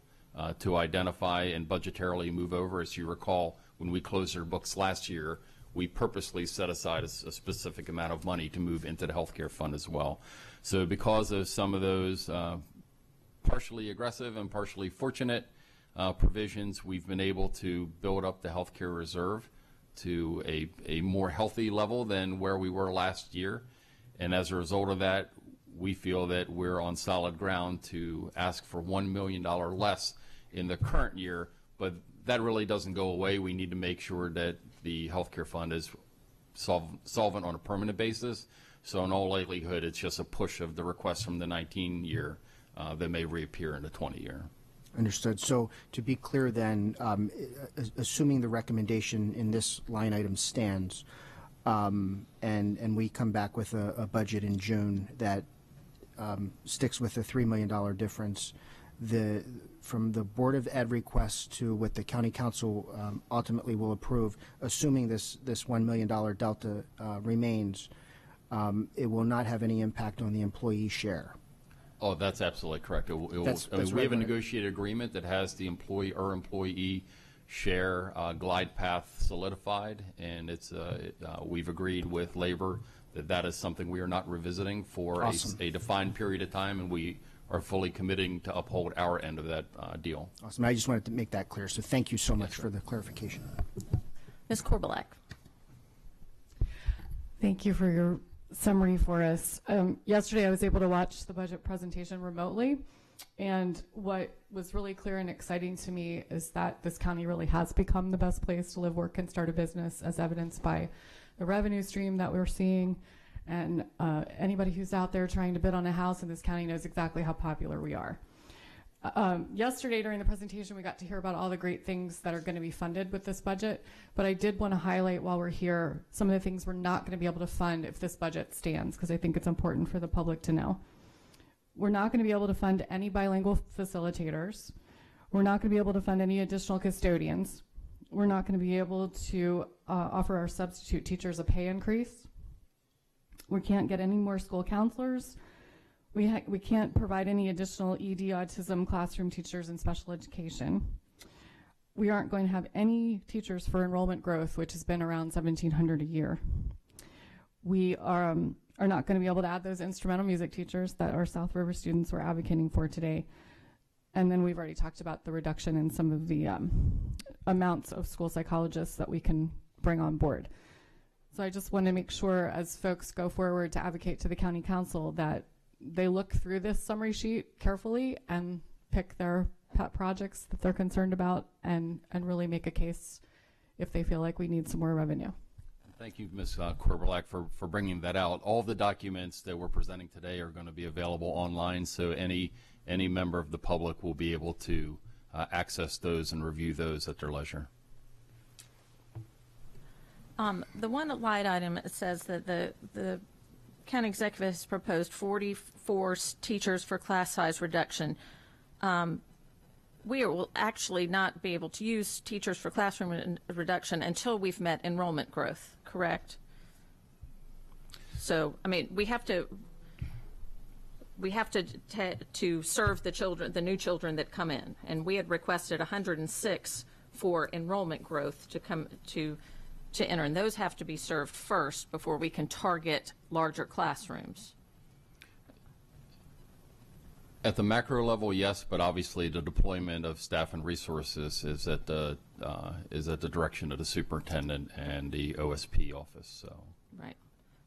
to identify and budgetarily move over. As you recall, when we closed our books last year, we purposely set aside a specific amount of money to move into the healthcare fund as well. So because of some of those partially aggressive and partially fortunate provisions, we've been able to build up the healthcare reserve to a more healthy level than where we were last year. And as a result of that, we feel that we're on solid ground to ask for $1 million less in the current year, but that really doesn't go away. We need to make sure that the healthcare fund is solvent on a permanent basis. So in all likelihood, it's just a push of the request from the 19 year that may reappear in the 20 year. Understood. So to be clear then, assuming the recommendation in this line item stands, and we come back with a budget in June that sticks with the $3 million difference, from the Board of Ed request to what the County Council ultimately will approve, assuming this $1 million delta remains, it will not have any impact on the employee share. Oh, that's absolutely correct. We have a negotiated agreement that has the employee share glide path solidified, and we've agreed with labor that is something we are not revisiting for a defined period of time, and we are fully committing to uphold our end of that deal. Awesome. I just wanted to make that clear. So thank you so much for the clarification. Ms. Corbelak. Thank you for your summary for us. Yesterday I was able to watch the budget presentation remotely, and what was really clear and exciting to me is that this county really has become the best place to live, work, and start a business, as evidenced by the revenue stream that we're seeing. And anybody who's out there trying to bid on a house in this county knows exactly how popular we are. Yesterday during the presentation, we got to hear about all the great things that are going to be funded with this budget, but I did want to highlight while we're here some of the things we're not going to be able to fund if this budget stands, because I think it's important for the public to know. We're not going to be able to fund any bilingual facilitators. We're not going to be able to fund any additional custodians. We're not going to be able to offer our substitute teachers a pay increase. We can't get any more school counselors. We can't provide any additional ED autism classroom teachers in special education. We aren't going to have any teachers for enrollment growth, which has been around 1,700 a year. We are not going to be able to add those instrumental music teachers that our South River students were advocating for today. And then we've already talked about the reduction in some of the amounts of school psychologists that we can bring on board. So I just want to make sure, as folks go forward to advocate to the County Council, that they look through this summary sheet carefully and pick their pet projects that they're concerned about and really make a case if they feel like we need some more revenue. Thank you, Ms. Corbelak, for bringing that out. All the documents that we're presenting today are going to be available online, so any member of the public will be able to access those and review those at their leisure. The one line item says that the county executive has proposed 44 teachers for class size reduction. We will actually not be able to use teachers for classroom reduction until we've met enrollment growth, correct? So, I mean, we have to serve the children, the new children that come in, and we had requested 106 for enrollment growth to come to enter, and those have to be served first before we can target larger classrooms. At the macro level, yes, but obviously the deployment of staff and resources is at the direction of the superintendent and the OSP office. So right,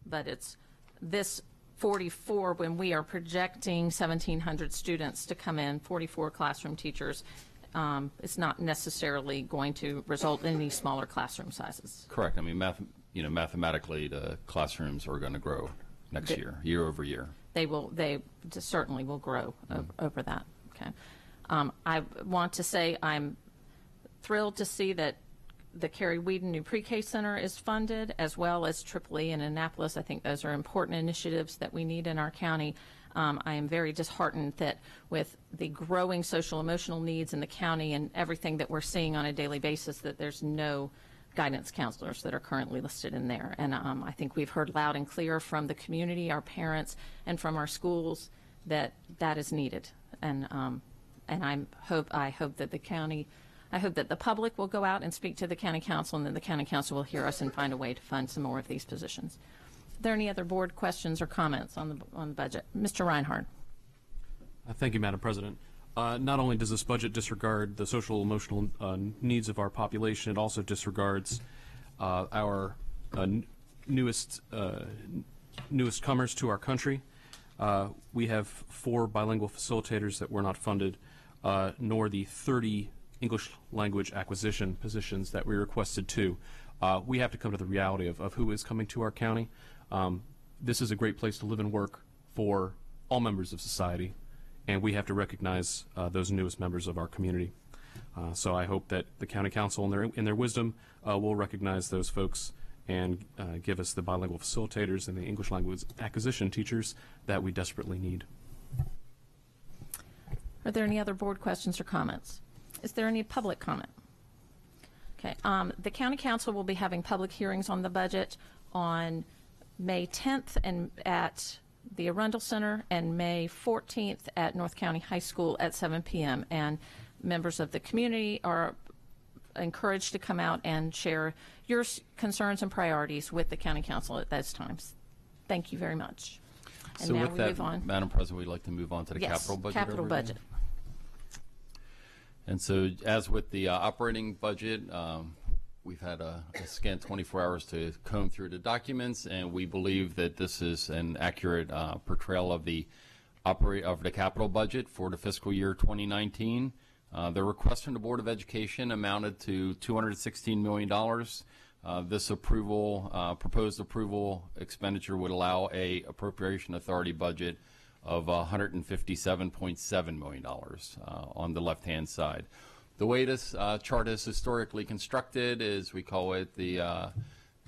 but it's this 44 when we are projecting 1,700 students to come in, 44 classroom teachers. It's not necessarily going to result in any smaller classroom sizes. Correct. I mean, mathematically, the classrooms are going to grow next year over year. They certainly will grow over that. Okay. I want to say I'm thrilled to see that the Carrie Whedon New Pre-K Center is funded, as well as EEE in Annapolis. I think those are important initiatives that we need in our county. I am very disheartened that with the growing social emotional needs in the county and everything that we're seeing on a daily basis, that there's no guidance counselors that are currently listed in there. And I think we've heard loud and clear from the community, our parents, and from our schools that that is needed. And I hope that the public will go out and speak to the county council, and then the county council will hear us and find a way to fund some more of these positions. Are there any other board questions or comments on the budget? Mr. Reinhardt. Thank you, Madam President. Not only does this budget disregard the social emotional needs of our population, it also disregards our newest comers to our country. We have 4 bilingual facilitators that were not funded, nor the 30 English language acquisition positions that we requested too. We have to come to the reality of who is coming to our county. This is a great place to live and work for all members of society. and we have to recognize those newest members of our community. So I hope that the County Council, in their wisdom, will recognize those folks and give us the bilingual facilitators and the English language acquisition teachers that we desperately need. Are there any other board questions or comments? Is there any public comment? Okay. The County Council will be having public hearings on the budget on May 10th and at the Arundel Center, and May 14th at North County High School at 7 p.m. And members of the community are encouraged to come out and share your concerns and priorities with the County Council at those times. Thank you very much. And so now with we that, move on. Madam President, we'd like to move on to the Yes, capital budget. capital budget. And so, as with the operating budget, we've had a scant 24 hours to comb through the documents, and we believe that this is an accurate portrayal of the capital budget for the fiscal year 2019. The request from the Board of Education amounted to $216 million. This proposed approval expenditure would allow a appropriation authority budget of $157.7 million on the left-hand side. The way this chart is historically constructed is we call it the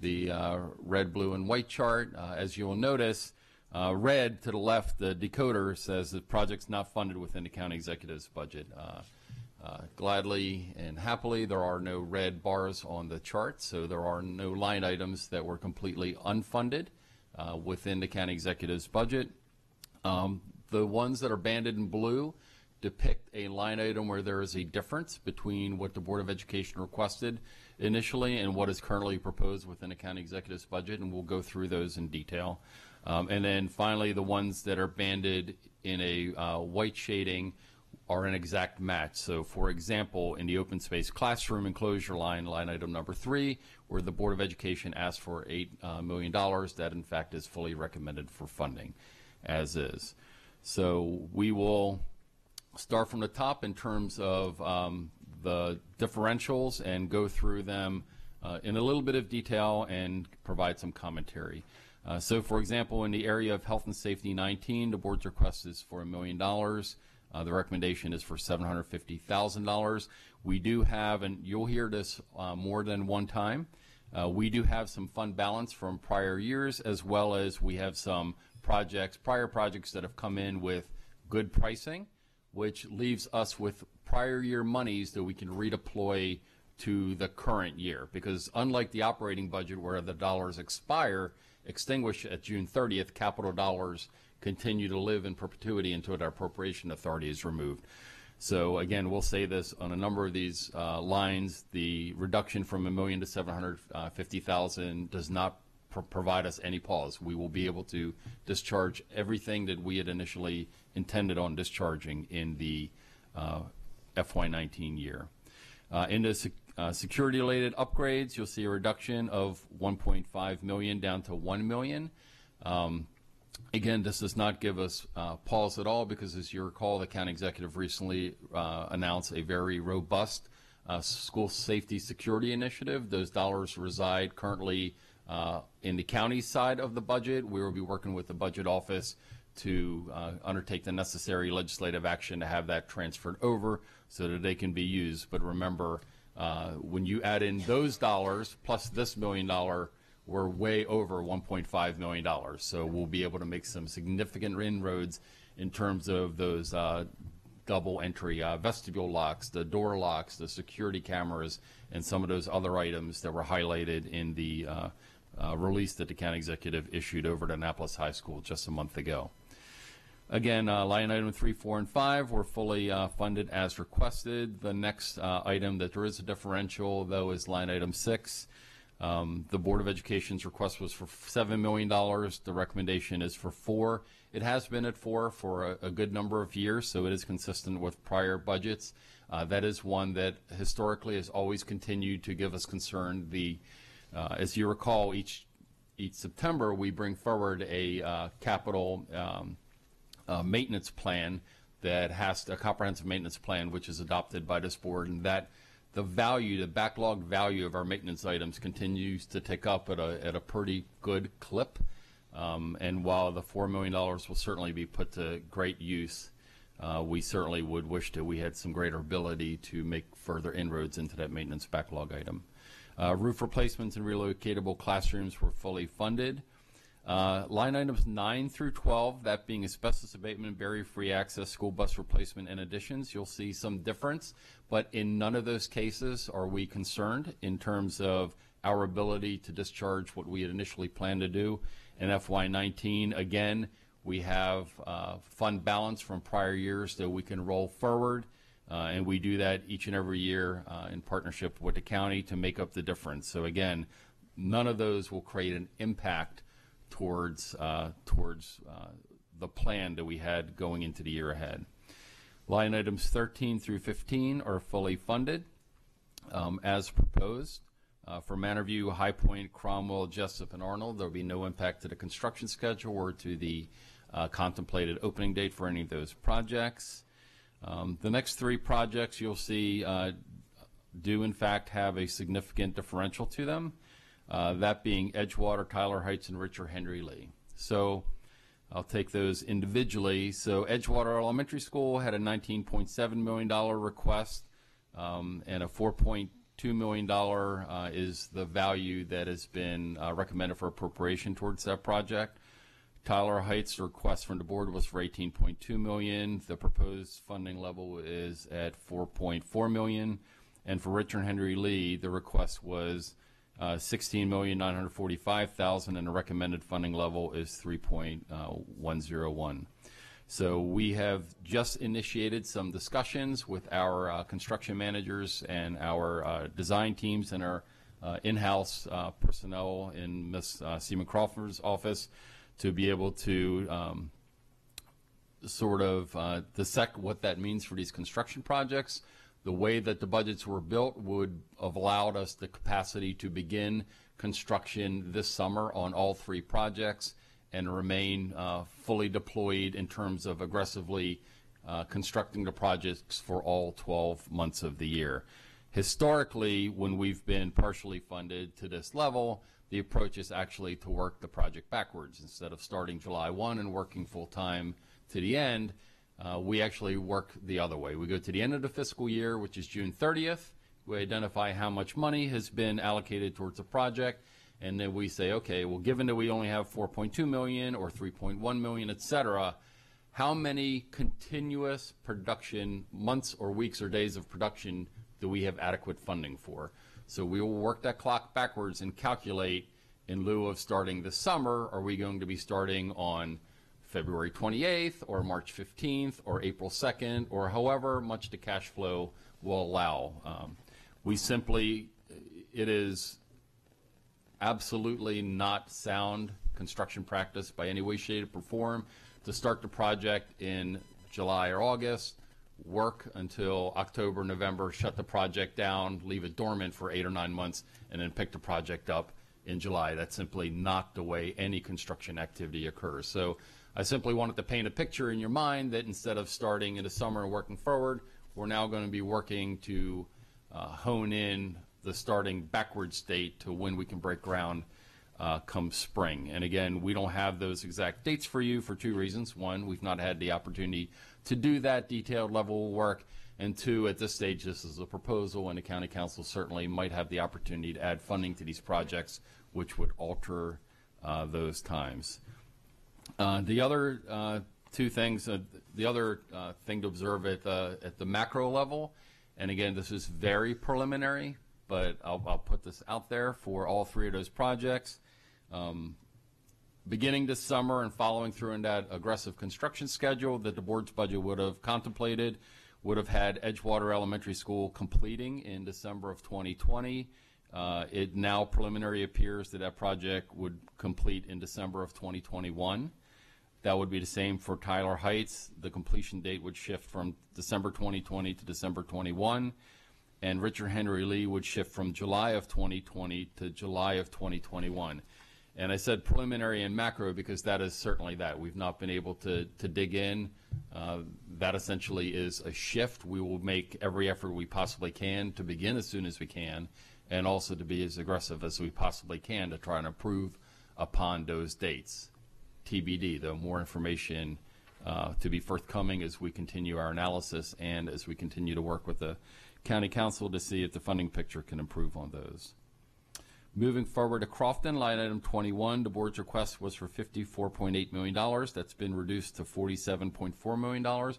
red, blue, and white chart. As you will notice, red to the left, the decoder says the project's not funded within the county executive's budget. Gladly and happily, there are no red bars on the chart, so there are no line items that were completely unfunded within the county executive's budget. The ones that are banded in blue depict a line item where there is a difference between what the Board of Education requested initially and what is currently proposed within the county executive's budget, and we'll go through those in detail. And then finally, the ones that are banded in a white shading are an exact match. So for example, in the open space classroom enclosure line item number 3, where the Board of Education asked for $8 million, that in fact is fully recommended for funding as is. So we will start from the top in terms of the differentials and go through them in a little bit of detail and provide some commentary. So for example, in the area of health and safety 19, the board's request is for $1 million. The recommendation is for $750,000. We do have, and you'll hear this more than one time, we do have some fund balance from prior years, as well as we have some prior projects that have come in with good pricing, which leaves us with prior year monies that we can redeploy to the current year. Because unlike the operating budget where the dollars extinguish at June 30th, capital dollars continue to live in perpetuity until the appropriation authority is removed. So again, we'll say this on a number of these lines, the reduction from $1 million to $750,000 does not provide us any pause. We will be able to discharge everything that we had initially intended on discharging in the FY19 year. In the security-related upgrades, you'll see a reduction of $1.5 million down to $1 million. Again, this does not give us pause at all because, as you recall, the county executive recently announced a very robust school safety security initiative. Those dollars reside currently in the county side of the budget. We will be working with the budget office to undertake the necessary legislative action to have that transferred over so that they can be used. But remember, when you add in those dollars plus this $1 million, we're way over $1.5 million. So we'll be able to make some significant inroads in terms of those double entry vestibule locks, the door locks, the security cameras, and some of those other items that were highlighted in the release that the county executive issued over to Annapolis High School just a month ago. Again, line item 3, 4, and 5 were fully funded as requested. The next item that there is a differential, though, is line item 6. The Board of Education's request was for $7 million. The recommendation is for $4 million. It has been at $4 million for a good number of years, so it is consistent with prior budgets. That is one that historically has always continued to give us concern. As you recall, each September we bring forward a capital maintenance plan that has a comprehensive maintenance plan which is adopted by this board, and that the backlog value of our maintenance items continues to tick up at a pretty good clip. And while the $4 million will certainly be put to great use, we certainly would wish that we had some greater ability to make further inroads into that maintenance backlog item. Roof replacements and relocatable classrooms were fully funded. Line items 9 through 12, that being asbestos abatement, barrier-free access, school bus replacement, and additions, you'll see some difference, but in none of those cases are we concerned in terms of our ability to discharge what we had initially planned to do. In FY19, again, we have fund balance from prior years that we can roll forward, and we do that each and every year in partnership with the county to make up the difference. So again, none of those will create an impact towards the plan that we had going into the year ahead. Line items 13 through 15 are fully funded as proposed. For Manorview, High Point, Cromwell, Jessup, and Arnold, there will be no impact to the construction schedule or to the contemplated opening date for any of those projects. The next 3 projects you'll see do in fact have a significant differential to them. That being Edgewater, Tyler Heights, and Richard Henry Lee. So I'll take those individually. So Edgewater Elementary School had a $19.7 million request, and a $4.2 million is the value that has been recommended for appropriation towards that project. Tyler Heights request from the board was for $18.2 million. The proposed funding level is at $4.4 million. And for Richard Henry Lee, the request was $16,945,000, and the recommended funding level is $3.101. So we have just initiated some discussions with our construction managers and our design teams and our in-house personnel in Ms. Seaman Crawford's office to be able to sort of dissect what that means for these construction projects. The way that the budgets were built would have allowed us the capacity to begin construction this summer on all 3 projects and remain fully deployed in terms of aggressively constructing the projects for all 12 months of the year. Historically, when we've been partially funded to this level, the approach is actually to work the project backwards. Instead of starting July 1 and working full-time to the end, we actually work the other way. We go to the end of the fiscal year, which is June 30th. We identify how much money has been allocated towards the project, and then we say, okay, well, given that we only have $4.2 million or $3.1 million, et cetera, how many continuous production months or weeks or days of production do we have adequate funding for? So we will work that clock backwards and calculate, in lieu of starting this summer, are we going to be starting on February 28th or March 15th or April 2nd or however much the cash flow will allow. It is absolutely not sound construction practice by any way, shape, or form to start the project in July or August, work until October, November, shut the project down, leave it dormant for 8 or 9 months, and then pick the project up in July. That's simply not the way any construction activity occurs. So I simply wanted to paint a picture in your mind that instead of starting in the summer and working forward, we're now going to be working to hone in the starting backwards date to when we can break ground come spring. And again, we don't have those exact dates for you for 2 reasons. 1, we've not had the opportunity to do that detailed level of work. And 2, at this stage, this is a proposal, and the county council certainly might have the opportunity to add funding to these projects, which would alter those times. The other 2 things, the other thing to observe at the macro level, and again, this is very preliminary, but I'll put this out there for all 3 of those projects. Beginning this summer and following through in that aggressive construction schedule that the board's budget would have contemplated, would have had Edgewater Elementary School completing in December of 2020. It now preliminary appears that that project would complete in December of 2021. That would be the same for Tyler Heights. The completion date would shift from December 2020 to December 21. And Richard Henry Lee would shift from July of 2020 to July of 2021. And I said preliminary and macro because that is certainly that. We've not been able to dig in. That essentially is a shift. We will make every effort we possibly can to begin as soon as we can, and also to be as aggressive as we possibly can to try and improve upon those dates. TBD, though, more information to be forthcoming as we continue our analysis and as we continue to work with the County Council to see if the funding picture can improve on those. Moving forward to Crofton, line item 21, the board's request was for $54.8 million. That's been reduced to $47.4 million.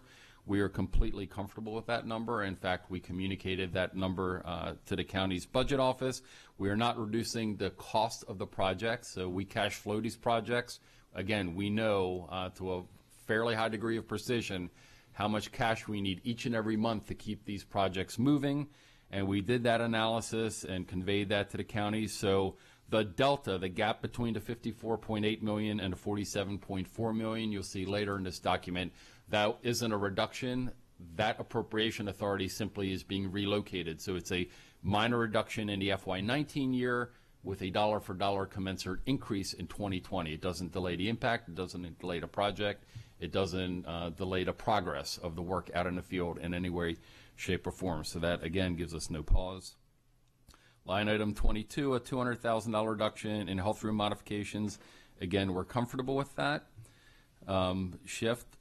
We are completely comfortable with that number. In fact, we communicated that number to the county's budget office. We are not reducing the cost of the project, so we cash flow these projects. Again, we know to a fairly high degree of precision how much cash we need each and every month to keep these projects moving. And we did that analysis and conveyed that to the county. So the delta, the gap between the $54.8 million and the $47.4 million, you'll see later in this document, that isn't a reduction. That appropriation authority simply is being relocated. So it's a minor reduction in the FY19 year with a dollar-for-dollar commensurate increase in 2020. It doesn't delay the impact. It doesn't delay the project. It doesn't delay the progress of the work out in the field in any way, shape, or form. So that, again, gives us no pause. Line item 22, a $200,000 reduction in health room modifications. Again, we're comfortable with that. Shift.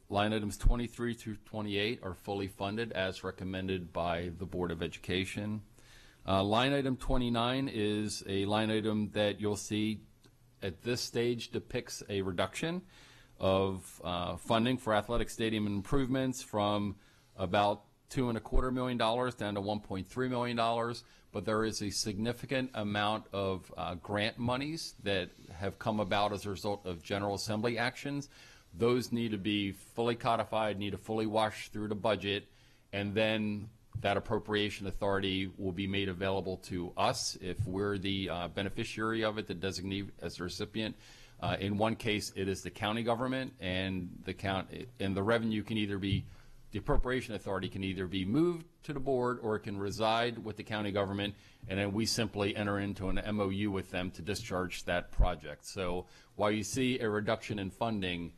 Line items 23 through 28 are fully funded as recommended by the Board of Education. Line item 29 is a line item that you'll see at this stage depicts a reduction of funding for athletic stadium improvements from about $2.25 million down to $1.3 million, but there is a significant amount of grant monies that have come about as a result of General Assembly actions. Those need to be fully codified, need to fully wash through the budget, and then that appropriation authority will be made available to us if we're the beneficiary of it, the designee as the recipient. In one case, it is the county government, and the revenue can either be, the appropriation authority can either be moved to the board or it can reside with the county government, and then we simply enter into an MOU with them to discharge that project. So while you see a reduction in funding,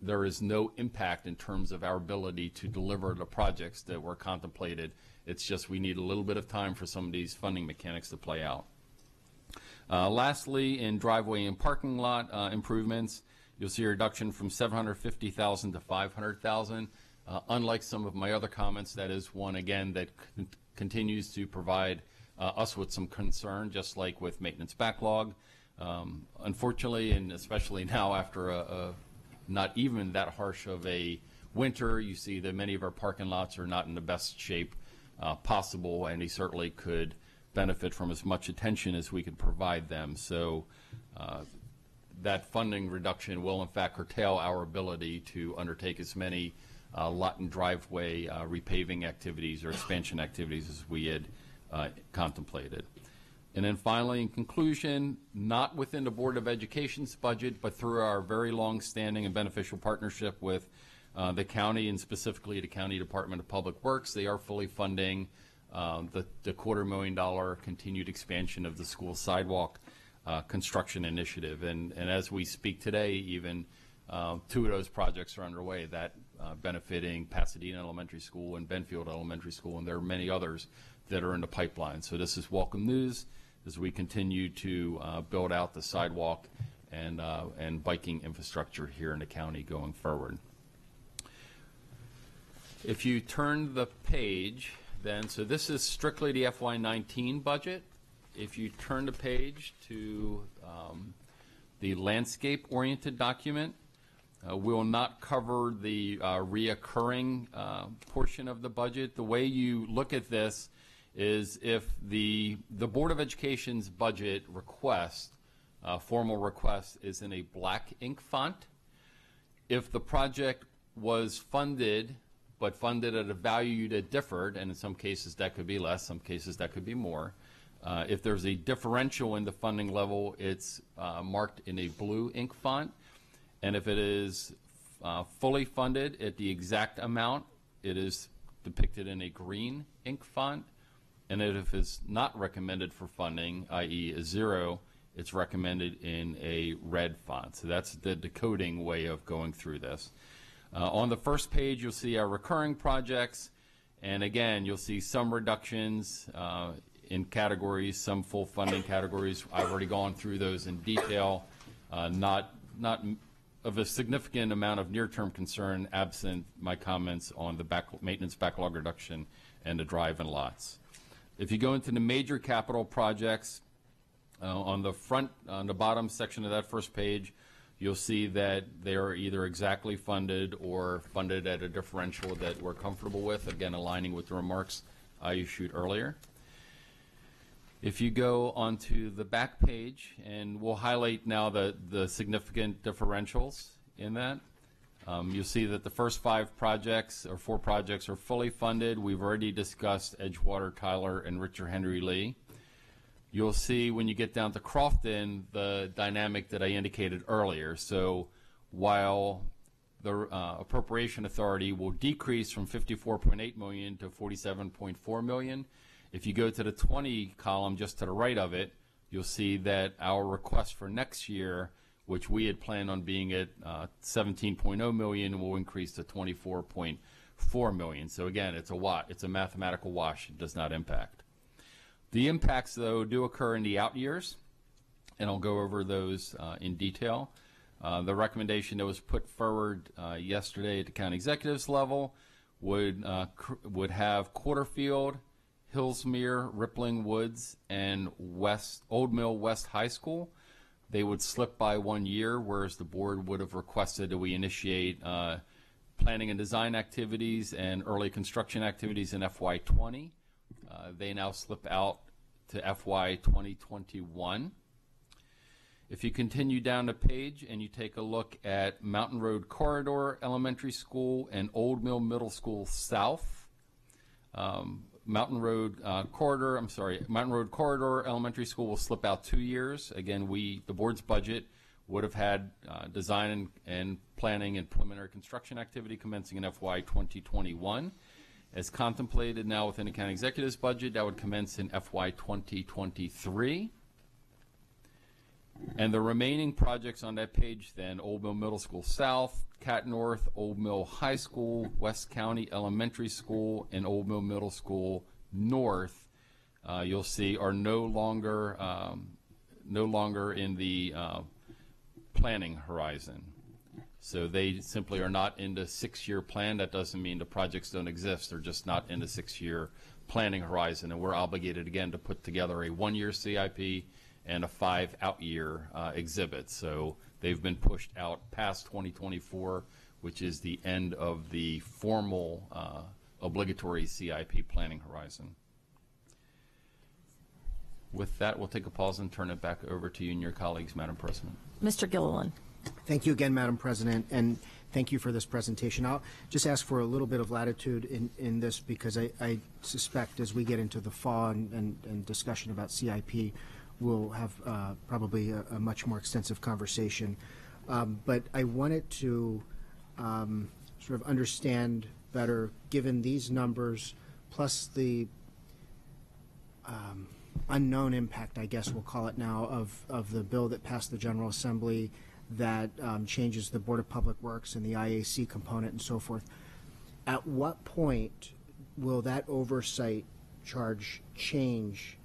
there is no impact in terms of our ability to deliver the projects that were contemplated. It's just we need a little bit of time for some of these funding mechanics to play out. Lastly, in driveway and parking lot improvements, you'll see a reduction from $750,000 to $500,000. Unlike some of my other comments, that is one, again, that continues to provide us with some concern, just like with maintenance backlog. Unfortunately, and especially now after not even that harsh of a winter, you see that many of our parking lots are not in the best shape possible, and they certainly could benefit from as much attention as we can provide them. So that funding reduction will in fact curtail our ability to undertake as many lot and driveway repaving activities or expansion activities as we had contemplated. And then finally, in conclusion, not within the Board of Education's budget, but through our very long-standing and beneficial partnership with the county and specifically the County Department of Public Works, they are fully funding the $250,000 continued expansion of the school sidewalk construction initiative. And as we speak today, even two of those projects are underway, that benefiting Pasadena Elementary School and Benfield Elementary School, and there are many others that are in the pipeline. So this is welcome news as we continue to build out the sidewalk and biking infrastructure here in the county going forward. If you turn the page, then, so this is strictly the FY19 budget. If you turn the page to the landscape-oriented document, we will not cover the reoccurring portion of the budget. The way you look at this is if the Board of Education's budget request, formal request, is in a black ink font. If the project was funded, but funded at a value that differed, and in some cases that could be less, some cases that could be more, if there's a differential in the funding level, it's marked in a blue ink font. And if it is fully funded at the exact amount, it is depicted in a green ink font. And if it's not recommended for funding, i.e. a 0, it's recommended in a red font. So that's the decoding way of going through this. On the first page, you'll see our recurring projects. And again, you'll see some reductions in categories, some full funding categories. I've already gone through those in detail. Not of a significant amount of near-term concern, absent my comments on the maintenance backlog reduction and the drive and lots. If you go into the major capital projects, on the bottom section of that first page, you'll see that they are either exactly funded or funded at a differential that we're comfortable with, again, aligning with the remarks I issued earlier. If you go onto the back page, and we'll highlight now the significant differentials in that, you'll see that the first four projects are fully funded. We've already discussed Edgewater, Tyler, and Richard Henry Lee. You'll see when you get down to Crofton the dynamic that I indicated earlier. So while the appropriation authority will decrease from $54.8 million to $47.4 million, if you go to the 20 column just to the right of it, you'll see that our request for next year, which we had planned on being at $17.0 million, will increase to $24.4 million. So again, it's a mathematical wash. It does not impact. The impacts, though, do occur in the out years, and I'll go over those in detail. The recommendation that was put forward yesterday at the county executives level would have Quarterfield, Hillsmere, Rippling Woods, and Old Mill West High School. They would slip by 1 year, whereas the board would have requested that we initiate planning and design activities and early construction activities in FY20. They now slip out to FY 2021. If you continue down the page and you take a look at Mountain Road Corridor Elementary School and Old Mill Middle School South, Mountain Road Corridor Elementary School will slip out 2 years. Again, the board's budget would have had design and planning and preliminary construction activity commencing in FY 2021. As contemplated now within the county executive's budget, that would commence in FY 2023. And the remaining projects on that page then, Old Mill Middle School South, Cat North, Old Mill High School, West County Elementary School, and Old Mill Middle School North, you'll see are no longer in the planning horizon. So they simply are not in the 6-year plan. That doesn't mean the projects don't exist. They're just not in the 6-year planning horizon. And we're obligated, again, to put together a 1-year CIP and a 5 out-year exhibit. So they've been pushed out past 2024, which is the end of the formal obligatory CIP planning horizon. With that, we'll take a pause and turn it back over to you and your colleagues, Madam President. Mr. Gilliland. Thank you again, Madam President, and thank you for this presentation. I'll just ask for a little bit of latitude in this because I suspect as we get into the fall and discussion about CIP, we'll have probably a much more extensive conversation. But I wanted to sort of understand better, given these numbers, plus the unknown impact, I guess we'll call it now, of the bill that passed the General Assembly that changes the Board of Public Works and the IAC component and so forth. At what point will that oversight charge change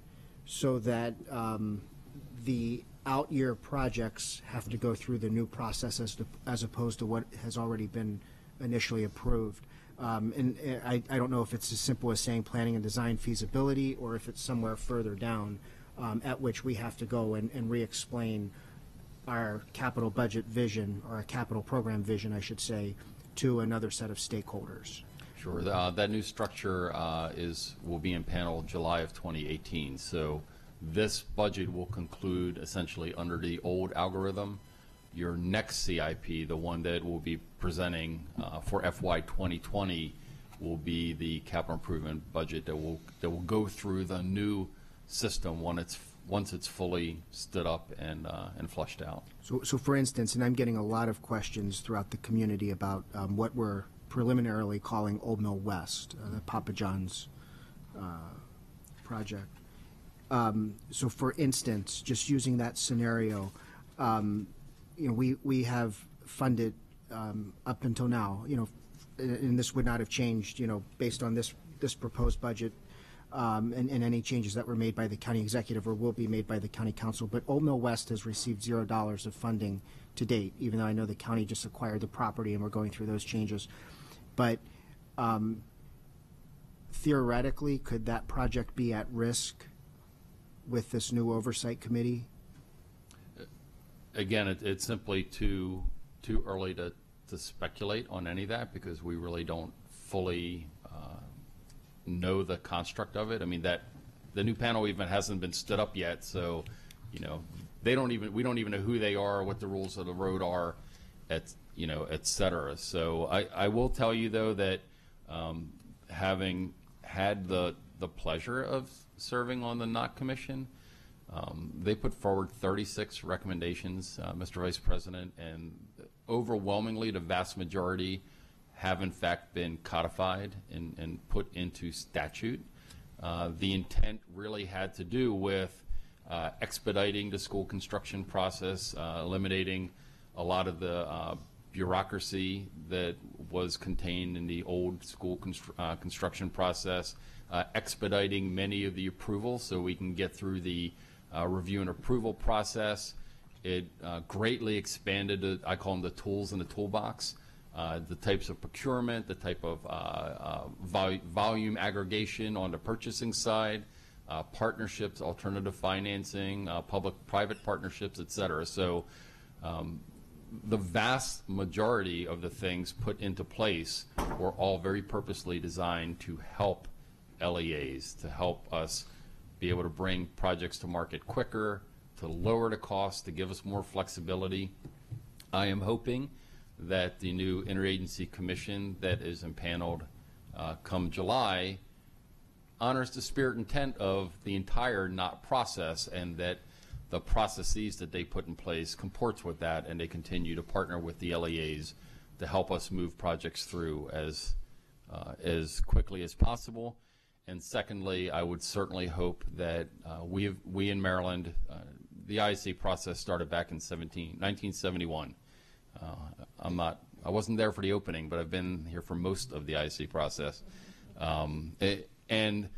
so that the out-year projects have to go through the new process as opposed to what has already been initially approved? And I don't know if it's as simple as saying planning and design feasibility or if it's somewhere further down at which we have to go and re-explain our capital budget vision, or our capital program vision, I should say, to another set of stakeholders. Sure. That new structure will be in panel July of 2018. So this budget will conclude essentially under the old algorithm. Your next CIP, the one that we'll be presenting for FY 2020, will be the capital improvement budget that will go through the new system once it's fully stood up and flushed out. So for instance, and I'm getting a lot of questions throughout the community about what we're preliminarily calling Old Mill West, the Papa John's project. So for instance, just using that scenario, we have funded up until now, and this would not have changed, based on this proposed budget, and any changes that were made by the county executive or will be made by the county council. But Old Mill West has received $0 of funding to date, even though I know the county just acquired the property and we're going through those changes. But theoretically, could that project be at risk with this new oversight committee? Again, it's simply too early to speculate on any of that, because we really don't fully know the construct of it. I mean, that the new panel even hasn't been stood up yet, so we don't even know who they are, what the rules of the road are, et cetera. So I will tell you though that having had the pleasure of serving on the NOC Commission, they put forward 36 recommendations, Mr. Vice President, and overwhelmingly the vast majority have in fact been codified and put into statute. The intent really had to do with expediting the school construction process, eliminating a lot of the bureaucracy that was contained in the old school construction process, expediting many of the approvals so we can get through the review and approval process. It greatly expanded, I call them the tools in the toolbox, the types of procurement, the type of volume aggregation on the purchasing side, partnerships, alternative financing, public-private partnerships, et cetera. So the vast majority of the things put into place were all very purposely designed to help LEAs, to help us be able to bring projects to market quicker, to lower the cost, to give us more flexibility. I am hoping that the new interagency commission that is impaneled come July honors the spirit and intent of the entire NOT process, and that the processes that they put in place comports with that, and they continue to partner with the LEAs to help us move projects through as quickly as possible. And secondly, I would certainly hope that we in Maryland, the ISA process started back in 1971. I wasn't there for the opening, but I've been here for most of the ISA process. And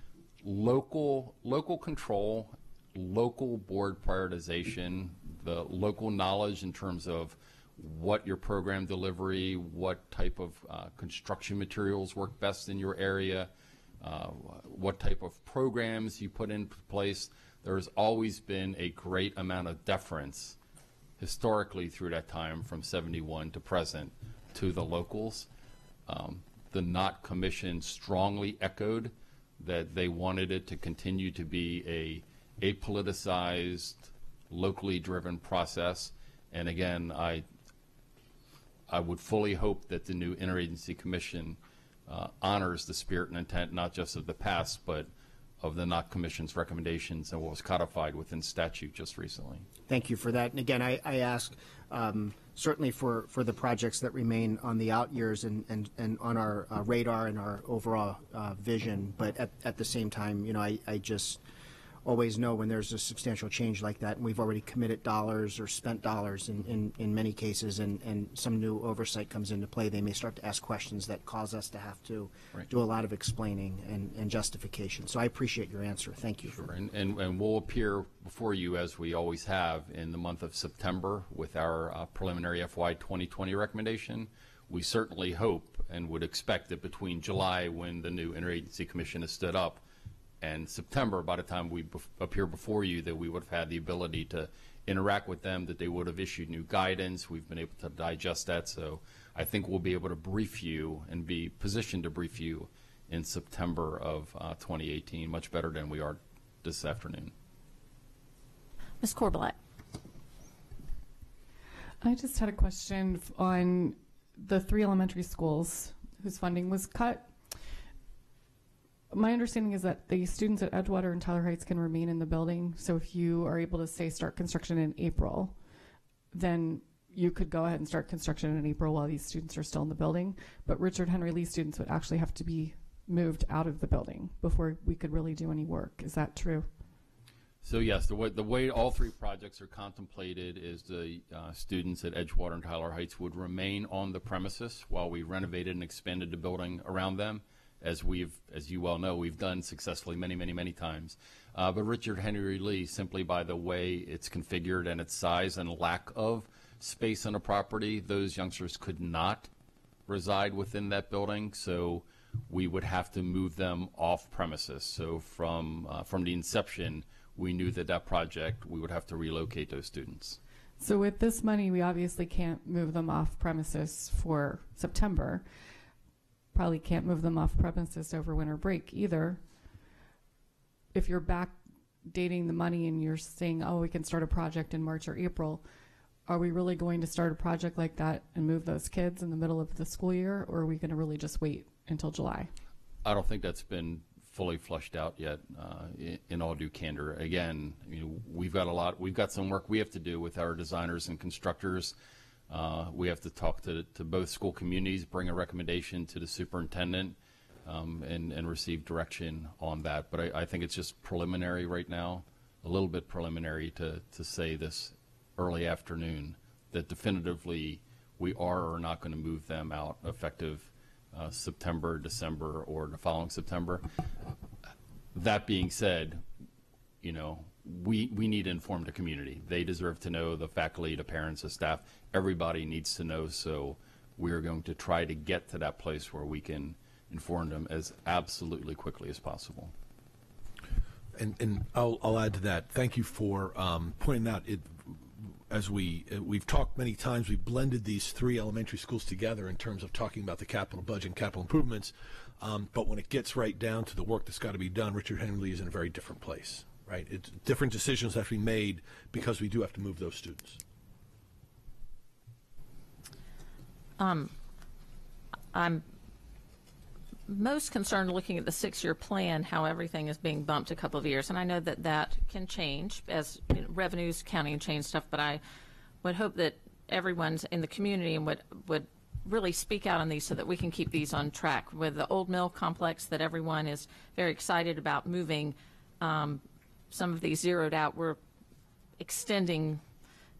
local control, local board prioritization, the local knowledge in terms of what your program delivery, what type of construction materials work best in your area, what type of programs you put in place. There's always been a great amount of deference historically through that time from 71 to present to the locals. The NOT Commission strongly echoed that they wanted it to continue to be a politicized, locally driven process. And again, I would fully hope that the new interagency commission honors the spirit and intent not just of the past, but of the NOT Commission's recommendations and what was codified within statute just recently. Thank you for that. And again, I ask certainly for the projects that remain on the out years and on our radar and our overall vision, but at the same time, I just always know when there's a substantial change like that, and we've already committed dollars or spent dollars in many cases, and some new oversight comes into play, they may start to ask questions that cause us to have to do a lot of explaining and justification. So I appreciate your answer. Thank you. Sure. And we'll appear before you, as we always have, in the month of September with our preliminary FY 2020 recommendation. We certainly hope and would expect that between July, when the new interagency commission is stood up, and September, by the time we appear before you, that we would have had the ability to interact with them, that they would have issued new guidance. We've been able to digest that. So I think we'll be able to brief you and be positioned to brief you in September of 2018, much better than we are this afternoon. Ms. Corbett. I just had a question on the 3 elementary schools whose funding was cut. My understanding is that the students at Edgewater and Tyler Heights can remain in the building. So if you are able to, say, start construction in April, then you could go ahead and start construction in April while these students are still in the building. But Richard Henry Lee students would actually have to be moved out of the building before we could really do any work. Is that true? So yes, the way all 3 projects are contemplated is the students at Edgewater and Tyler Heights would remain on the premises while we renovated and expanded the building around them. as you well know, we've done successfully many times. But Richard Henry Lee, simply by the way it's configured and its size and lack of space on a property, those youngsters could not reside within that building, so we would have to move them off premises. So from the inception, we knew that project, we would have to relocate those students. So with this money, we obviously can't move them off premises for September. Probably can't move them off premises over winter break either. If you're backdating the money and you're saying, oh, we can start a project in March or April, are we really going to start a project like that and move those kids in the middle of the school year, or are we going to really just wait until July? I don't think that's been fully flushed out yet, in all due candor. Again, we've got some work we have to do with our designers and constructors. We have to talk to both school communities, bring a recommendation to the superintendent, and receive direction on that. But I think it's just preliminary right now, a little bit preliminary to say this early afternoon that definitively we are or not going to move them out effective September, December, or the following September. That being said, we need to inform the community. They deserve to know, the faculty, the parents, the staff, everybody needs to know. So we are going to try to get to that place where we can inform them as absolutely quickly as possible. And I'll add to that. Thank you for pointing out it. As we've talked many times, we blended these three elementary schools together in terms of talking about the capital budget and capital improvements. But when it gets right down to the work that's got to be done, Richard Henry is in a very different place, right? It's different decisions have to be made because we do have to move those students. I'm most concerned looking at the 6-year plan, how everything is being bumped a couple of years. And I know that can change as revenues, counting, and change stuff, but I would hope that everyone's in the community and would really speak out on these so that we can keep these on track. With the old mill complex that everyone is very excited about moving, some of these zeroed out, we're extending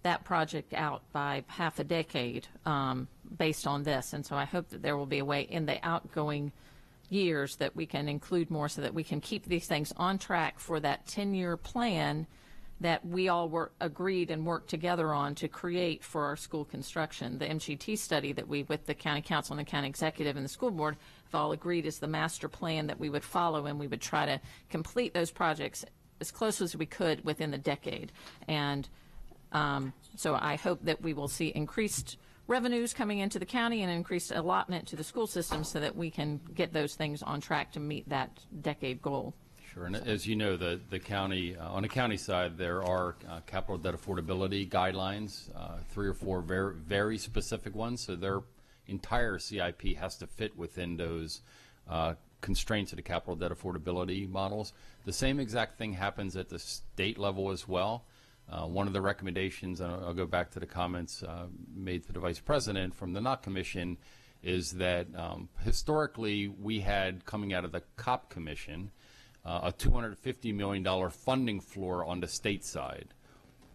that project out by half a decade based on this. And so I hope that there will be a way in the outgoing years that we can include more so that we can keep these things on track for that 10-year plan that we all agreed and worked together on to create for our school construction. The MGT study that we, with the county council and the county executive and the school board, have all agreed is the master plan that we would follow, and we would try to complete those projects as close as we could within the decade. And so I hope that we will see increased revenues coming into the county and increased allotment to the school system so that we can get those things on track to meet that decade goal. Sure, and as you know, the county, on the county side, there are capital debt affordability guidelines, 3 or 4 very, very specific ones, so their entire CIP has to fit within those constraints of the capital debt affordability models. The same exact thing happens at the state level as well. One of the recommendations, and I'll go back to the comments made to the Vice President from the NOC Commission, is that historically we had, coming out of the COP Commission, a $250 million funding floor on the state side.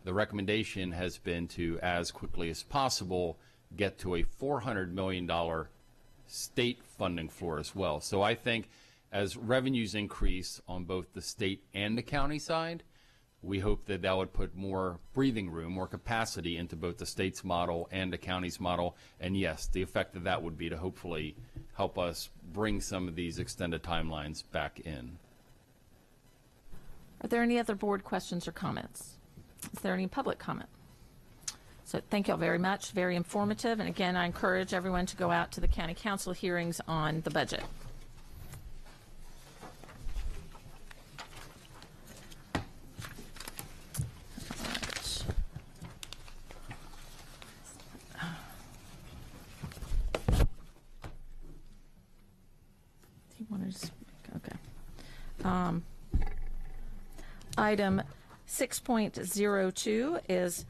The recommendation has been to, as quickly as possible, get to a $400 million state funding floor as well. So I think as revenues increase on both the state and the county side, we hope that that would put more breathing room, more capacity into both the state's model and the county's model. And yes, the effect of that would be to hopefully help us bring some of these extended timelines back in. Are there any other board questions or comments? Is there any public comment? So thank you all very much. Very informative. And again, I encourage everyone to go out to the county council hearings on the budget. Okay. Item 6.02 is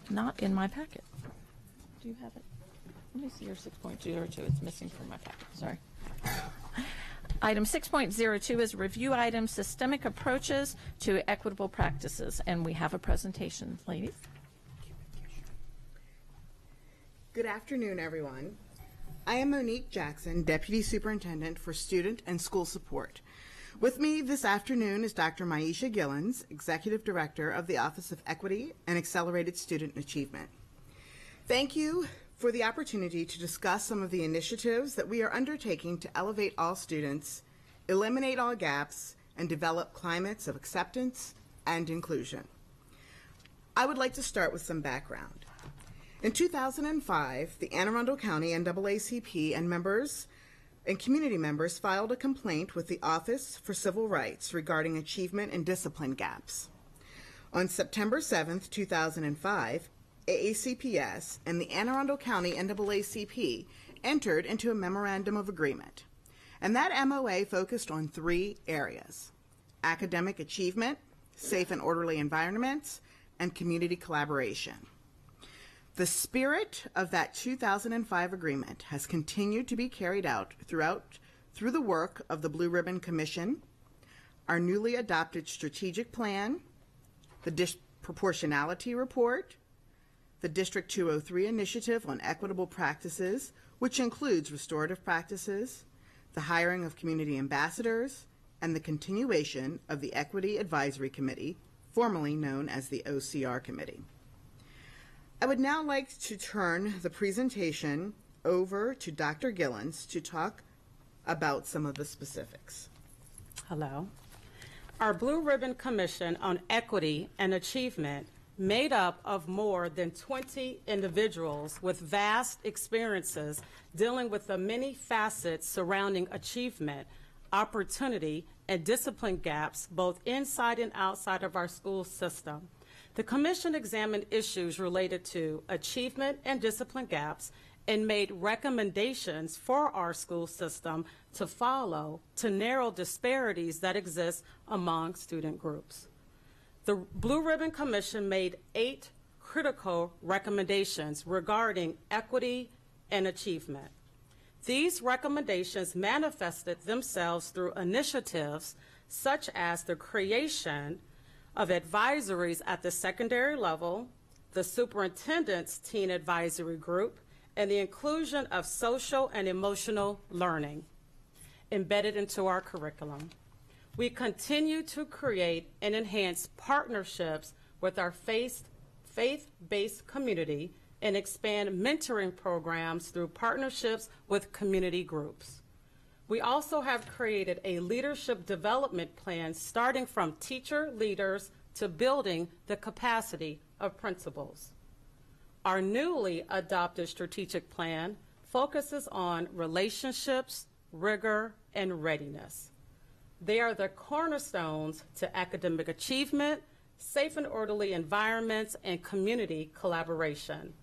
not in my packet. Do you have it? Let me see your 6.02. It's missing from my packet. Sorry. Item 6.02 is review item systemic approaches to equitable practices, and we have a presentation, ladies. Good afternoon, everyone. I am Monique Jackson, Deputy Superintendent for Student and School Support. With me this afternoon is Dr. Maisha Gillens, Executive Director of the Office of Equity and Accelerated Student Achievement. Thank you for the opportunity to discuss some of the initiatives that we are undertaking to elevate all students, eliminate all gaps, and develop climates of acceptance and inclusion. I would like to start with some background. In 2005, the Anne Arundel County NAACP and community members filed a complaint with the Office for Civil Rights regarding achievement and discipline gaps. On September 7, 2005, AACPS and the Anne Arundel County NAACP entered into a memorandum of agreement, and that MOA focused on 3 areas: academic achievement, safe and orderly environments, and community collaboration. The spirit of that 2005 agreement has continued to be carried out through the work of the Blue Ribbon Commission, our newly adopted strategic plan, the disproportionality report, the District 203 initiative on equitable practices, which includes restorative practices, the hiring of community ambassadors, and the continuation of the Equity Advisory Committee, formerly known as the OCR Committee. I would now like to turn the presentation over to Dr. Gillens to talk about some of the specifics. Hello. Our Blue Ribbon Commission on Equity and Achievement, made up of more than 20 individuals with vast experiences dealing with the many facets surrounding achievement, opportunity, and discipline gaps both inside and outside of our school system. The Commission examined issues related to achievement and discipline gaps and made recommendations for our school system to follow to narrow disparities that exist among student groups. The Blue Ribbon Commission made 8 critical recommendations regarding equity and achievement. These recommendations manifested themselves through initiatives such as the creation of advisories at the secondary level, the superintendent's teen advisory group, and the inclusion of social and emotional learning embedded into our curriculum. We continue to create and enhance partnerships with our faith-based community and expand mentoring programs through partnerships with community groups. We also have created a leadership development plan starting from teacher leaders to building the capacity of principals. Our newly adopted strategic plan focuses on relationships, rigor, and readiness. They are the cornerstones to academic achievement, safe and orderly environments, and community collaboration.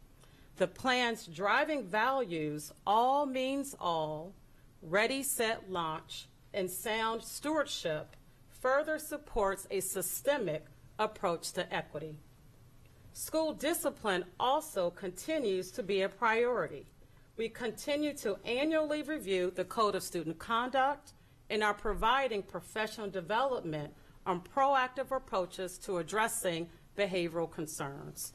The plan's driving values, all means all, ready, set, launch, and sound stewardship further supports a systemic approach to equity. School discipline also continues to be a priority. We continue to annually review the Code of Student Conduct and are providing professional development on proactive approaches to addressing behavioral concerns.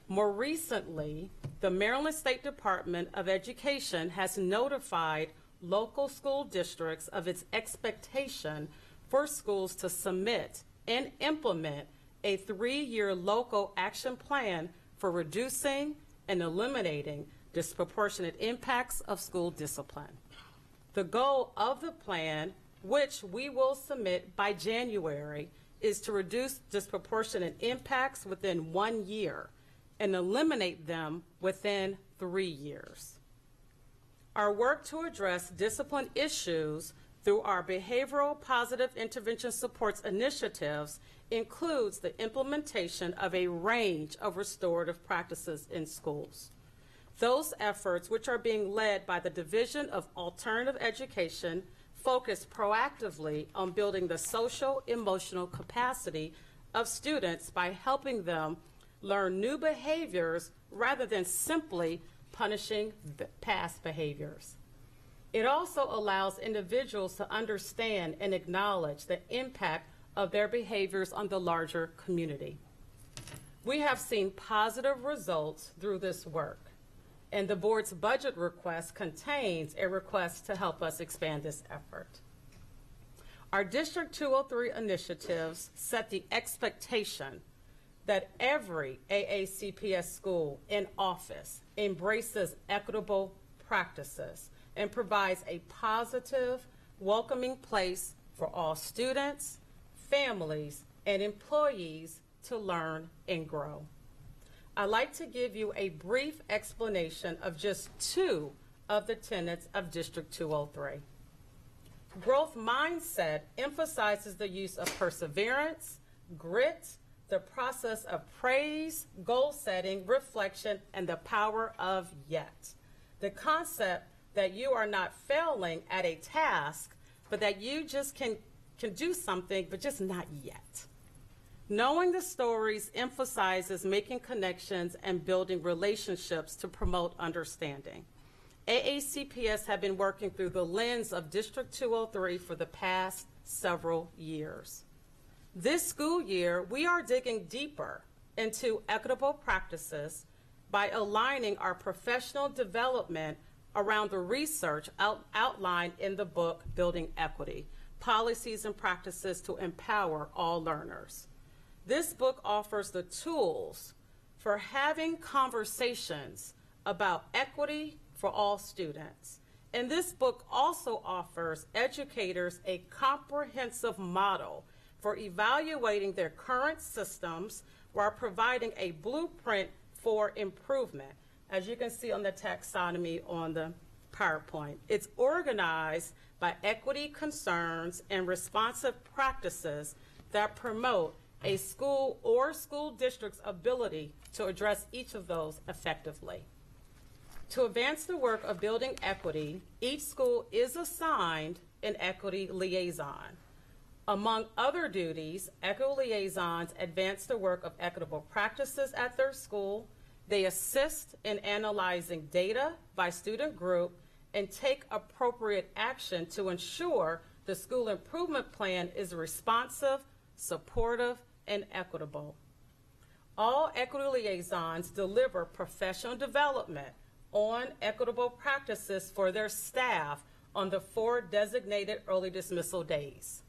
More recently, the Maryland State Department of Education has notified local school districts of its expectation for schools to submit and implement a 3-year local action plan for reducing and eliminating disproportionate impacts of school discipline. The goal of the plan, which we will submit by January, is to reduce disproportionate impacts within 1 year and eliminate them within 3 years. Our work to address discipline issues through our behavioral positive intervention supports initiatives includes the implementation of a range of restorative practices in schools. Those efforts, which are being led by the Division of Alternative Education, focus proactively on building the social emotional capacity of students by helping them learn new behaviors rather than simply punishing past behaviors. It also allows individuals to understand and acknowledge the impact of their behaviors on the larger community. We have seen positive results through this work. and the board's budget request contains a request to help us expand this effort. Our District 203 initiatives set the expectation that every AACPS school in office embraces equitable practices and provides a positive, welcoming place for all students, families, and employees to learn and grow. I'd like to give you a brief explanation of just two of the tenets of District 203. Growth mindset emphasizes the use of perseverance, grit, the process of praise, goal setting, reflection, and the power of yet. The concept that you are not failing at a task, but that you just can do something, but just not yet. Knowing the stories emphasizes making connections and building relationships to promote understanding. AACPS have been working through the lens of District 203 for the past several years. This school year, we are digging deeper into equitable practices by aligning our professional development around the research outlined in the book, Building Equity, Policies and Practices to Empower All Learners. This book offers the tools for having conversations about equity for all students. And this book also offers educators a comprehensive model for evaluating their current systems while providing a blueprint for improvement. As you can see on the taxonomy on the PowerPoint, it's organized by equity concerns and responsive practices that promote a school or school district's ability to address each of those effectively. To advance the work of building equity, each school is assigned an equity liaison. Among other duties, equity liaisons advance the work of equitable practices at their school. They assist in analyzing data by student group and take appropriate action to ensure the school improvement plan is responsive, supportive, and equitable. All equity liaisons deliver professional development on equitable practices for their staff on the 4 designated early dismissal days.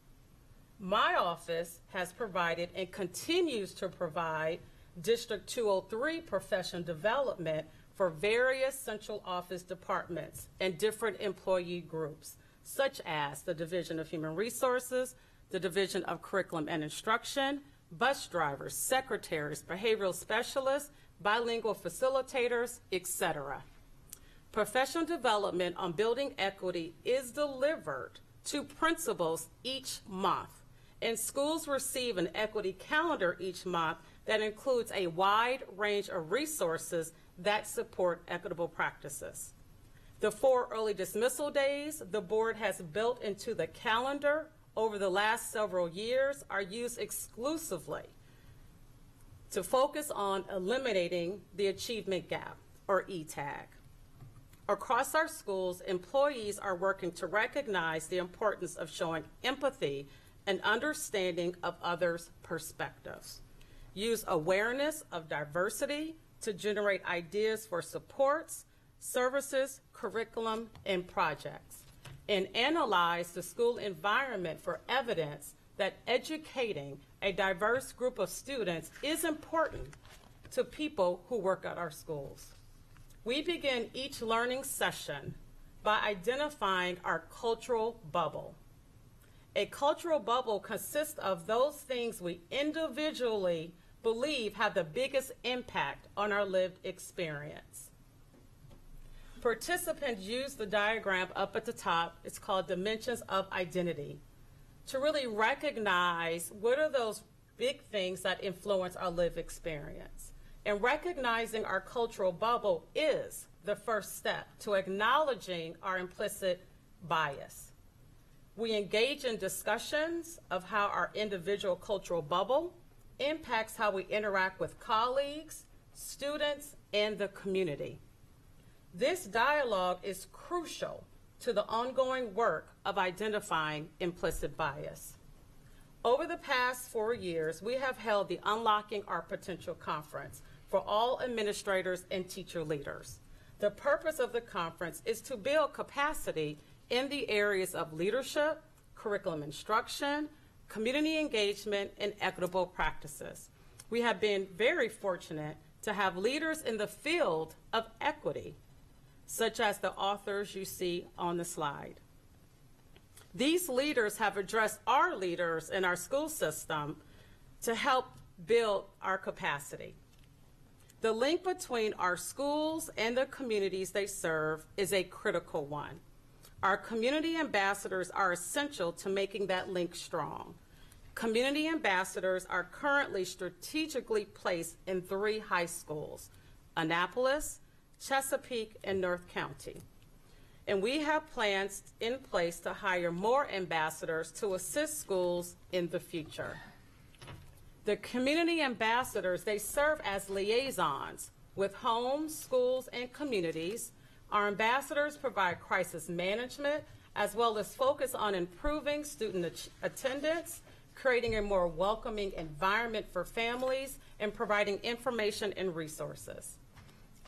My office has provided and continues to provide District 203 professional development for various central office departments and different employee groups, such as the Division of Human Resources, the Division of Curriculum and Instruction, bus drivers, secretaries, behavioral specialists, bilingual facilitators, etc. Professional development on building equity is delivered to principals each month, and schools receive an equity calendar each month that includes a wide range of resources that support equitable practices. The 4 early dismissal days the board has built into the calendar over the last several years are used exclusively to focus on eliminating the achievement gap, or ETAG. Across our schools, employees are working to recognize the importance of showing empathy and understanding of others' perspectives. Use awareness of diversity to generate ideas for supports, services, curriculum, and projects, and analyze the school environment for evidence that educating a diverse group of students is important to people who work at our schools. We begin each learning session by identifying our cultural bubble. A cultural bubble consists of those things we individually believe have the biggest impact on our lived experience. Participants use the diagram up at the top, it's called Dimensions of Identity, to really recognize what are those big things that influence our lived experience. And recognizing our cultural bubble is the first step to acknowledging our implicit bias. We engage in discussions of how our individual cultural bubble impacts how we interact with colleagues, students, and the community. This dialogue is crucial to the ongoing work of identifying implicit bias. Over the past 4 years, we have held the Unlocking Our Potential Conference for all administrators and teacher leaders. The purpose of the conference is to build capacity in the areas of leadership, curriculum instruction, community engagement, and equitable practices. We have been very fortunate to have leaders in the field of equity, such as the authors you see on the slide. These leaders have addressed our leaders in our school system to help build our capacity. The link between our schools and the communities they serve is a critical one. Our community ambassadors are essential to making that link strong. Community ambassadors are currently strategically placed in 3 high schools, Annapolis, Chesapeake, and North County. And we have plans in place to hire more ambassadors to assist schools in the future. The community ambassadors, they serve as liaisons with homes, schools, and communities. Our ambassadors provide crisis management as well as focus on improving student attendance, creating a more welcoming environment for families, and providing information and resources.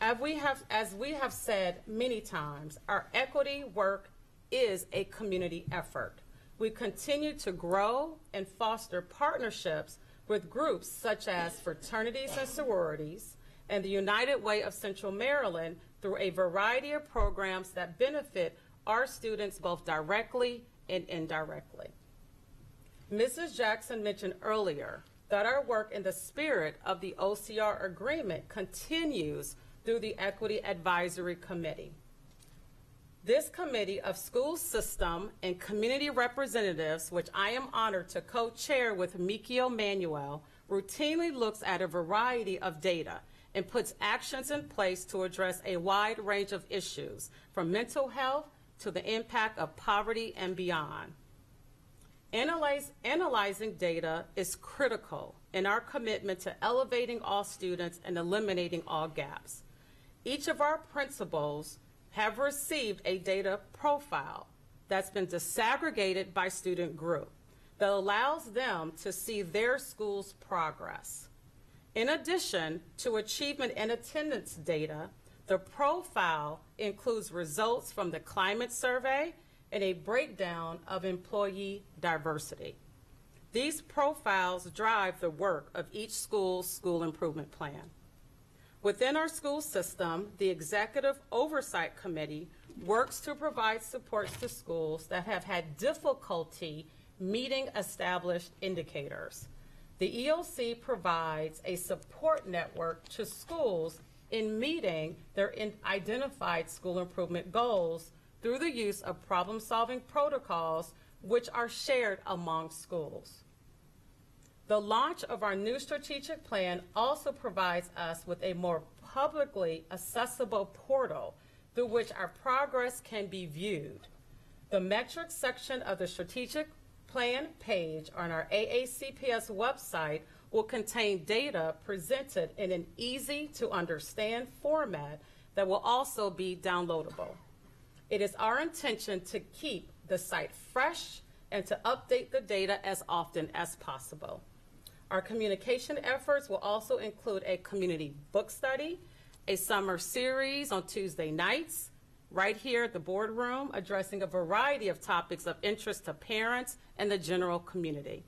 As we have said many times, our equity work is a community effort. We continue to grow and foster partnerships with groups such as fraternities and sororities and the United Way of Central Maryland through a variety of programs that benefit our students both directly and indirectly. Mrs. Jackson mentioned earlier that our work in the spirit of the OCR agreement continues through the Equity Advisory Committee. This committee of school system and community representatives, which I am honored to co-chair with Mikio Manuel, routinely looks at a variety of data and puts actions in place to address a wide range of issues, from mental health to the impact of poverty and beyond. Analyzing data is critical in our commitment to elevating all students and eliminating all gaps. Each of our principals have received a data profile that's been disaggregated by student group that allows them to see their school's progress. In addition to achievement and attendance data, the profile includes results from the climate survey and a breakdown of employee diversity. These profiles drive the work of each school's school improvement plan. Within our school system, the Executive Oversight Committee works to provide supports to schools that have had difficulty meeting established indicators. The EOC provides a support network to schools in meeting their identified school improvement goals through the use of problem-solving protocols which are shared among schools. The launch of our new strategic plan also provides us with a more publicly accessible portal through which our progress can be viewed. The metrics section of the strategic plan page on our AACPS website will contain data presented in an easy-to-understand format that will also be downloadable. It is our intention to keep the site fresh and to update the data as often as possible. Our communication efforts will also include a community book study, a summer series on Tuesday nights, right here at the boardroom, addressing a variety of topics of interest to parents and the general community,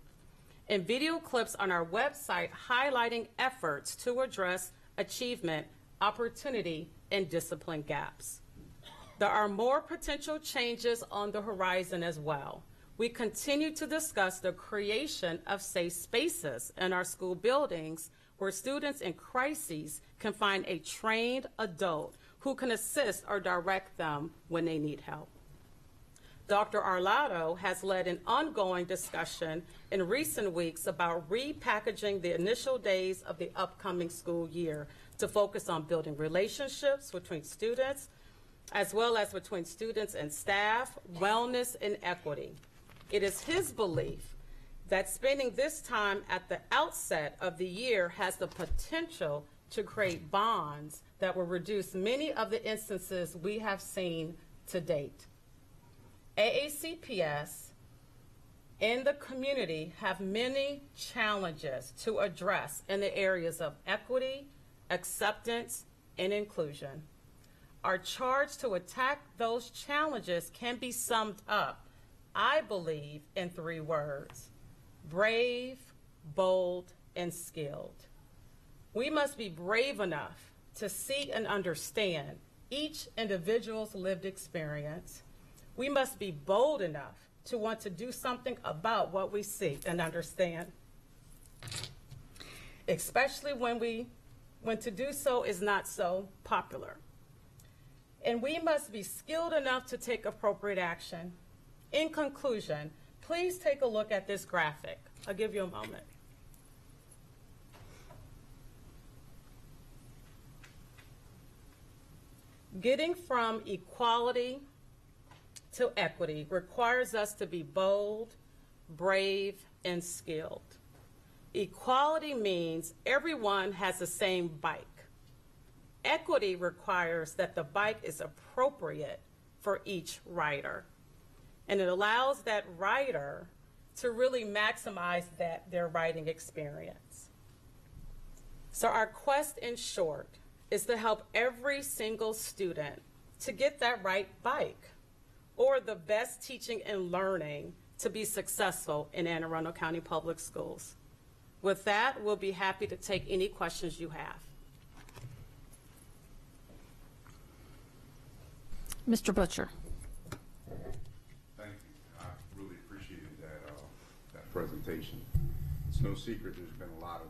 and video clips on our website highlighting efforts to address achievement, opportunity, and discipline gaps. There are more potential changes on the horizon as well. We continue to discuss the creation of safe spaces in our school buildings where students in crises can find a trained adult who can assist or direct them when they need help. Dr. Arlotto has led an ongoing discussion in recent weeks about repackaging the initial days of the upcoming school year to focus on building relationships between students, as well as between students and staff, wellness, and equity. It is his belief that spending this time at the outset of the year has the potential to create bonds that will reduce many of the instances we have seen to date. AACPS and the community have many challenges to address in the areas of equity, acceptance, and inclusion. are charged to attack those challenges can be summed up, I believe, in 3 words: brave, bold, and skilled. We must be brave enough to see and understand each individual's lived experience. We must be bold enough to want to do something about what we see and understand, especially when to do so is not so popular. And we must be skilled enough to take appropriate action. In conclusion, please take a look at this graphic. I'll give you a moment. Getting from equality to equity requires us to be bold, brave, and skilled. Equality means everyone has the same bike. Equity requires that the bike is appropriate for each rider, and it allows that rider to really maximize their riding experience. So our quest, in short, is to help every single student to get that right bike or the best teaching and learning to be successful in Anne Arundel County Public Schools. With that, we'll be happy to take any questions you have. Mr. Butcher. Thank you. I really appreciated that presentation. It's no secret there's been a lot of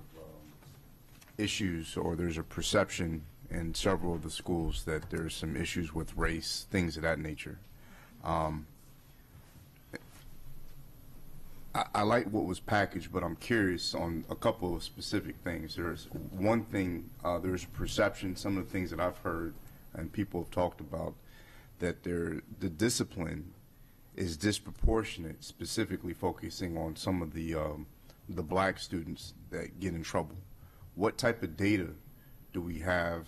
issues, or there's a perception in several of the schools that there's some issues with race, things of that nature. I like what was packaged, but I'm curious on a couple of specific things. There's one thing, there's perception, some of the things that I've heard and people have talked about, that the discipline is disproportionate, specifically focusing on some of the black students that get in trouble. What type of data do we have,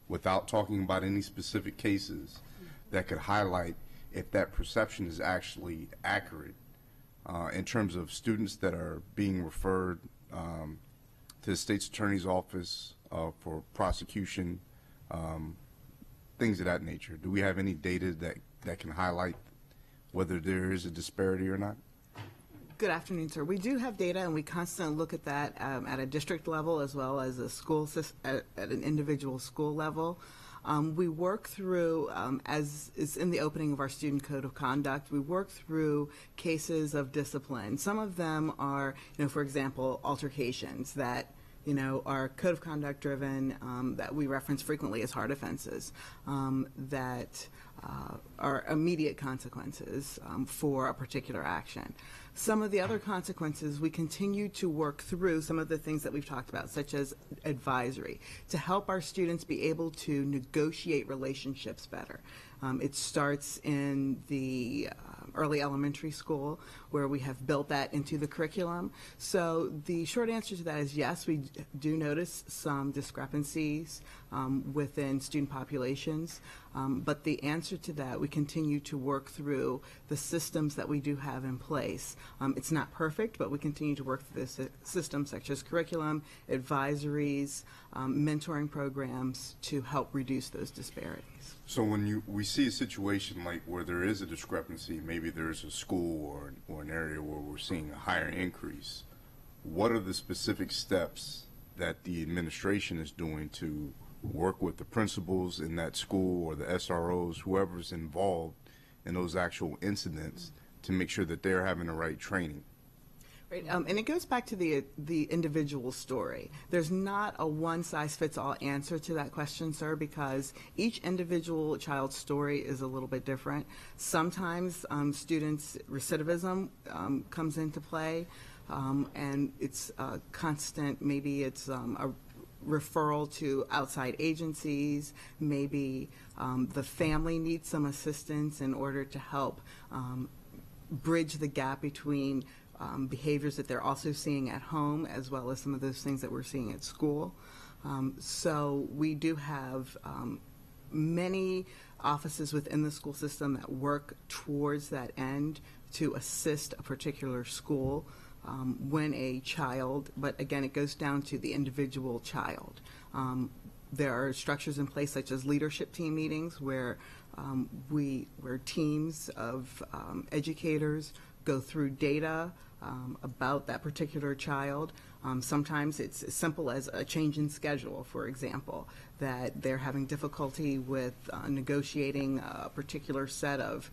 without talking about any specific cases, that could highlight if that perception is actually accurate in terms of students that are being referred to the state's attorney's office for prosecution, things of that nature? Do we have any data that can highlight whether there is a disparity or not? Good afternoon, sir. We do have data, and we constantly look at that at a district level as well as a school at an individual school level. We work through, as is in the opening of our student code of conduct, we work through cases of discipline. Some of them are, for example, altercations that are code of conduct driven, that we reference frequently as hard offenses, that are immediate consequences for a particular action. Some of the other consequences, we continue to work through some of the things that we've talked about, such as advisory, to help our students be able to negotiate relationships better. It starts in the early elementary school, where we have built that into the curriculum. So the short answer to that is yes, we do notice some discrepancies within student populations, but the answer to that, we continue to work through the systems that we do have in place. It's not perfect, but we continue to work through the systems such as curriculum, advisories, mentoring programs to help reduce those disparities. So when we see a situation like where there is a discrepancy, maybe there's a school or an area where we're seeing a higher increase, what are the specific steps that the administration is doing to work with the principals in that school or the SROs, whoever's involved in those actual incidents, to make sure that they're having the right training? Right, and it goes back to the individual story. There's not a one-size-fits-all answer to that question, sir, because each individual child's story is a little bit different. Sometimes students' recidivism comes into play, and it's constant. Maybe it's a referral to outside agencies. Maybe the family needs some assistance in order to help bridge the gap between behaviors that they're also seeing at home, as well as some of those things that we're seeing at school. So we do have many offices within the school system that work towards that end to assist a particular school when a child, but again, it goes down to the individual child. There are structures in place such as leadership team meetings where where teams of educators go through data about that particular child. Sometimes it's as simple as a change in schedule, for example, that they're having difficulty with negotiating a particular set of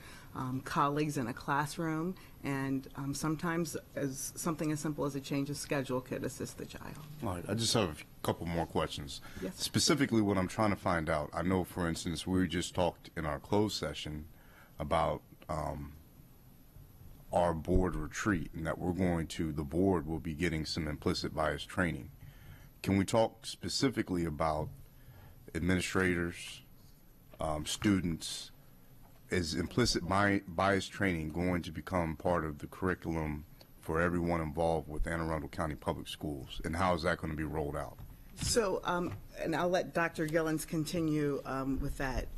colleagues in a classroom, and sometimes something as simple as a change of schedule could assist the child. All right, I just have a couple more questions. Yes. Specifically, what I'm trying to find out, I know, for instance, we just talked in our closed session about our board retreat, and that the board will be getting some implicit bias training. Can we talk specifically about administrators, students? Is implicit bias training going to become part of the curriculum for everyone involved with Anne Arundel County Public Schools, and how is that going to be rolled out? So, and I'll let Dr. Gillens continue with that.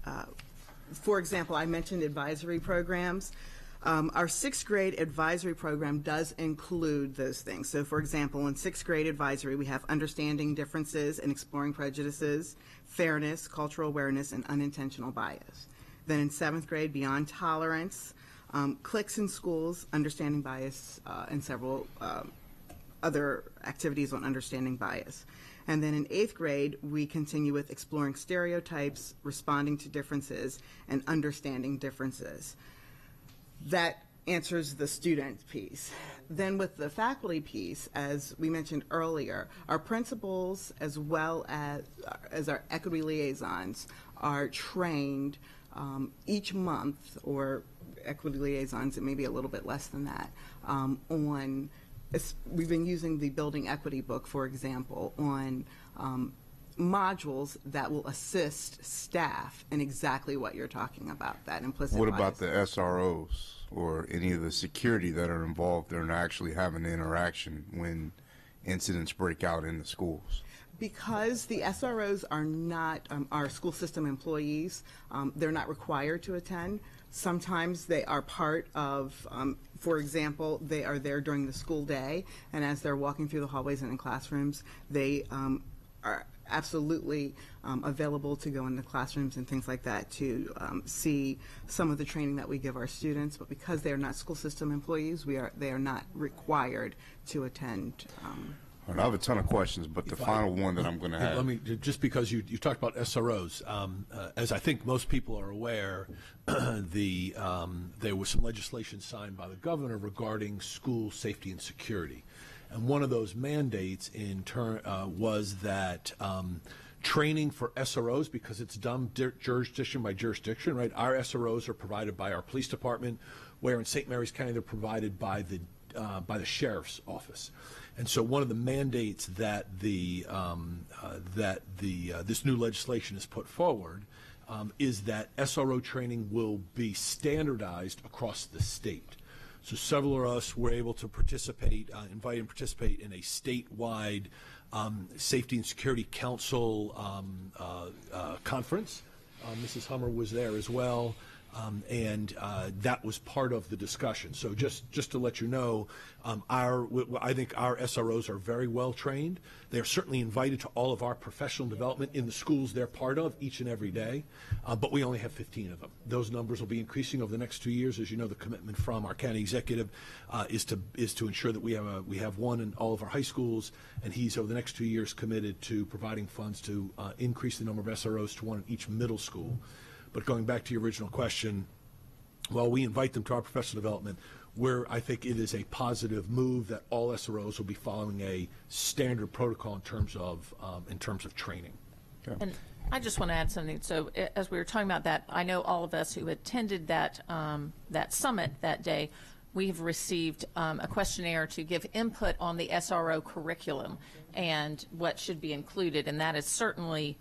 For example, I mentioned advisory programs. Our 6th grade advisory program does include those things. So, for example, in 6th grade advisory, we have understanding differences and exploring prejudices, fairness, cultural awareness, and unintentional bias. Then in 7th grade, beyond tolerance, cliques in schools, understanding bias, and several other activities on understanding bias. And then in 8th grade, we continue with exploring stereotypes, responding to differences, and understanding differences. That answers the student piece. Then with the faculty piece, as we mentioned earlier, our principals as well as our equity liaisons are trained each month, or equity liaisons, it may be a little bit less than that, we've been using the Building Equity book, for example, on modules that will assist staff in exactly what you're talking about, that implicit bias. What about the SROs or any of the security that are involved in actually having the interaction when incidents break out in the schools? Because the SROs are not our school system employees, they're not required to attend. Sometimes they are part of, for example, they are there during the school day, and as they're walking through the hallways and in classrooms, they are absolutely available to go into classrooms and things like that to see some of the training that we give our students. But because they are not school system employees, they are not required to attend. I have a ton of questions, but the final one that I'm going to have. Let me, just because you talked about SROs, as I think most people are aware, there was some legislation signed by the governor regarding school safety and security. And one of those mandates was that training for SROs, because it's done jurisdiction by jurisdiction, right? Our SROs are provided by our police department, where in St. Mary's County they're provided by the sheriff's office. And so one of the mandates that this new legislation has put forward is that SRO training will be standardized across the state. So several of us were able to participate, invite and participate in a statewide Safety and Security Council conference. Mrs. Hummer was there as well. And that was part of the discussion. So just to let you know, I think our SROs are very well trained. They're certainly invited to all of our professional development in the schools they're part of each and every day, but we only have 15 of them. Those numbers will be increasing over the next 2 years. As you know, the commitment from our county executive is to ensure that we have one in all of our high schools, and he's over the next 2 years committed to providing funds to increase the number of SROs to one in each middle school. But going back to your original question, while we invite them to our professional development, I think it is a positive move that all SROs will be following a standard protocol in terms of training. Okay. And I just want to add something. So as we were talking about that, I know all of us who attended that summit that day, we have received a questionnaire to give input on the SRO curriculum and what should be included, and that is certainly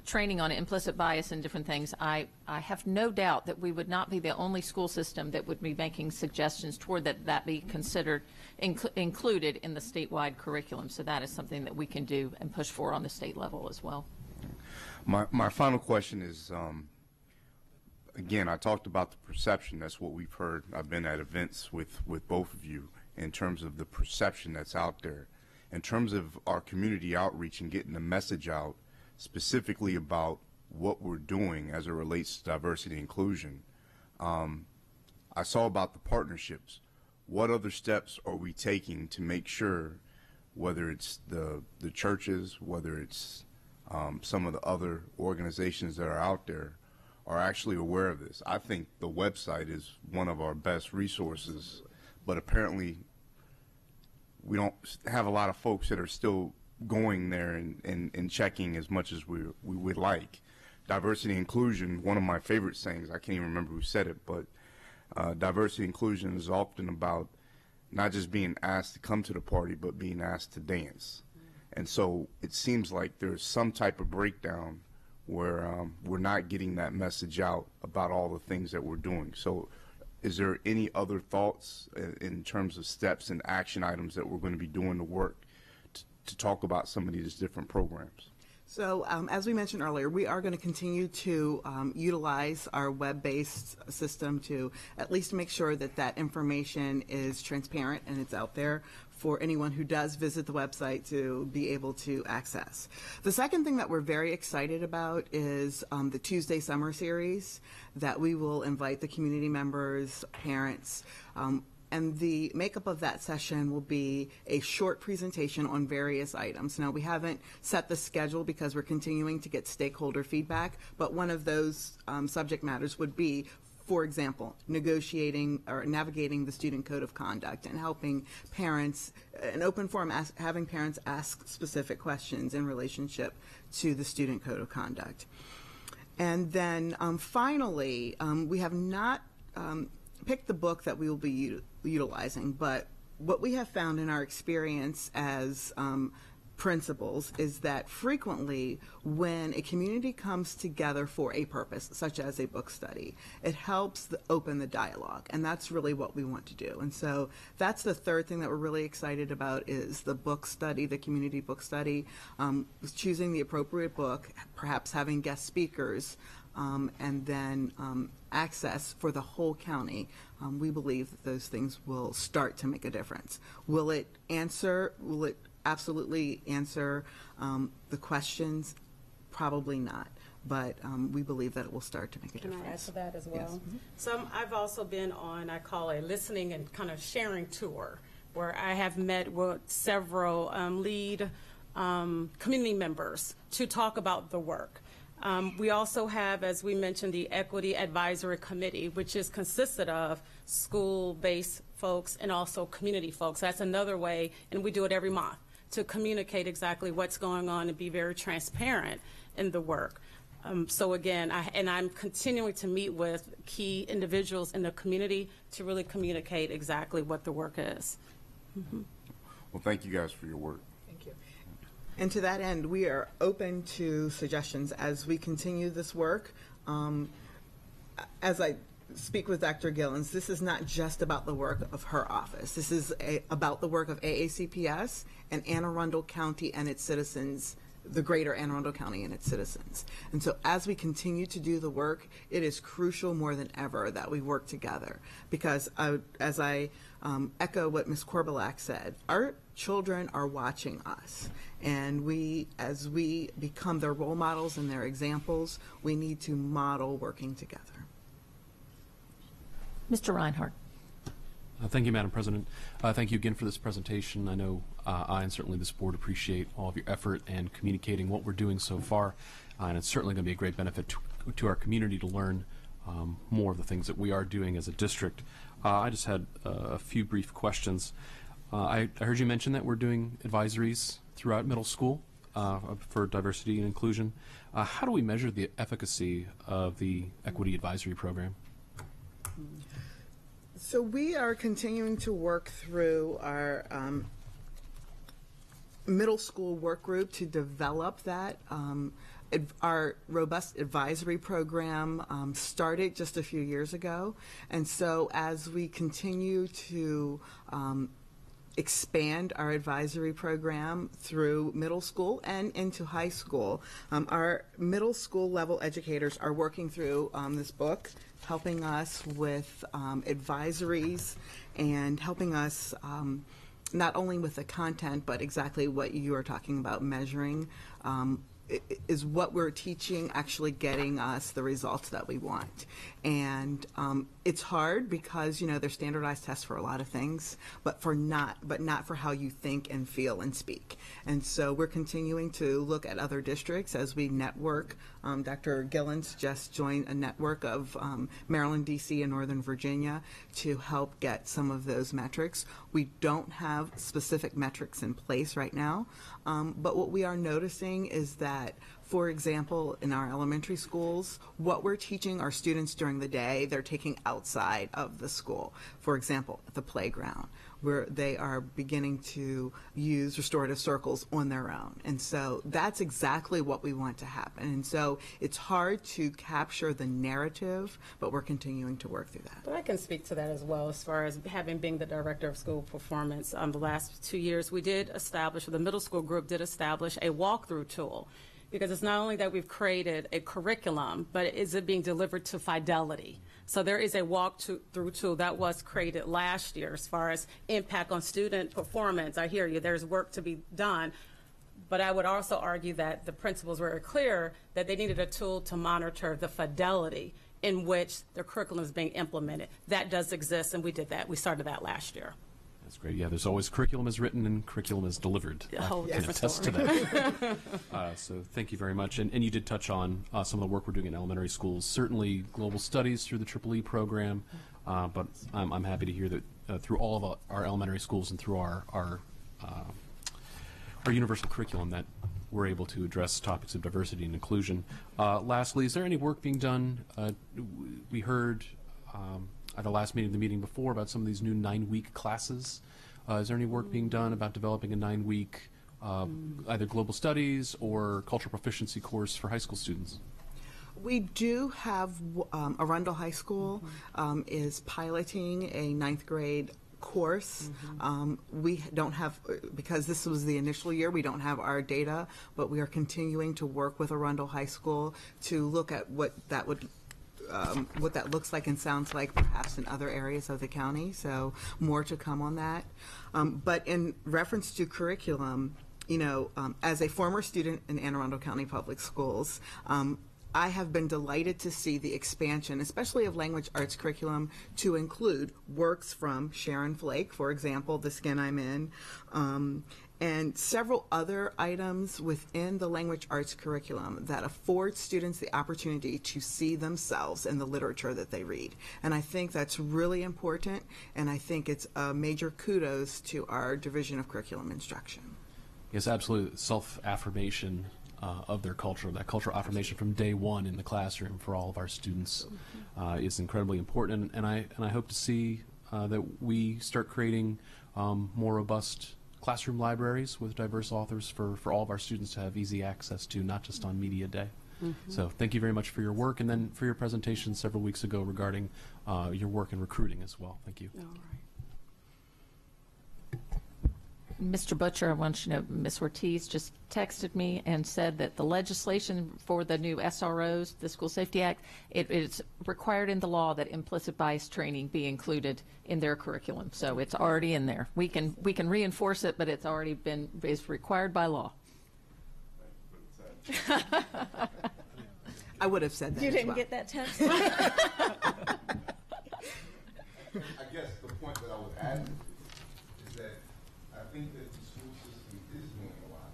training on implicit bias and different things. I have no doubt that we would not be the only school system that would be making suggestions toward that be considered included in the statewide curriculum. So that is something that we can do and push for on the state level as well. My final question is, again, I talked about the perception. That's what we've heard. I've been at events with both of you in terms of the perception that's out there. In terms of our community outreach and getting the message out, specifically about what we're doing as it relates to diversity and inclusion. I saw about the partnerships. What other steps are we taking to make sure, whether it's the churches, whether it's some of the other organizations that are out there, are actually aware of this? I think the website is one of our best resources, but apparently we don't have a lot of folks that are still going there and checking as much as we would like. Diversity and inclusion, one of my favorite sayings, I can't even remember who said it, but diversity and inclusion is often about not just being asked to come to the party, but being asked to dance. And so it seems like there's some type of breakdown where we're not getting that message out about all the things that we're doing. So is there any other thoughts in terms of steps and action items that we're going to be doing the work to talk about some of these different programs? So as we mentioned earlier, we are going to continue to utilize our web-based system to at least make sure that that information is transparent and it's out there for anyone who does visit the website to be able to access. The second thing that we're very excited about is the Tuesday Summer Series that we will invite the community members, parents, and the makeup of that session will be a short presentation on various items. Now, we haven't set the schedule because we're continuing to get stakeholder feedback, but one of those subject matters would be, for example, negotiating or navigating the student code of conduct and helping parents, an open forum, having parents ask specific questions in relationship to the student code of conduct. And then finally, we have not picked the book that we will be utilizing, but what we have found in our experience as principals is that frequently when a community comes together for a purpose, such as a book study, it helps open the dialogue, and that's really what we want to do. And so that's the third thing that we're really excited about is the book study, the community book study, choosing the appropriate book, perhaps having guest speakers, and then access for the whole county. We believe that those things will start to make a difference. Will it absolutely answer the questions? Probably not, but we believe that it will start to make a difference. Can I add to that as well? Yes. Mm-hmm. So I've also been on, I call a listening and kind of sharing tour, where I have met with several lead community members to talk about the work. We also have, as we mentioned, the Equity Advisory Committee, which is consisted of school-based folks and also community folks. That's another way, and we do it every month, to communicate exactly what's going on and be very transparent in the work. So again, I'm continuing to meet with key individuals in the community to really communicate exactly what the work is. Mm-hmm. Well, thank you guys for your work. Thank you. And to that end, we are open to suggestions as we continue this work. As I speak with Dr. Gillens, this is not just about the work of her office. This is about the work of AACPS and Anne Arundel County and its citizens, the greater Anne Arundel County and its citizens. And so as we continue to do the work, it is crucial more than ever that we work together. Because as I echo what Ms. Corbelak said, our children are watching us. And as we become their role models and their examples, we need to model working together. Mr. Reinhardt. Thank you, Madam President. Thank you again for this presentation. I know I and certainly this board appreciate all of your effort and communicating what we're doing so far, and it's certainly going to be a great benefit to our community to learn more of the things that we are doing as a district. I just had a few brief questions. I heard you mention that we're doing advisories throughout middle school for diversity and inclusion. How do we measure the efficacy of the Equity Advisory Program? So we are continuing to work through our middle school work group to develop that. Our robust advisory program started just a few years ago, and so as we continue to expand our advisory program through middle school and into high school, our middle school level educators are working through this book, helping us with advisories and helping us not only with the content, but exactly what you are talking about, measuring. is what we're teaching actually getting us the results that we want? And it's hard because, you know, there's standardized tests for a lot of things, but not for how you think and feel and speak. And so we're continuing to look at other districts as we network. Dr. Gillens just joined a network of Maryland, D.C., and Northern Virginia to help get some of those metrics. We don't have specific metrics in place right now, but what we are noticing is that, for example, in our elementary schools, what we're teaching our students during the day, they're taking outside of the school. For example, at the playground, where they are beginning to use restorative circles on their own. And so that's exactly what we want to happen. And so it's hard to capture the narrative, but we're continuing to work through that. But I can speak to that as well, as far as having been the director of school performance. The last 2 years, we did establish, the middle school group did establish a walkthrough tool. Because it's not only that we've created a curriculum, but is it being delivered to fidelity? So there is a walk-through tool that was created last year as far as impact on student performance. I hear you, there's work to be done. But I would also argue that the principals were clear that they needed a tool to monitor the fidelity in which the curriculum is being implemented. That does exist, and we did that. We started that last year. That's great. Yeah, there's always curriculum is written and curriculum is delivered. A whole I can different attest story. to that. So thank you very much. And you did touch on some of the work we're doing in elementary schools. Certainly global studies through the EEE program, but I'm happy to hear that through all of our elementary schools and through our universal curriculum that we're able to address topics of diversity and inclusion. Lastly, is there any work being done? We heard at the last meeting, the meeting before, about some of these new 9-week classes. Is there any work being done about developing a 9-week either global studies or cultural proficiency course for high school students? We do have Arundel High School is piloting a 9th grade course. We don't have, because this was the initial year, we don't have our data, but we are continuing to work with Arundel High School to look at what that looks like and sounds like perhaps in other areas of the county. So more to come on that. But in reference to curriculum, you know, as a former student in Anne Arundel County Public Schools, I have been delighted to see the expansion, especially of language arts curriculum, to include works from Sharon Flake, for example, The Skin I'm In, and several other items within the language arts curriculum that afford students the opportunity to see themselves in the literature that they read. And I think that's really important, and I think it's a major kudos to our Division of Curriculum Instruction. Yes, absolutely. Self-affirmation of their culture, that cultural affirmation from day one in the classroom for all of our students is incredibly important. And I hope to see that we start creating more robust classroom libraries with diverse authors for all of our students to have easy access to, not just on Media Day. So thank you very much for your work, and then for your presentation several weeks ago regarding your work in recruiting as well. Thank you. All right. Mr. Butcher, I want you to know, Ms. Ortiz just texted me and said that the legislation for the new SROs, the School Safety Act, it is required in the law that implicit bias training be included in their curriculum. So it's already in there. We can reinforce it, but it's already is required by law. I would have said that. You as didn't well. get that text? I guess the point that I would add is that I think that the school system is doing a lot,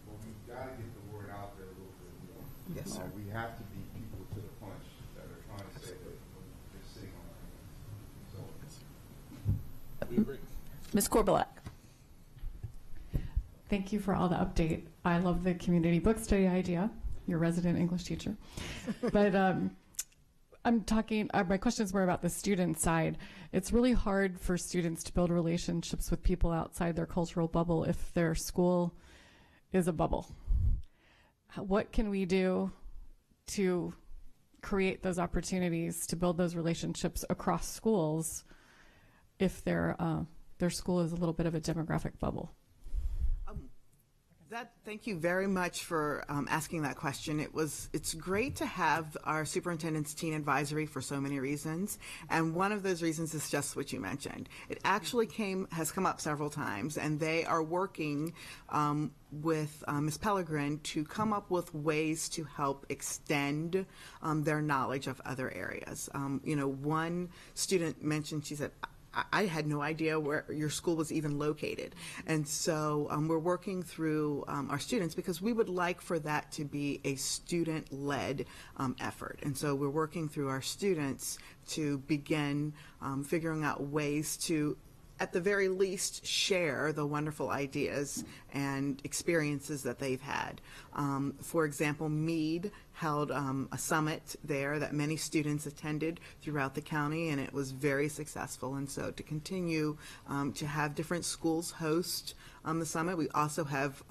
but we've got to get the word out there a little bit more. Yes, sir. We have to be people to the punch that are trying to say that we're sitting on our hands. So, we agree. Ms. Korbelak. Thank you for all the update. I love the community book study idea, your resident English teacher. But I'm talking, my question is more about the student side. It's really hard for students to build relationships with people outside their cultural bubble if their school is a bubble. What can we do to create those opportunities to build those relationships across schools if their school is a little bit of a demographic bubble? Thank you very much for asking that question. It's great to have our superintendent's teen advisory for so many reasons, and one of those reasons is just what you mentioned. It actually has come up several times, and they are working with Ms. Pellegrin to come up with ways to help extend their knowledge of other areas. One student mentioned, she said, I had no idea where your school was even located. And so we're working through our students because we would like for that to be a student-led effort. And so we're working through our students to begin figuring out ways to, at the very least, share the wonderful ideas and experiences that they've had. For example, Meade held a summit there that many students attended throughout the county, and it was very successful. And so to continue to have different schools host the summit, we also have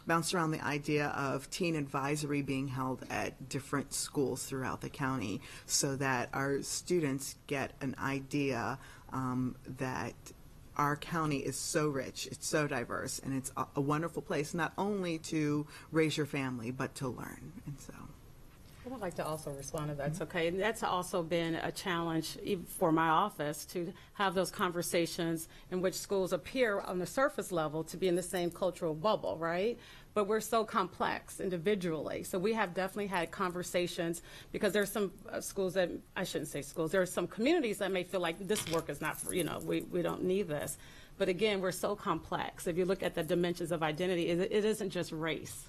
bounced around the idea of teen advisory being held at different schools throughout the county so that our students get an idea that our county is so rich, it's so diverse, and it's a wonderful place not only to raise your family, but to learn. And so I would like to also respond to that. That's okay. And that's also been a challenge even for my office to have those conversations in which schools appear on the surface level to be in the same cultural bubble, right? But we're so complex individually. So we have definitely had conversations because there's some schools that, I shouldn't say schools, there are some communities that may feel like this work is not for, we don't need this. But again, we're so complex. If you look at the dimensions of identity, it isn't just race.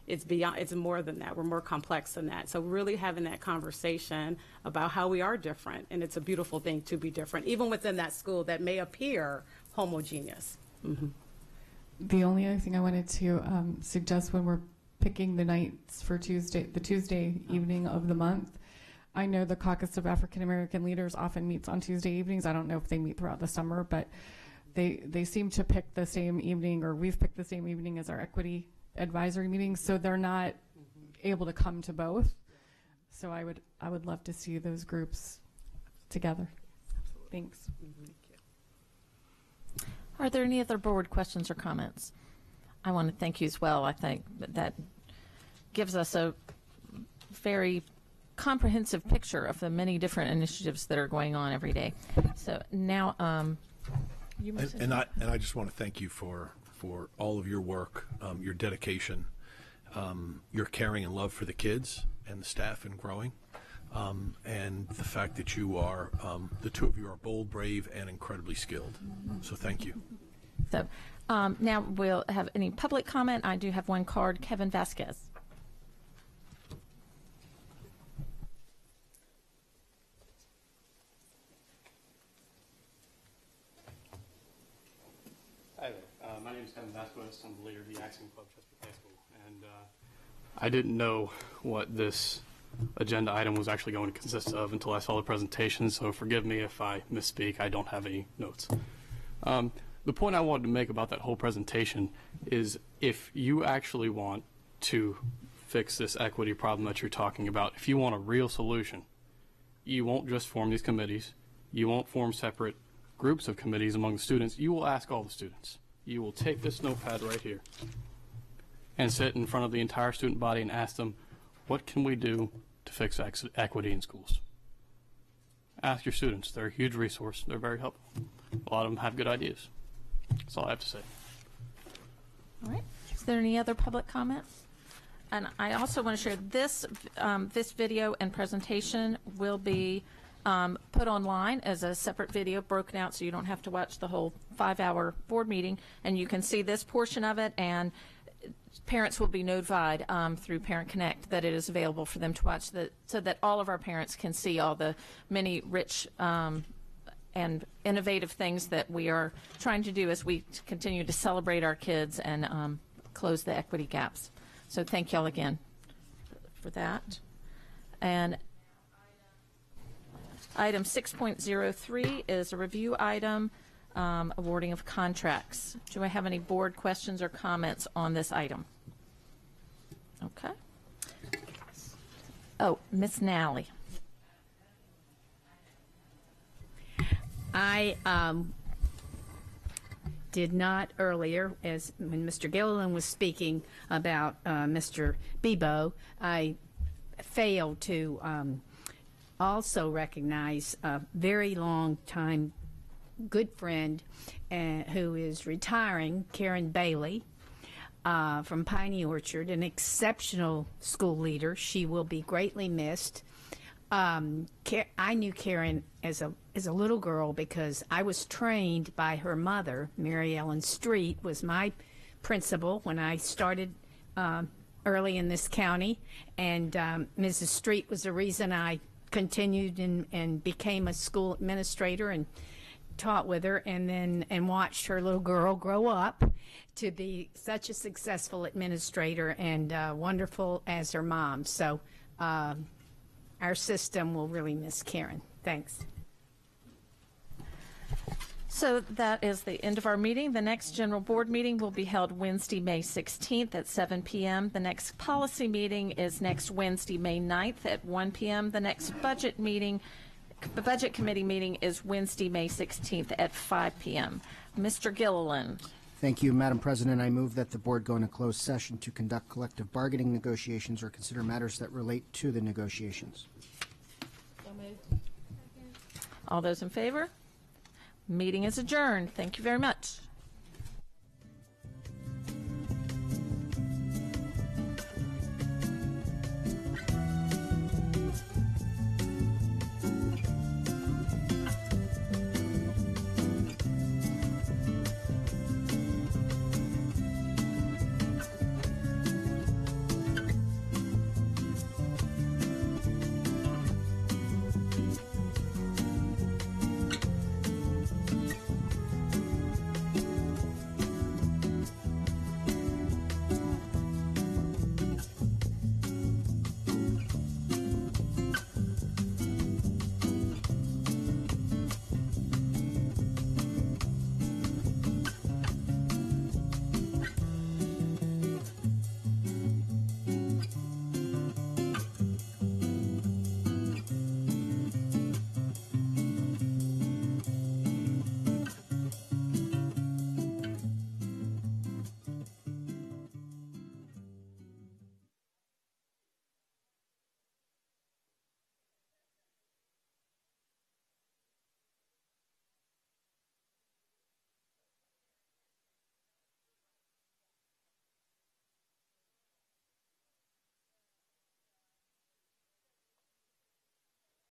It's beyond, it's more than that. We're more complex than that. So really having that conversation about how we are different, and it's a beautiful thing to be different, even within that school that may appear homogeneous. Mm-hmm. The only other thing I wanted to suggest when we're picking the nights for the Tuesday evening of the month, I know the Caucus of African American Leaders often meets on Tuesday evenings. I don't know if they meet throughout the summer, but they seem to pick the same evening, or we've picked the same evening as our equity advisory meetings, so they're not able to come to both. So I would love to see those groups together. Thanks. Are there any other board questions or comments? I want to thank you as well. I think that gives us a very comprehensive picture of the many different initiatives that are going on every day. So now, and I just want to thank you for all of your work, your dedication, your caring and love for the kids and the staff and growing, and the fact that you are, the two of you are bold, brave, and incredibly skilled. So thank you. So now we'll have any public comment. I do have one card. Kevin Vasquez. Hi there. My name is Kevin Vasquez. I'm the leader of the Axiom Club, Chesapeake High School. And I didn't know what this agenda item was actually going to consist of until I saw the presentation, so forgive me if I misspeak. I don't have any notes. The point I wanted to make about that whole presentation is if you actually want to fix this equity problem that you're talking about, if you want a real solution, you won't just form these committees. You won't form separate groups of committees among the students. You will ask all the students. You will take this notepad right here and sit in front of the entire student body and ask them, what can we do to fix equity in schools? Ask your students. They're a huge resource. They're very helpful. A lot of them have good ideas. That's all I have to say. All right. Is there any other public comments? And I also want to share this this video and presentation will be put online as a separate video broken out, so you don't have to watch the whole 5-hour board meeting, and you can see this portion of it, and parents will be notified through Parent Connect that it is available for them to watch, so that all of our parents can see all the many rich and innovative things that we are trying to do as we continue to celebrate our kids and close the equity gaps. So thank y'all again for that. And item 6.03 is a review item, awarding of contracts. Do I have any board questions or comments on this item? Okay. Oh, Ms. Nally. I did not earlier, as when Mr. Gilliland was speaking about Mr. Bebo, I failed to also recognize a very long time good friend who is retiring, Karen Bailey, from Piney Orchard, an exceptional school leader. She will be greatly missed. I knew Karen as a little girl because I was trained by her mother. Mary Ellen Street was my principal when I started early in this county, and Mrs. Street was the reason I continued and became a school administrator and taught with her, and watched her little girl grow up to be such a successful administrator and wonderful as her mom. So our system will really miss Karen. Thanks. So that is the end of our meeting. The next general board meeting will be held Wednesday, May 16th at 7 p.m. The next policy meeting is next Wednesday, May 9th at 1 p.m. The next budget committee meeting is Wednesday, May 16th at 5 p.m. Mr. Gilliland. Thank you, Madam President. I move that the board go into closed session to conduct collective bargaining negotiations or consider matters that relate to the negotiations. So moved. All those in favor? Meeting is adjourned. Thank you very much.